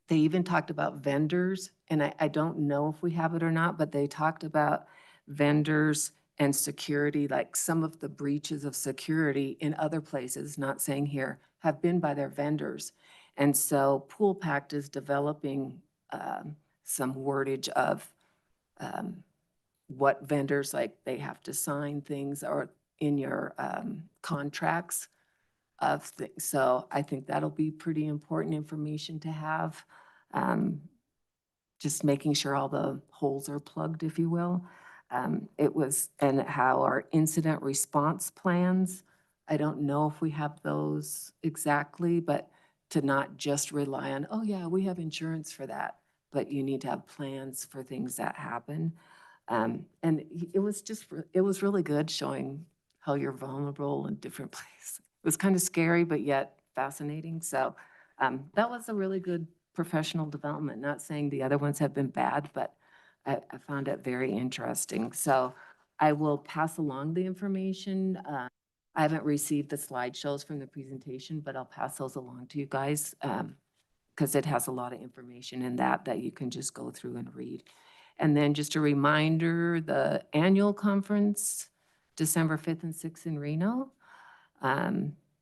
They even talked about vendors, and I don't know if we have it or not, but they talked about vendors and security, like some of the breaches of security in other places, not saying here, have been by their vendors. And so Pool Pact is developing some wordage of what vendors, like they have to sign things or in your contracts of things. So I think that'll be pretty important information to have. Just making sure all the holes are plugged, if you will. It was, and how our incident response plans, I don't know if we have those exactly, but to not just rely on, oh yeah, we have insurance for that, but you need to have plans for things that happen. It was just, it was really good showing how you're vulnerable in different places. It was kind of scary, but yet fascinating. So that was a really good professional development. Not saying the other ones have been bad, but I found it very interesting. So I will pass along the information. I haven't received the slideshows from the presentation, but I'll pass those along to you guys because it has a lot of information in that you can just go through and read. And then just a reminder, the annual conference, December 5th and 6th in Reno.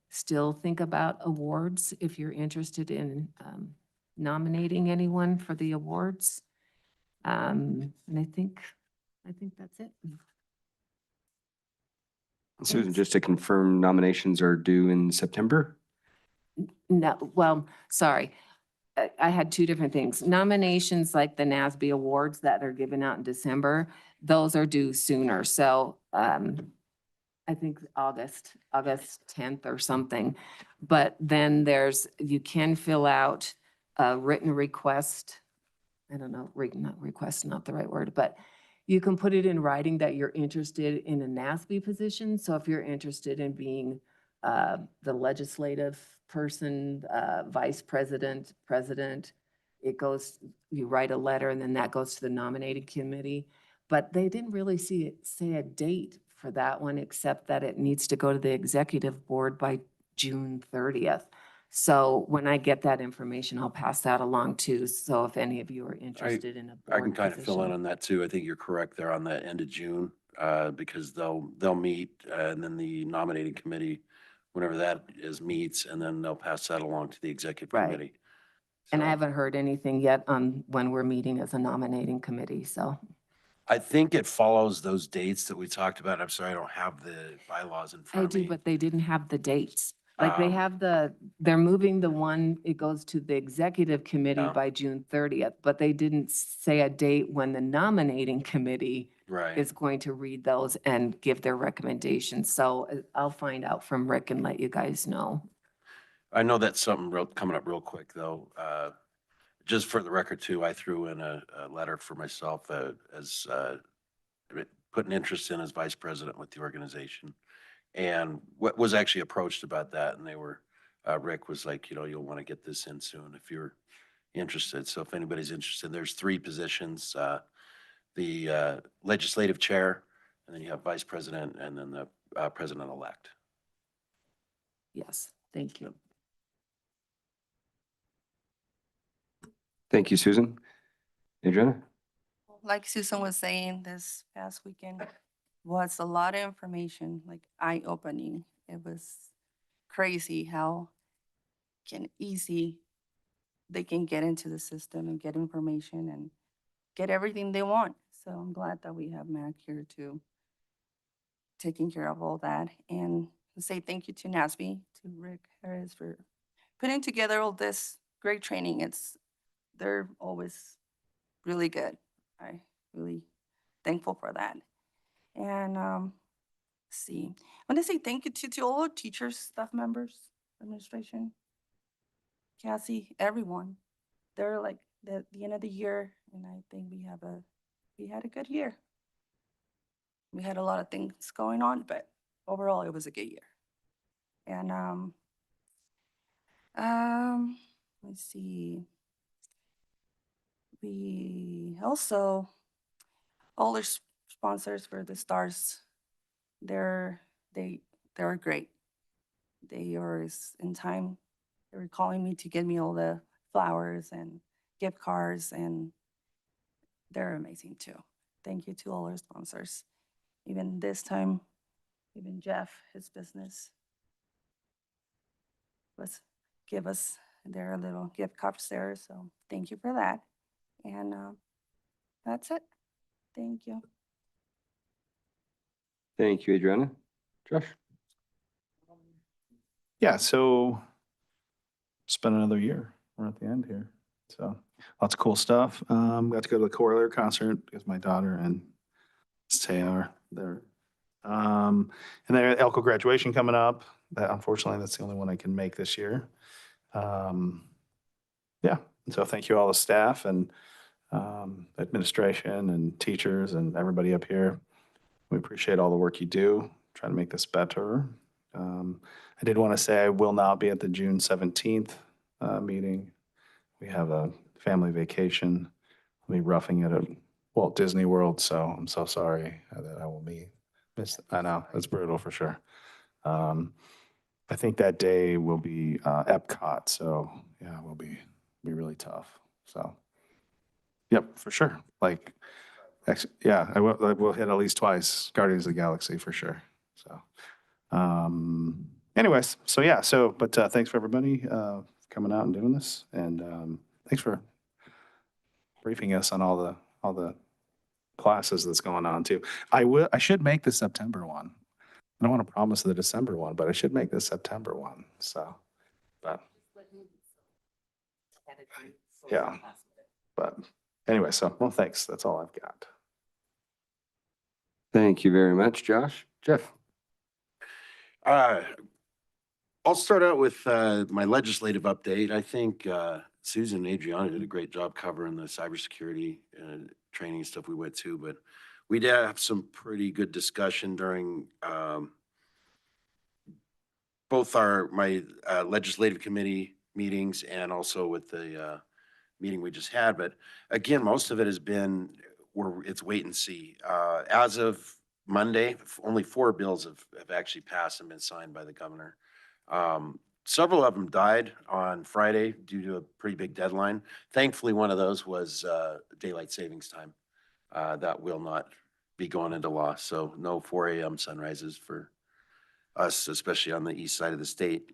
Still think about awards if you're interested in nominating anyone for the awards. And I think that's it. Susan, Thanks. just to confirm, nominations are due in September? No, well, sorry. I had two different things. Nominations like the NASB awards that are given out in December, those are due sooner. So I think August 10th or something. But then you can fill out a written request. I don't know, not request, not the right word, but you can put it in writing that you're interested in a NASB position. So if you're interested in being the legislative person, vice president, president, you write a letter and then that goes to the nominating committee. But they didn't really say a date for that one, except that it needs to go to the executive board by June 30th. So when I get that information, I'll pass that along too. So if any of you are interested in a I can board kind of fill in position. on that too. I think you're correct there on the end of June, because they'll meet, and then the nominating committee, whenever that is, meets, and then they'll pass that along to the executive Right. committee. And I So haven't heard anything yet on when we're meeting as a nominating committee, so. I think it follows those dates that we talked about. I'm sorry, I don't have the bylaws in I front of do, me. but they didn't have the dates. Like they Um, have they're moving the one, it goes to the executive committee Yeah. by June 30th, but they didn't say a date when the nominating committee Right. is going to read those and give their recommendations. So I'll find out from Rick and let you guys know. I know that's something coming up real quick though. Just for the record too, I threw in a letter for myself as put an interest in as vice president with the organization. And what was actually approached about that, and Rick was like, you'll want to get this in soon if you're interested. So if anybody's interested, there's 3 positions, the legislative chair, and then you have vice president, and then the president-elect. Yes, thank you. Thank you, Susan. Adriana? Like Susan was saying, this past weekend was a lot of information, like eye-opening. It was crazy how they can get into the system and get information and get everything they want. So I'm glad that we have Mac here to taking care of all that. And say thank you to NASB, to Rick Harris for putting together all this great training. They're always really good. I really thankful for that. And let's see, I want to say thank you to all our teachers, staff members, administration, Cassie, everyone. They're like the end of the year, and I think we had a good year. We had a lot of things going on, but overall it was a good year. And let's see. We also all our sponsors for the S.T.A.R.S. They're great. They are in time. They were calling me to get me all the flowers and gift cards, and they're amazing too. Thank you to all our sponsors. Even this time, even Jeff, his business, was give us their little gift cards there. So thank you for that. And that's it. Thank you. Thank you, Adriana. Josh? Yeah, so it's been another year. We're at the end here. So lots of cool stuff. Got to go to the Corollary concert because my daughter and S.T.A.R. there. And then Elko graduation coming up. That unfortunately, that's the only one I can make this year. Yeah, and so thank you all the staff and administration and teachers and everybody up here. We appreciate all the work you do, trying to make this better. I did want to say I will not be at the June 17th meeting. We have a family vacation. I'll be roughing it at Walt Disney World, so I'm so sorry that I will be missed. I know, it's brutal for sure. I think that day will be Epcot, so yeah, it will be really tough. So, yep, for sure. Like, yeah, I will hit at least twice Guardians of the Galaxy for sure. So, anyways, so yeah, but thanks for everybody coming out and doing this, and thanks for briefing us on all the classes that's going on too. I should make the September one. I don't want to promise the December one, but I should make the September one. So, but yeah, but anyway, so well, thanks. That's all I've got. Thank you very much, Josh. Jeff? I'll start out with my legislative update. I think Susan and Adriana did a great job covering the cybersecurity training stuff we went to, but we did have some pretty good discussion during both my legislative committee meetings and also with the meeting we just had. But again, most of it has been it's wait and see. As of Monday, only 4 bills have actually passed and been signed by the governor. Several of them died on Friday due to a pretty big deadline. Thankfully, one of those was daylight savings time. That will not be going into law. So no 4 a.m. sunrises for us, especially on the east side of the state.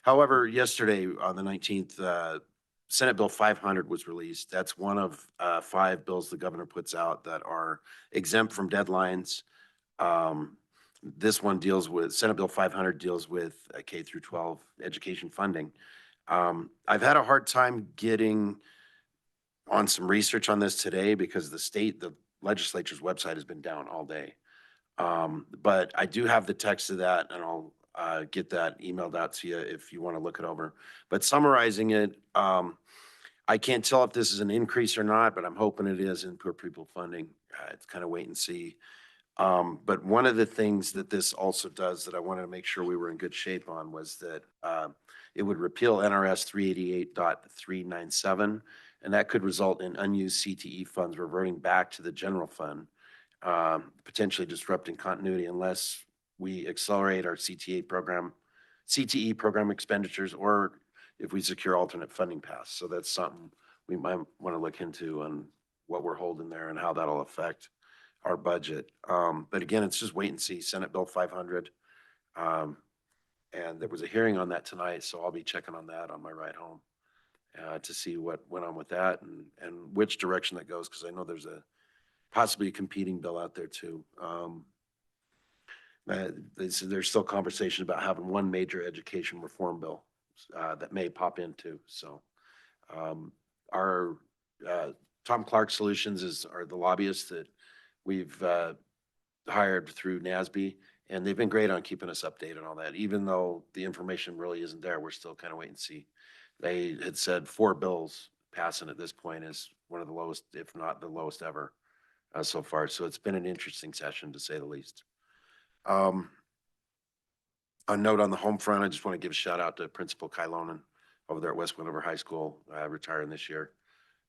However, yesterday on the 19th, Senate Bill 500 was released. That's one of 5 bills the governor puts out that are exempt from deadlines. This one deals with, Senate Bill 500 deals with K through 12 education funding. I've had a hard time getting on some research on this today because the legislature's website has been down all day. But I do have the text of that, and I'll get that emailed out to you if you want to look it over. But summarizing it, I can't tell if this is an increase or not, but I'm hoping it is in per pupil funding. It's kind of wait and see. But one of the things that this also does that I wanted to make sure we were in good shape on was that it would repeal NRS 388.397, and that could result in unused CTE funds reverting back to the general fund, potentially disrupting continuity unless we accelerate our CTE program expenditures, or if we secure alternate funding paths. So that's something we might want to look into on what we're holding there and how that'll affect our budget. But again, it's just wait and see. Senate Bill 500. And there was a hearing on that tonight, so I'll be checking on that on my ride home to see what went on with that and which direction that goes, because I know there's possibly a competing bill out there too. There's still conversation about having one major education reform bill that may pop into. So our Tom Clark Solutions are the lobbyists that we've hired through NASB, and they've been great on keeping us updated on all that. Even though the information really isn't there, we're still kind of wait and see. They had said 4 bills passing at this point is one of the lowest, if not the lowest ever so far. So it's been an interesting session, to say the least. A note on the home front, I just want to give a shout out to Principal Kylonen over there at West Windover High School, retiring this year.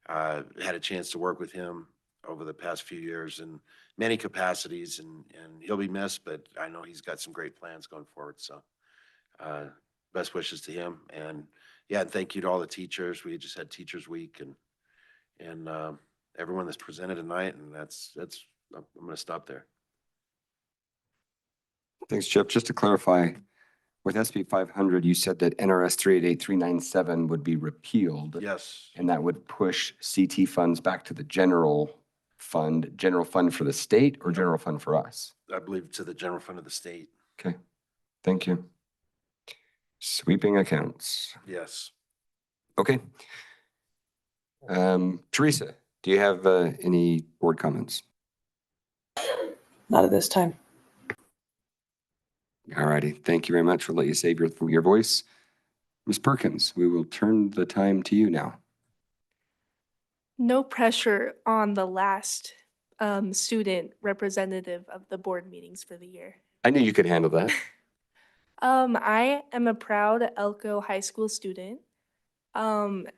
Had a chance to work with him over the past few years in many capacities, and he'll be missed, but I know he's got some great plans going forward. So best wishes to him. And yeah, and thank you to all the teachers. We just had Teachers Week and everyone that's presented tonight, and that's I'm going to stop there. Thanks, Chip. Just to clarify, with SB 500, you said that NRS 388.397 would be repealed. Yes. And that would push CT funds back to the general fund for the state, or general fund for us? I believe to the general fund of the state. Okay, thank you. Sweeping accounts. Yes. Okay. Teresa, do you have any board comments? Not at this time. All righty. Thank you very much. We'll let you save your voice. Ms. Perkins, we will turn the time to you now. No pressure on the last student representative of the board meetings for the year. I knew you could handle that. I am a proud Elko High School student. And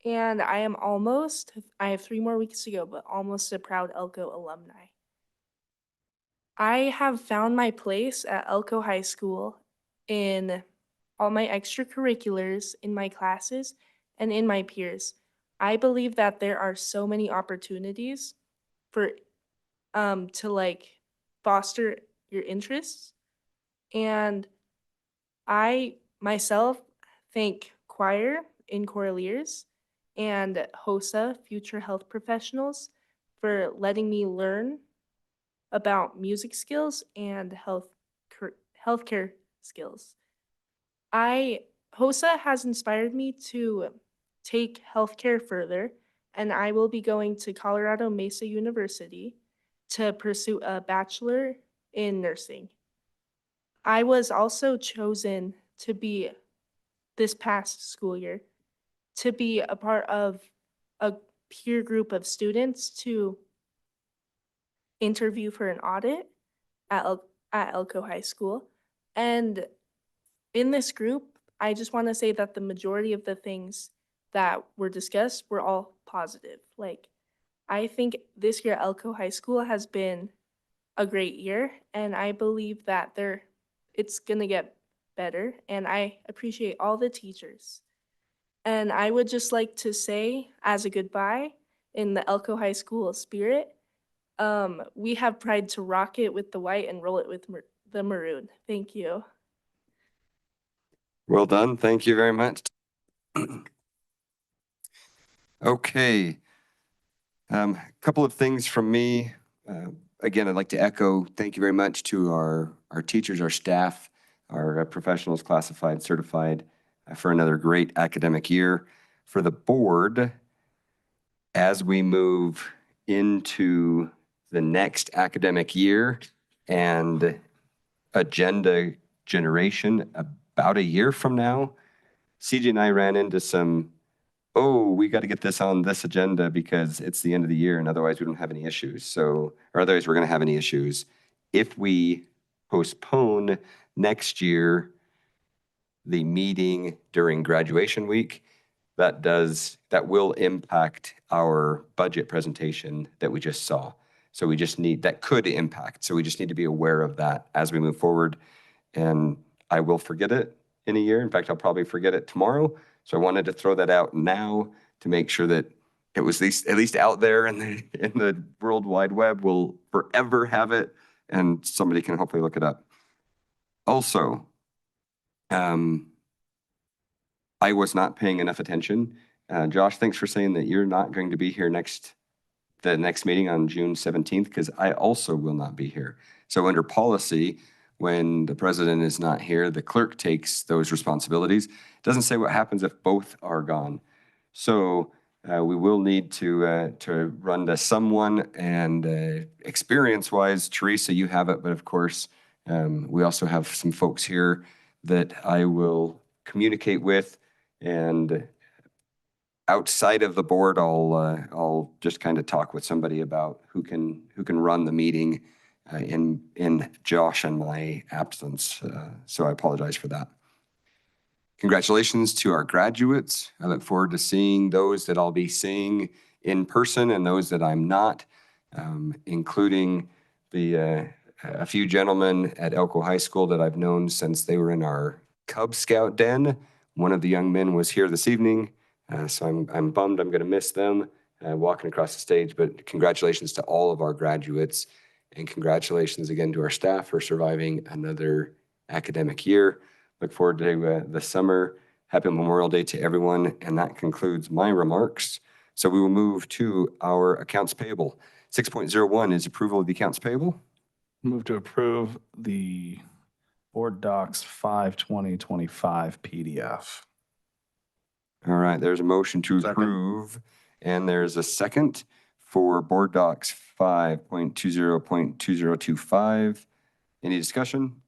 I have 3 more weeks to go, but almost a proud Elko alumni. I have found my place at Elko High School in all my extracurriculars, in my classes, and in my peers. I believe that there are so many opportunities for to foster your interests. And I myself thank choir in Coraliers and HOSA, Future Health Professionals, for letting me learn about music skills and healthcare skills. HOSA has inspired me to take healthcare further, and I will be going to Colorado Mesa University to pursue a bachelor in nursing. I was also chosen to be this past school year to be a part of a peer group of students to interview for an audit at Elko High School. And in this group, I just want to say that the majority of the things that were discussed were all positive. Like, I think this year Elko High School has been a great year, and I believe that it's gonna get better, and I appreciate all the teachers. And I would just like to say, as a goodbye, in the Elko High School spirit, we have pride to rock it with the white and roll it with the maroon. Thank you. Well done. Thank you very much. Okay. A couple of things from me. Again, I'd like to echo, thank you very much to our teachers, our staff, our professionals, classified, certified, for another great academic year. For the board, as we move into the next academic year and agenda generation about a year from now, CJ and I ran into some, oh, we got to get this on this agenda because it's the end of the year and otherwise we don't have any issues. So, or otherwise we're going to have any issues. If we postpone next year the meeting during graduation week, that will impact our budget presentation that we just saw. So we just need, that could impact. So we just need to be aware of that as we move forward. And I will forget it in a year. In fact, I'll probably forget it tomorrow. So I wanted to throw that out now to make sure that it was at least out there in the World Wide Web. We'll forever have it and somebody can hopefully look it up. Also, I was not paying enough attention. Josh, thanks for saying that you're not going to be here the next meeting on June 17th, because I also will not be here. So under policy, when the president is not here, the clerk takes those responsibilities. It doesn't say what happens if both are gone. So we will need to run to someone, and experience-wise, Teresa, you have it, but of course, we also have some folks here that I will communicate with, and outside of the board, I'll just kind of talk with somebody about who can run the meeting in Josh and my absence. So I apologize for that. Congratulations to our graduates. I look forward to seeing those that I'll be seeing in person and those that I'm not, including a few gentlemen at Elko High School that I've known since they were in our Cub Scout den. One of the young men was here this evening, so I'm bummed I'm going to miss them walking across the stage, but congratulations to all of our graduates, and congratulations again to our staff for surviving another academic year. Look forward to the summer. Happy Memorial Day to everyone, and that concludes my remarks. So we will move to our accounts payable. 6.01 is approval of the accounts payable. Move to approve the Board Docs 5/2025 PDF. All right, there's a motion to Second. approve, and there's a second for Board Docs 5.20.2025. Any discussion?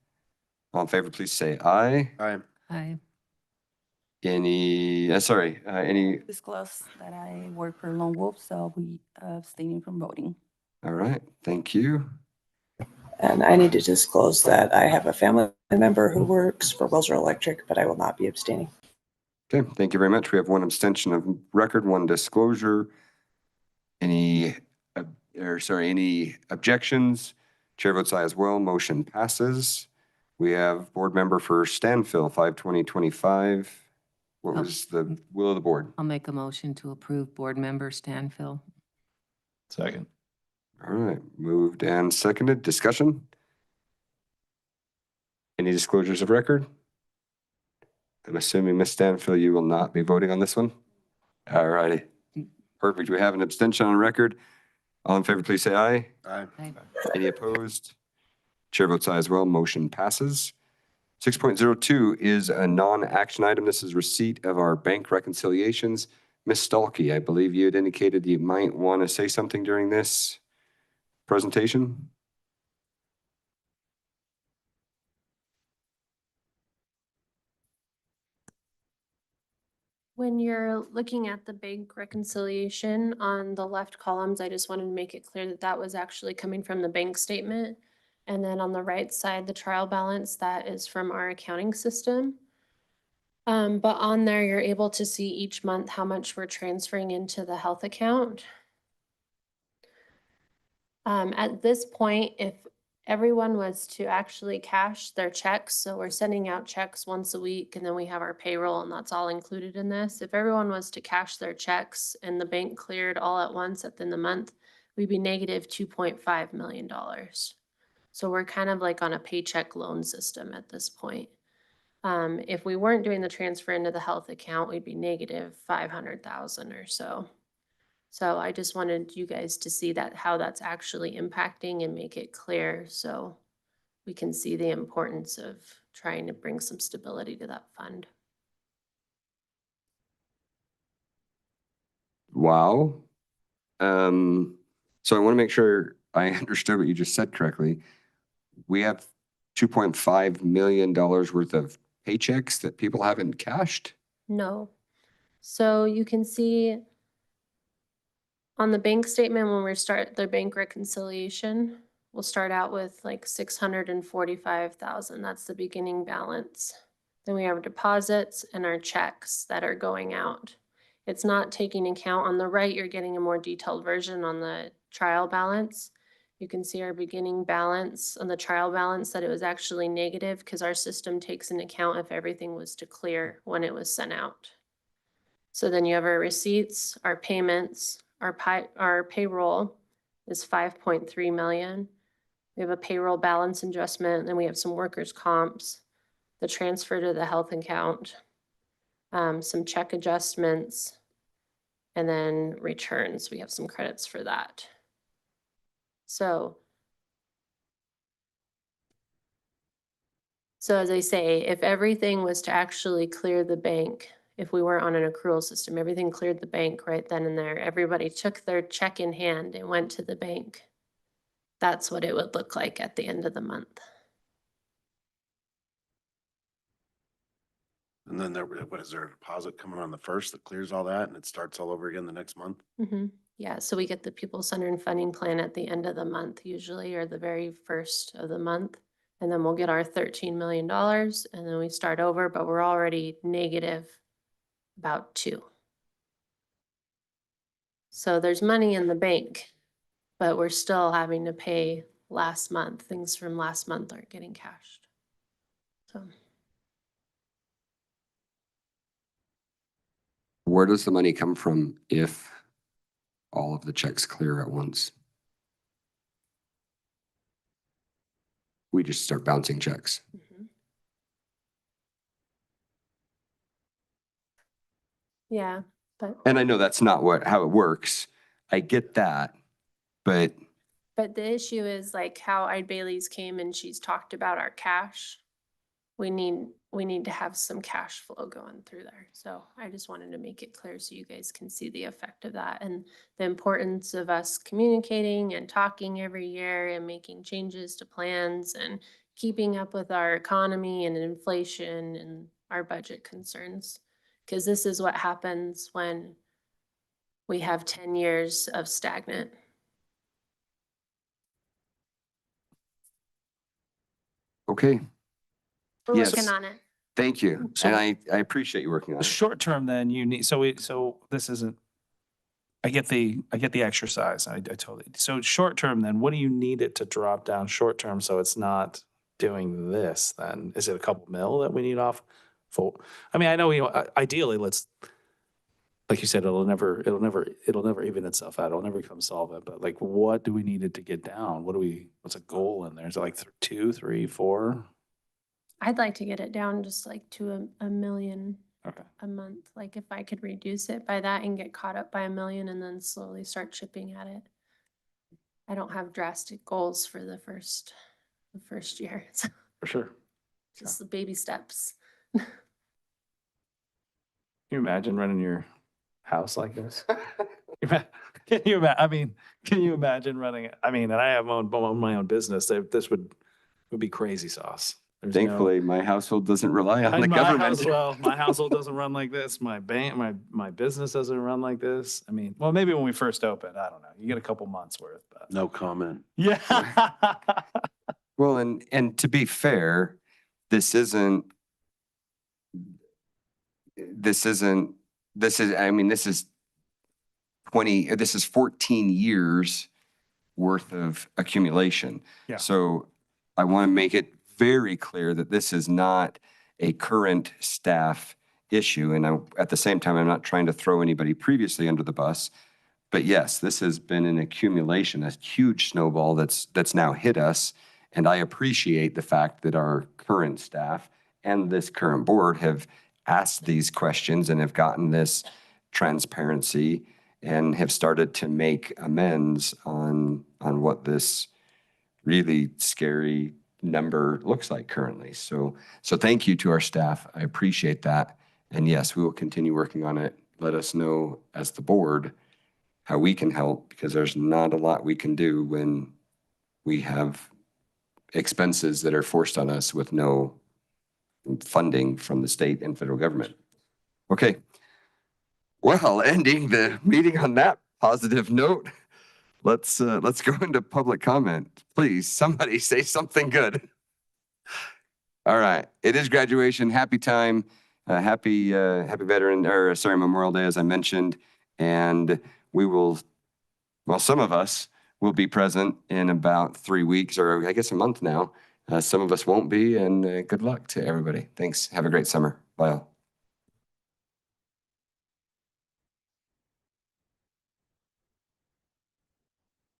All in favor, please say aye. Aye. Aye. Any Disclose that I work for Lone Wolf, so I'll be abstaining from voting. All right, thank you. And I need to disclose that I have a family member who works for Welser Electric, but I will not be abstaining. Okay, thank you very much. We have one abstention of record, one disclosure. Any objections? Chair votes aye as well. Motion passes. We have board member for Stanfill, 5/2025. What was the will of the board? I'll make a motion to approve Board Member Stanfill. Second. All right, moved and seconded. Discussion? Any disclosures of record? I'm assuming Ms. Stanfill, you will not be voting on this one? All righty. Perfect. We have an abstention on record. All in favor, please say aye. Aye. Aye. Any opposed? Chair votes aye as well. Motion passes. 6.02 is a non-action item. This is receipt of our bank reconciliations. Ms. Stalkey, I believe you had indicated you might want to say something during this presentation. When you're looking at the bank reconciliation on the left columns, I just wanted to make it clear that that was actually coming from the bank statement. And then on the right side, the trial balance, that is from our accounting system. But on there, you're able to see each month how much we're transferring into the health account. At this point, if everyone was to actually cash their checks, so we're sending out checks once a week and then we have our payroll and that's all included in this. If everyone was to cash their checks and the bank cleared all at once at the end of the month, we'd be negative $2.5 million. So we're kind of like on a paycheck loan system at this point. If we weren't doing the transfer into the health account, we'd be negative 500,000 or so. So I just wanted you guys to see that, how that's actually impacting and make it clear so we can see the importance of trying to bring some stability to that fund. Wow. So I want to make sure I understood what you just said correctly. We have $2.5 million worth of paychecks that people haven't cashed? No. So you can see on the bank statement, when we start the bank reconciliation, we'll start out with like 645,000. That's the beginning balance. Then we have our deposits and our checks that are going out. It's not taking account on the right. You're getting a more detailed version on the trial balance. You can see our beginning balance on the trial balance that it was actually negative because our system takes into account if everything was to clear when it was sent out. So then you have our receipts, our payments, our payroll is 5.3 million. We have a payroll balance adjustment, and then we have some workers' comps, the transfer to the health account, some check adjustments, and then returns. We have some credits for that. So as I say, if everything was to actually clear the bank, if we weren't on an accrual system, everything cleared the bank right then and there. Everybody took their check in hand and went to the bank. That's what it would look like at the end of the month. And then what is there a deposit coming on the first that clears all that and it starts all over again the next month? Mm-hmm. Yeah, so we get the pupil-centered funding plan at the end of the month usually, or the very first of the month. And then we'll get our $13 million and then we start over, but we're already negative about 2. So there's money in the bank, but we're still having to pay last month. Things from last month aren't getting cashed. So Where does the money come from if all of the checks clear at once? We just start bouncing checks. yeah, but And I know that's not how it works. I get that, but the issue is like how Ide Bailey's came and she's talked about our cash. We need to have some cash flow going through there. So I just wanted to make it clear so you guys can see the effect of that and the importance of us communicating and talking every year and making changes to plans and keeping up with our economy and inflation and our budget concerns. Because this is what happens when we have 10 years of stagnant. okay. We're Yes. working on it. Thank you. So- And I appreciate you working on The it. short term, then you need, so this isn't, I get the exercise. I totally, so short term, then what do you need it to drop down short term so it's not doing this then? Is it a couple mil that we need off? I mean, I know, ideally, let's, like you said, it'll never even itself out. It'll never become solvent, but like, what do we need it to get down? What's a goal in there? Is it like 2, 3, 4? I'd like to get it down just like to a million Okay. a month. Like if I could reduce it by that and get caught up by $1 million and then slowly start chipping at it. I don't have drastic goals for the first year. It's For sure. just the baby steps. Can you imagine running your house like this? Can you imagine running it? I mean, and I have my own business. This would be crazy sauce. There's Thankfully, my household doesn't rely on the government. My household doesn't run like this. My bank, my business doesn't run like this. I mean, well, maybe when we first opened, I don't know. You get a couple months worth, but No comment. yeah. Well, and to be fair, this is, I mean, this is 14 years worth of accumulation. Yeah. So I want to make it very clear that this is not a current staff issue. And at the same time, I'm not trying to throw anybody previously under the bus. But yes, this has been an accumulation, a huge snowball that's now hit us. And I appreciate the fact that our current staff and this current board have asked these questions and have gotten this transparency and have started to make amends on what this really scary number looks like currently. So thank you to our staff. I appreciate that. And yes, we will continue working on it. Let us know as the board how we can help, because there's not a lot we can do when we have expenses that are forced on us with no funding from the state and federal government. Okay. Well, ending the meeting on that positive note, let's go into public comment. Please, somebody say something good. All right. It is graduation. Happy time. Happy Memorial Day, as I mentioned. And we will, well, some of us will be present in about 3 weeks, or I guess a month now. Some of us won't be, and good luck to everybody. Thanks. Have a great summer. Bye all.